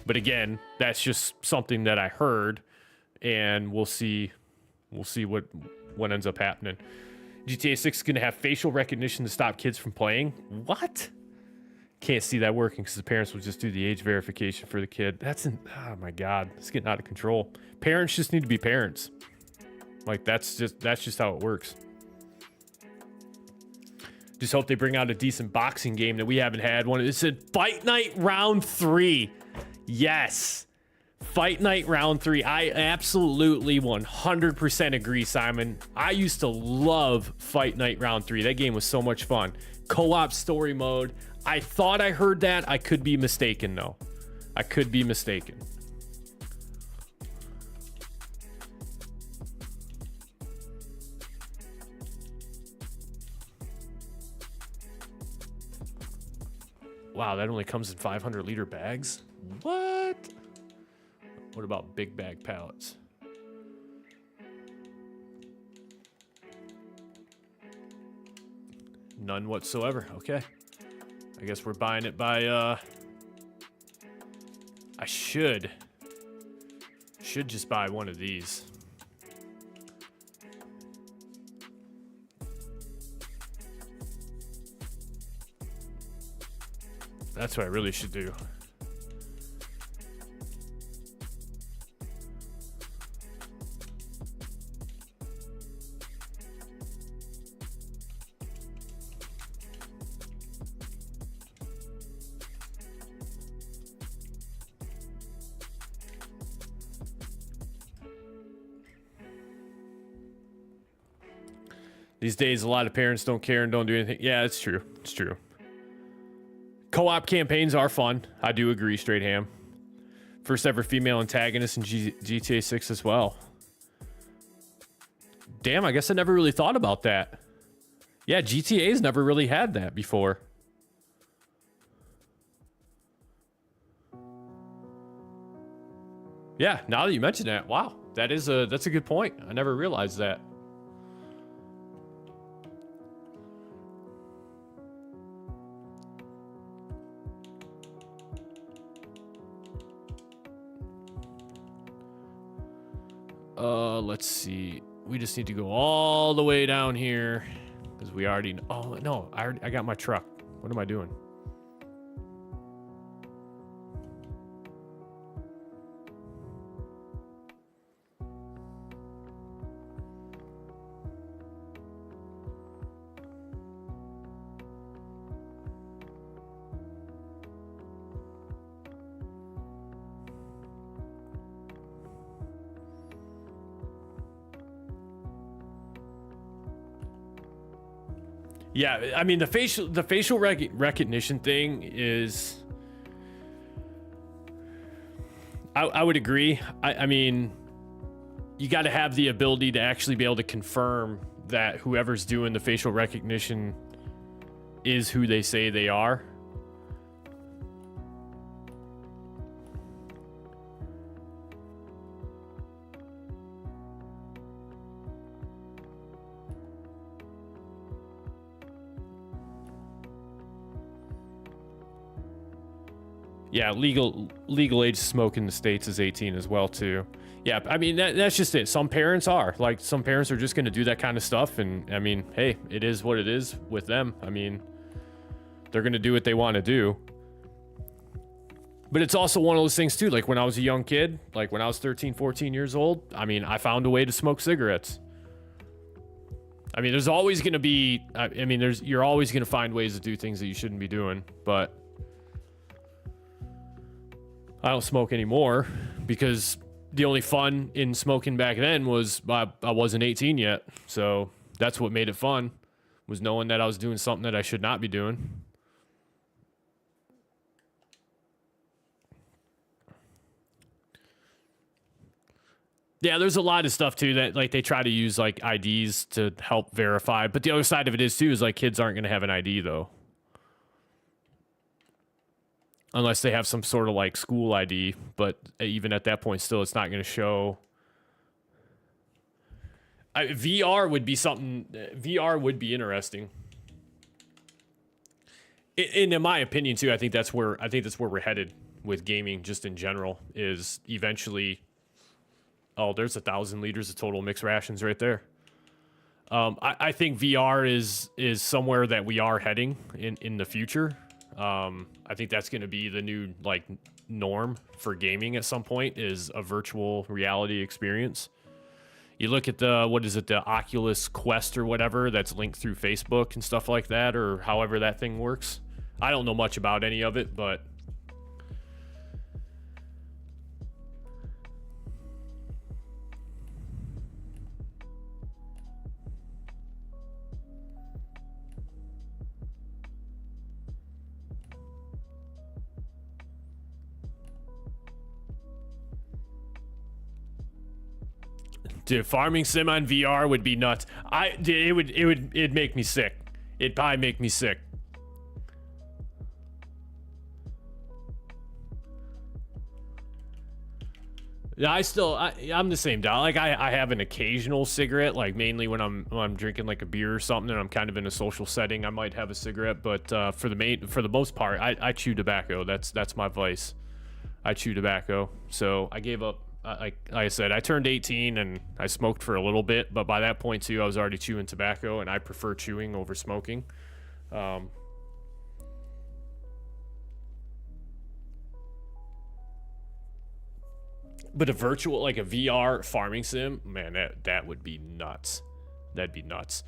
But again, that's just something that I heard, and we'll see what ends up happening. GTA 6 is going to have facial recognition to stop kids from playing. What? can't see that working because the parents will just do the age verification for the kid. Oh my God, it's getting out of control. Parents just need to be parents. Like that's just how it works. Just hope they bring out a decent boxing game that we haven't had one. It said Fight Night Round 3. Yes. Fight Night Round 3. I absolutely 100% agree, Simon. I used to love Fight Night Round 3. That game was so much fun. Co-op story mode. I thought I heard that. I could be mistaken, though. I could be mistaken. Wow, that only comes in 500-liter bags? What? What about big bag pallets? None whatsoever. Okay. I guess we're buying it by, I should just buy one of these. That's what I really should do. These days, a lot of parents don't care and don't do anything. Yeah, it's true. It's true. Co-op campaigns are fun. I do agree, Straight Ham. First ever female antagonist in GTA 6 as well. Damn, I guess I never really thought about that. Yeah, GTA's never really had that before. Yeah, now that you mention that, wow, that's a good point. I never realized that. Let's see. We just need to go all the way down here because we already. Oh no, I got my truck. What am I doing? Yeah, I mean the facial recognition thing is. I would agree. I mean, you got to have the ability to actually be able to confirm that whoever's doing the facial recognition is who they say they are. Yeah, legal age to smoke in the States is 18 as well too. Yeah, I mean that's just it. Some parents are just going to do that kind of stuff, and I mean, hey, it is what it is with them. I mean, they're going to do what they want to do. But it's also one of those things too, like when I was a young kid, like when I was 13, 14 years old, I mean, I found a way to smoke cigarettes. I mean, there's always going to be you're always going to find ways to do things that you shouldn't be doing, but I don't smoke anymore because the only fun in smoking back then was I wasn't 18 yet. So that's what made it fun, was knowing that I was doing something that I should not be doing. Yeah, there's a lot of stuff too that like they try to use like IDs to help verify. But the other side of it is too is like kids aren't going to have an ID though. Unless they have some sort of like school ID, but even at that point, still, it's not going to show. VR would be something. VR would be interesting. And in my opinion, too, I think that's where we're headed with gaming, just in general. Is eventually. Oh, there's 1,000 liters of total mixed rations right there. I think VR is somewhere that we are heading in the future. I think that's going to be the new like norm for gaming at some point, is a virtual reality experience. You look at the, what is it, the Oculus Quest or whatever that's linked through Facebook and stuff like that, or however that thing works. I don't know much about any of it, but dude, farming sim on VR would be nuts. It'd make me sick. It'd probably make me sick. Yeah, I'm the same, dog. Like I have an occasional cigarette, like mainly when I'm drinking like a beer or something and I'm kind of in a social setting, I might have a cigarette, but for the most part, I chew tobacco. That's my vice. I chew tobacco. So I gave up. Like I said, I turned 18 and I smoked for a little bit, but by that point too, I was already chewing tobacco, and I prefer chewing over smoking. But a virtual, like a VR farming sim, man, that would be nuts. That'd be nuts.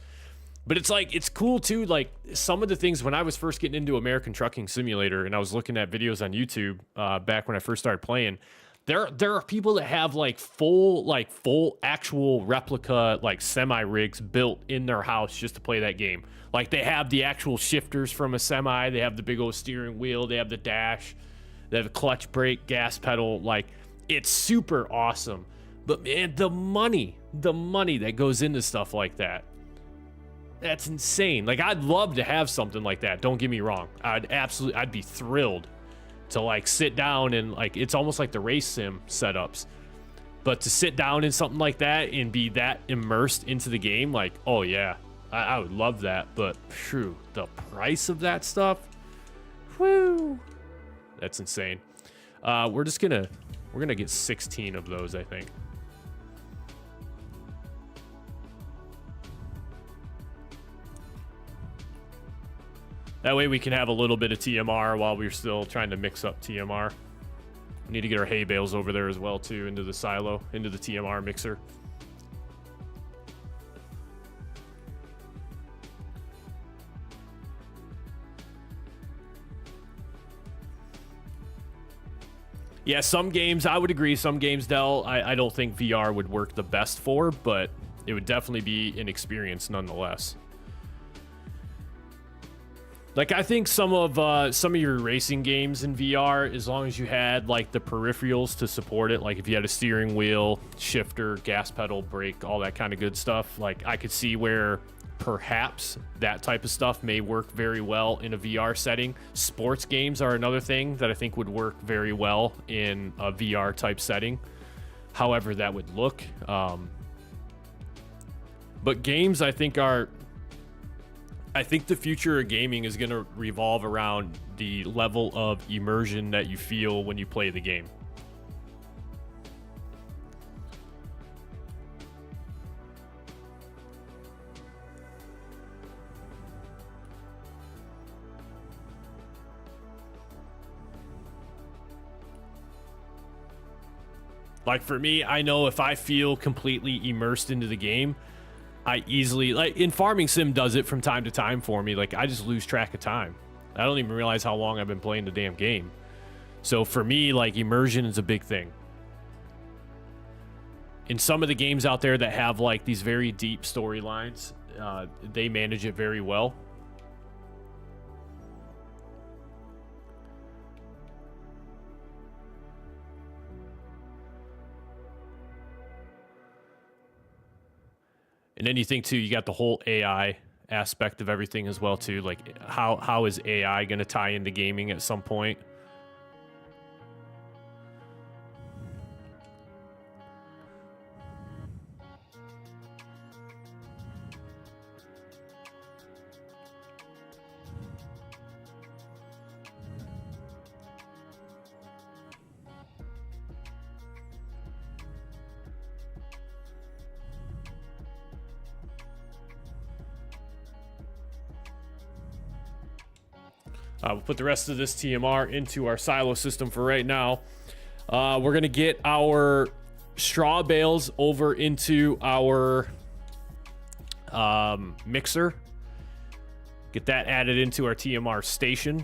But it's like, it's cool too. Like some of the things when I was first getting into American Trucking Simulator and I was looking at videos on YouTube back when I first started playing, there are people that have like full actual replica like semi rigs built in their house just to play that game. Like they have the actual shifters from a semi, they have the big old steering wheel, they have the dash, they have a clutch, brake, gas pedal. Like it's super awesome. But man, the money that goes into stuff like that, that's insane. Like I'd love to have something like that, don't get me wrong. I'd be thrilled to like sit down and like, it's almost like the race sim setups, but to sit down in something like that and be that immersed into the game, like, oh yeah, I would love that. But phew, the price of that stuff, whoo, that's insane. We're gonna get 16 of those, I think. That way we can have a little bit of TMR while we're still trying to mix up TMR. We need to get our hay bales over there as well too, into the silo, into the TMR mixer. Yeah, some games, I would agree, some games, Dell, I don't think VR would work the best for, but it would definitely be an experience nonetheless. Like, I think some of your racing games in VR, as long as you had, like, the peripherals to support it, like if you had a steering wheel, shifter, gas pedal, brake, all that kind of good stuff, like, I could see where perhaps that type of stuff may work very well in a VR setting. Sports games are another thing that I think would work very well in a VR type setting, however that would look. But games, I think the future of gaming is going to revolve around the level of immersion that you feel when you play the game. Like for me, I know if I feel completely immersed into the game, I easily, like in Farming Sim does it from time to time for me. Like I just lose track of time. I don't even realize how long I've been playing the damn game. So for me, like immersion is a big thing. In some of the games out there that have like these very deep storylines, they manage it very well. And then you think too, you got the whole AI aspect of everything as well too. Like how is AI going to tie into gaming at some point? We'll put the rest of this TMR into our silo system for right now. We're gonna get our straw bales over into our mixer. Get that added into our TMR station.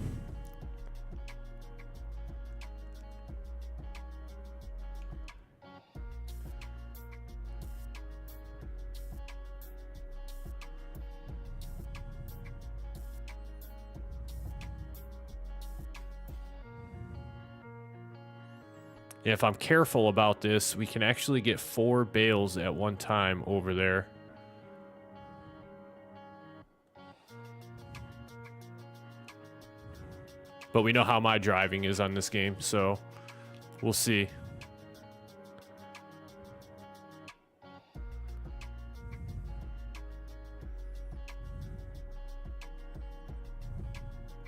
And if I'm careful about this, we can actually get 4 bales at one time over there. But we know how my driving is on this game, so we'll see.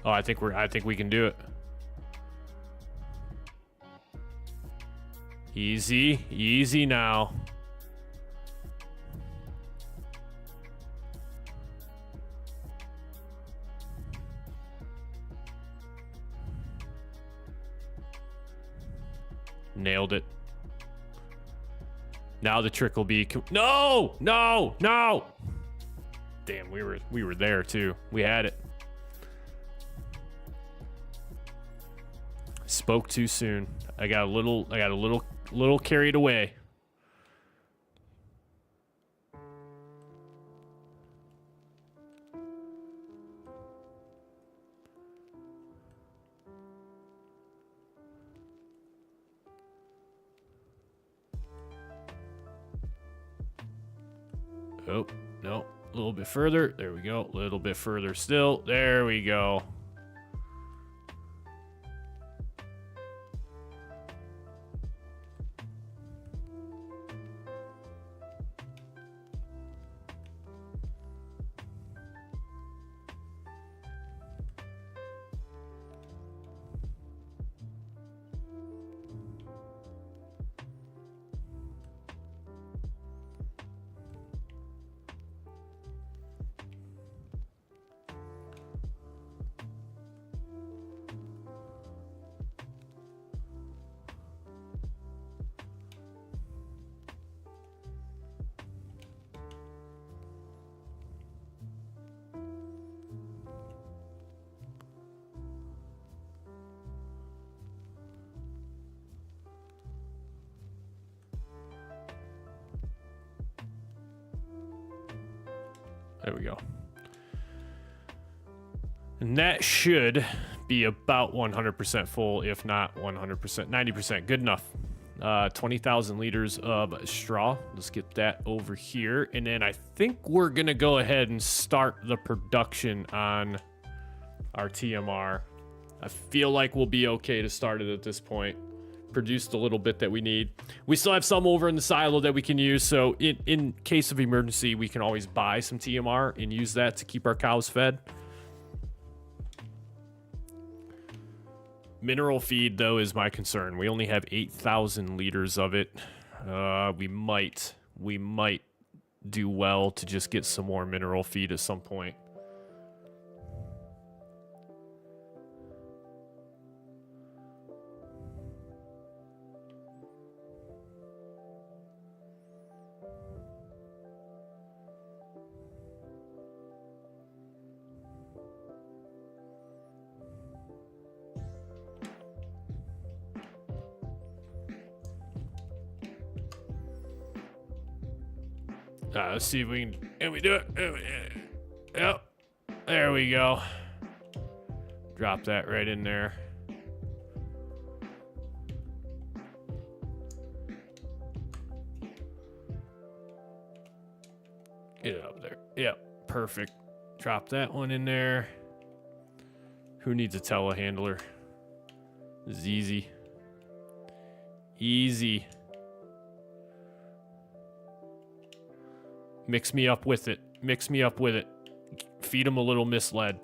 Oh, I think we can do it. Easy, easy now. Nailed it. Now the trick will be no, no, no. Damn, we were there too. We had it. Spoke too soon. I got a little carried away. Oh, no. A little bit further. There we go. A little bit further still. There we go. There we go. And that should be about 100% full, if not 100%, 90%. Good enough. 20,000 liters of straw. Let's get that over here. And then I think we're going to go ahead and start the production on our TMR. I feel like we'll be okay to start it at this point. Produced a little bit that we need. We still have some over in the silo that we can use, so in case of emergency, we can always buy some TMR and use that to keep our cows fed. Mineral feed, though, is my concern. We only have 8,000 liters of it. We might do well to just get some more mineral feed at some point. Let's see if we can we do it? Yep. There we go. Drop that right in there. Get it up there. Yep, perfect. Drop that one in there. Who needs a telehandler? This is easy. Easy. Mix me up with it. Mix me up with it. Feed him a little misled.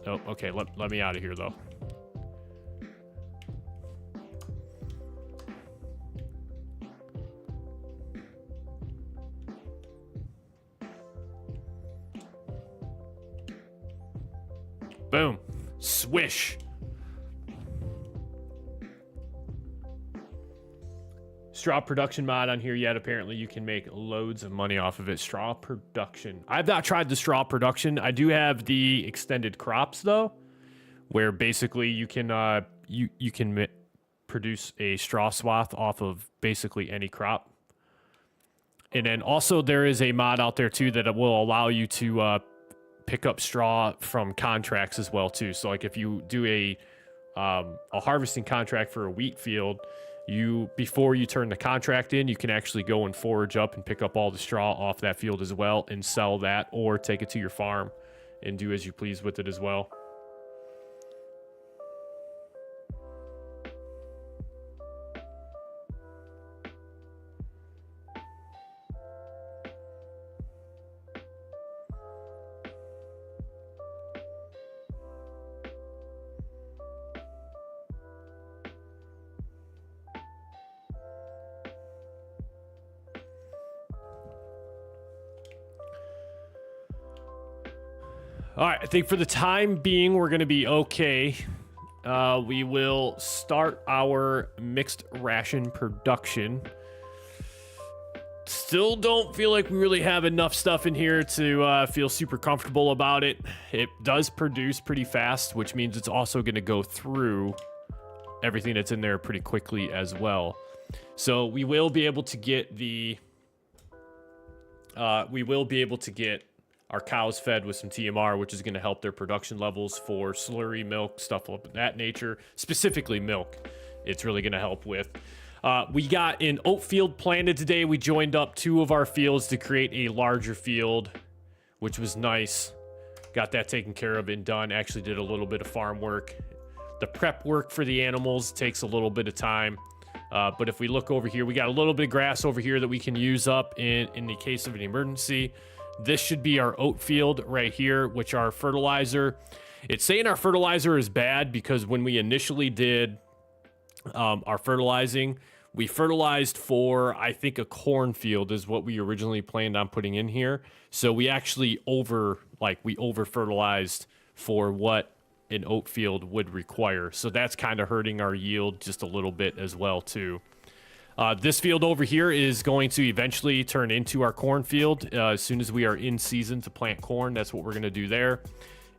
Oh, okay. Let me out of here, though. Boom. Swish. Straw production mod on here yet. Apparently you can make loads of money off of it. Straw production. I've not tried the straw production. I do have the extended crops though, where basically you can you can produce a straw swath off of basically any crop. And then also there is a mod out there too that will allow you to pick up straw from contracts as well too. So like if you do a harvesting contract for a wheat field, before you turn the contract in, you can actually go and forage up and pick up all the straw off that field as well and sell that, or take it to your farm and do as you please with it as well. All right, I think for the time being, we're going to be okay. We will start our mixed ration production. Still don't feel like we really have enough stuff in here to feel super comfortable about it. It does produce pretty fast, which means it's also going to go through everything that's in there pretty quickly as well. So we will be able to get our cows fed with some TMR, which is going to help their production levels for slurry, milk, stuff of that nature. Specifically milk, it's really going to help with. We got an oat field planted today. We joined up 2 of our fields to create a larger field, which was nice. Got that taken care of and done. Actually did a little bit of farm work. The prep work for the animals takes a little bit of time. But if we look over here, we got a little bit of grass over here that we can use up in the case of an emergency. This should be our oat field right here, which our fertilizer. It's saying our fertilizer is bad because when we initially did our fertilizing, we fertilized for, I think, a cornfield is what we originally planned on putting in here. So we actually over fertilized for what an oat field would require. So that's kind of hurting our yield just a little bit as well too. This field over here is going to eventually turn into our cornfield as soon as we are in season to plant corn. That's what we're going to do there.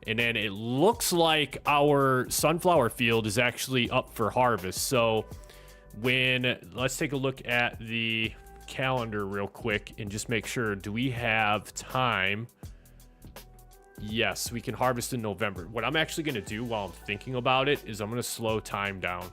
And then it looks like our sunflower field is actually up for harvest. So let's take a look at the calendar real quick and just make sure, do we have time? Yes, we can harvest in November. What I'm actually going to do while I'm thinking about it is I'm going to slow time down.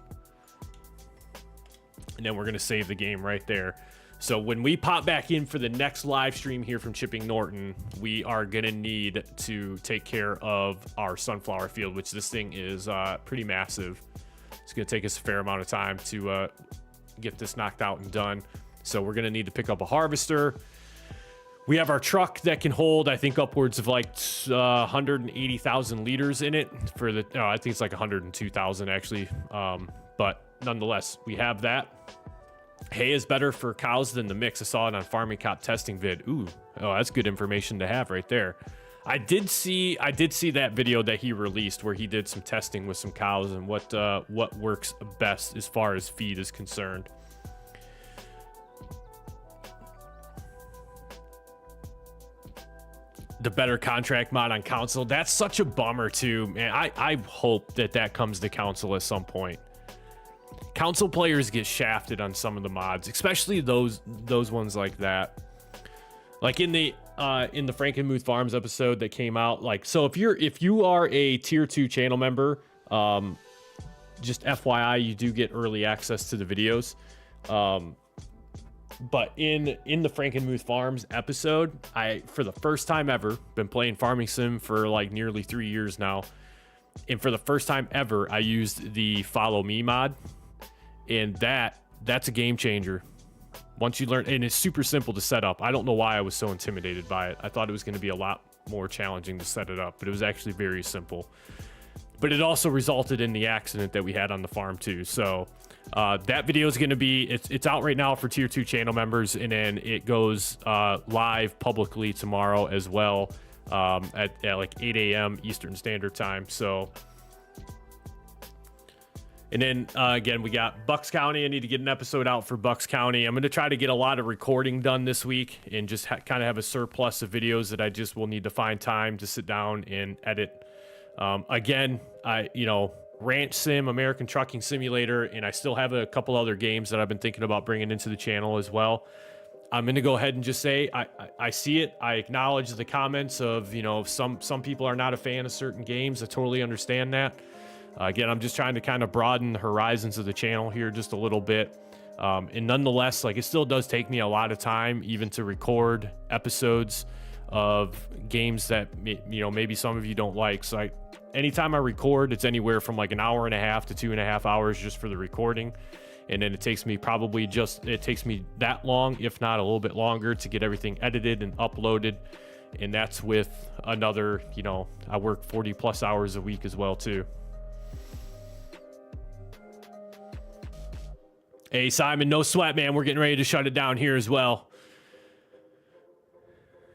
And then we're going to save the game right there. So when we pop back in for the next live stream here from Chipping Norton, we are going to need to take care of our sunflower field, which this thing is pretty massive. It's going to take us a fair amount of time to get this knocked out and done. So we're going to need to pick up a harvester. We have our truck that can hold, I think, upwards of like 180,000 liters in it for the, I think it's like 102,000 actually. But nonetheless, we have that. Hay is better for cows than the mix. I saw it on Farming Cop testing vid. Ooh, oh, that's good information to have right there. I did see that video that he released where he did some testing with some cows and what works best as far as feed is concerned. The better contract mod on council. That's such a bummer too, man. I hope that comes to council at some point. Council players get shafted on some of the mods, especially those ones like that. Like in the Frankenmuth Farms episode that came out, like, so if you are a tier 2 channel member, just FYI, you do get early access to the videos. But in the Frankenmuth Farms episode, I, for the first time ever, been playing Farming Sim for like nearly 3 years now. And for the first time ever, I used the Follow Me mod. And that's a game changer. Once you learn, and it's super simple to set up. I don't know why I was so intimidated by it. I thought it was going to be a lot more challenging to set it up, but it was actually very simple. But it also resulted in the accident that we had on the farm too. So that video is going to be, it's out right now for tier 2 channel members, and then it goes live publicly tomorrow as well at like 8 a.m. Eastern Standard Time. So And then again, we got Bucks County. I need to get an episode out for Bucks County. I'm going to try to get a lot of recording done this week and just kind of have a surplus of videos that I just will need to find time to sit down and edit. Again, Ranch Sim, American Trucking Simulator, and I still have a couple other games that I've been thinking about bringing into the channel as well. I'm going to go ahead and just say I see it. I acknowledge the comments of, some people are not a fan of certain games. I totally understand that. Again, I'm just trying to kind of broaden the horizons of the channel here just a little bit. And nonetheless, it still does take me a lot of time even to record episodes of games that, maybe some of you don't like. So anytime I record, it's anywhere from an hour and a half to 2.5 hours just for the recording. And then it takes me that long, if not a little bit longer, to get everything edited and uploaded. And that's with another, I work 40 plus hours a week as well too. Hey, Simon, no sweat, man. We're getting ready to shut it down here as well.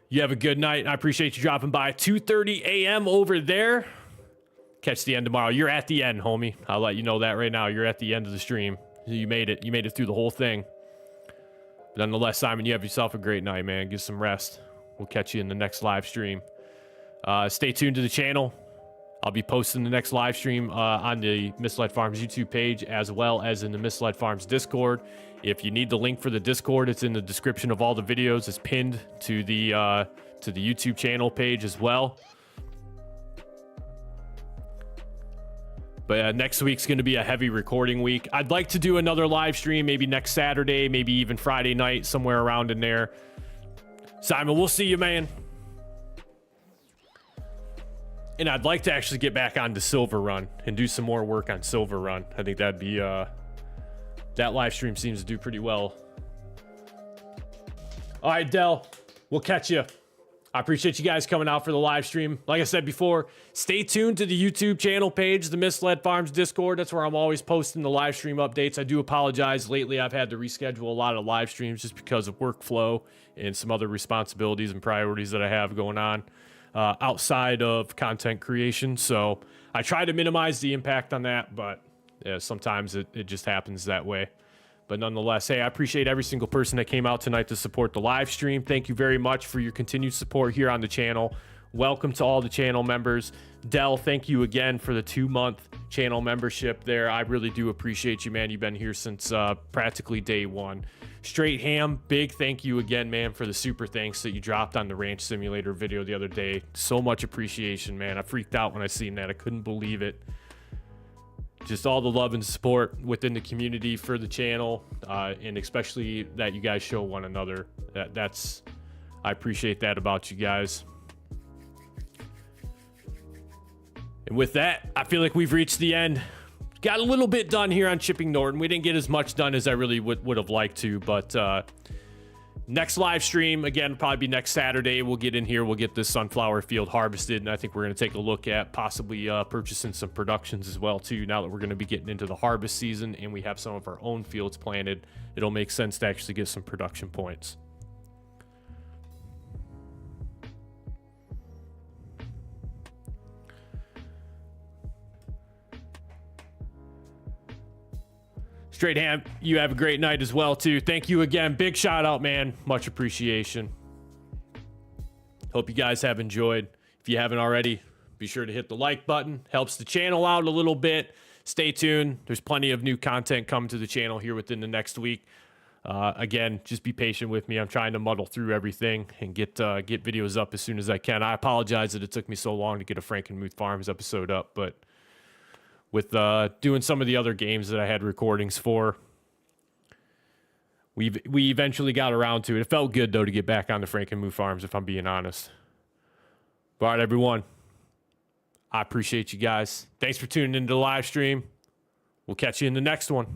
You have a good night. I appreciate you dropping by. 2:30 a.m. over there. Catch the end tomorrow. You're at the end, homie. I'll let you know that right now. You're at the end of the stream. You made it. You made it through the whole thing. But nonetheless, Simon, you have yourself a great night, man. Get some rest. We'll catch you in the next live stream. Stay tuned to the channel. I'll be posting the next live stream on the Misled Farms YouTube page, as well as in the Misled Farms Discord. If you need the link for the Discord, it's in the description of all the videos. It's pinned to the YouTube channel page as well. But next week's going to be a heavy recording week. I'd like to do another live stream, maybe next Saturday, maybe even Friday night, somewhere around in there. Simon, we'll see you, man. And I'd like to actually get back onto Silver Run and do some more work on Silver Run. I think that'd be, that live stream seems to do pretty well. All right, Dell, we'll catch you. I appreciate you guys coming out for the live stream. Like I said before, stay tuned to the YouTube channel page, the Misled Farms Discord. That's where I'm always posting the live stream updates. I do apologize. Lately, I've had to reschedule a lot of live streams just because of workflow and some other responsibilities and priorities that I have going on outside of content creation. So I try to minimize the impact on that, but yeah, sometimes it just happens that way. But nonetheless, hey, I appreciate every single person that came out tonight to support the live stream. Thank you very much for your continued support here on the channel. Welcome to all the channel members. Dell, thank you again for the 2-month channel membership there. I really do appreciate you, man. You've been here since practically day one. Straight Ham, big thank you again, man, for the super thanks that you dropped on the Ranch Simulator video the other day. So much appreciation, man. I freaked out when I seen that. I couldn't believe it. Just all the love and support within the community for the channel, and especially that you guys show one another. I appreciate that about you guys. And with that, I feel like we've reached the end. Got a little bit done here on Chipping Norton. We didn't get as much done as I really would have liked to, but next live stream, again, probably be next Saturday. We'll get in here. We'll get this sunflower field harvested, and I think we're going to take a look at possibly purchasing some productions as well, too, now that we're going to be getting into the harvest season and we have some of our own fields planted. It'll make sense to actually get some production points. Straight Ham, you have a great night as well, too. Thank you again. Big shout out, man. Much appreciation. Hope you guys have enjoyed. If you haven't already, be sure to hit the like button. Helps the channel out a little bit. Stay tuned. There's plenty of new content coming to the channel here within the next week. Again, just be patient with me. I'm trying to muddle through everything and get videos up as soon as I can. I apologize that it took me so long to get a Frankenmuth Farms episode up, but with doing some of the other games that I had recordings for, we eventually got around to it. It felt good, though, to get back on the Frankenmuth Farms, if I'm being honest. But all right, everyone. I appreciate you guys. Thanks for tuning into the live stream. We'll catch you in the next one.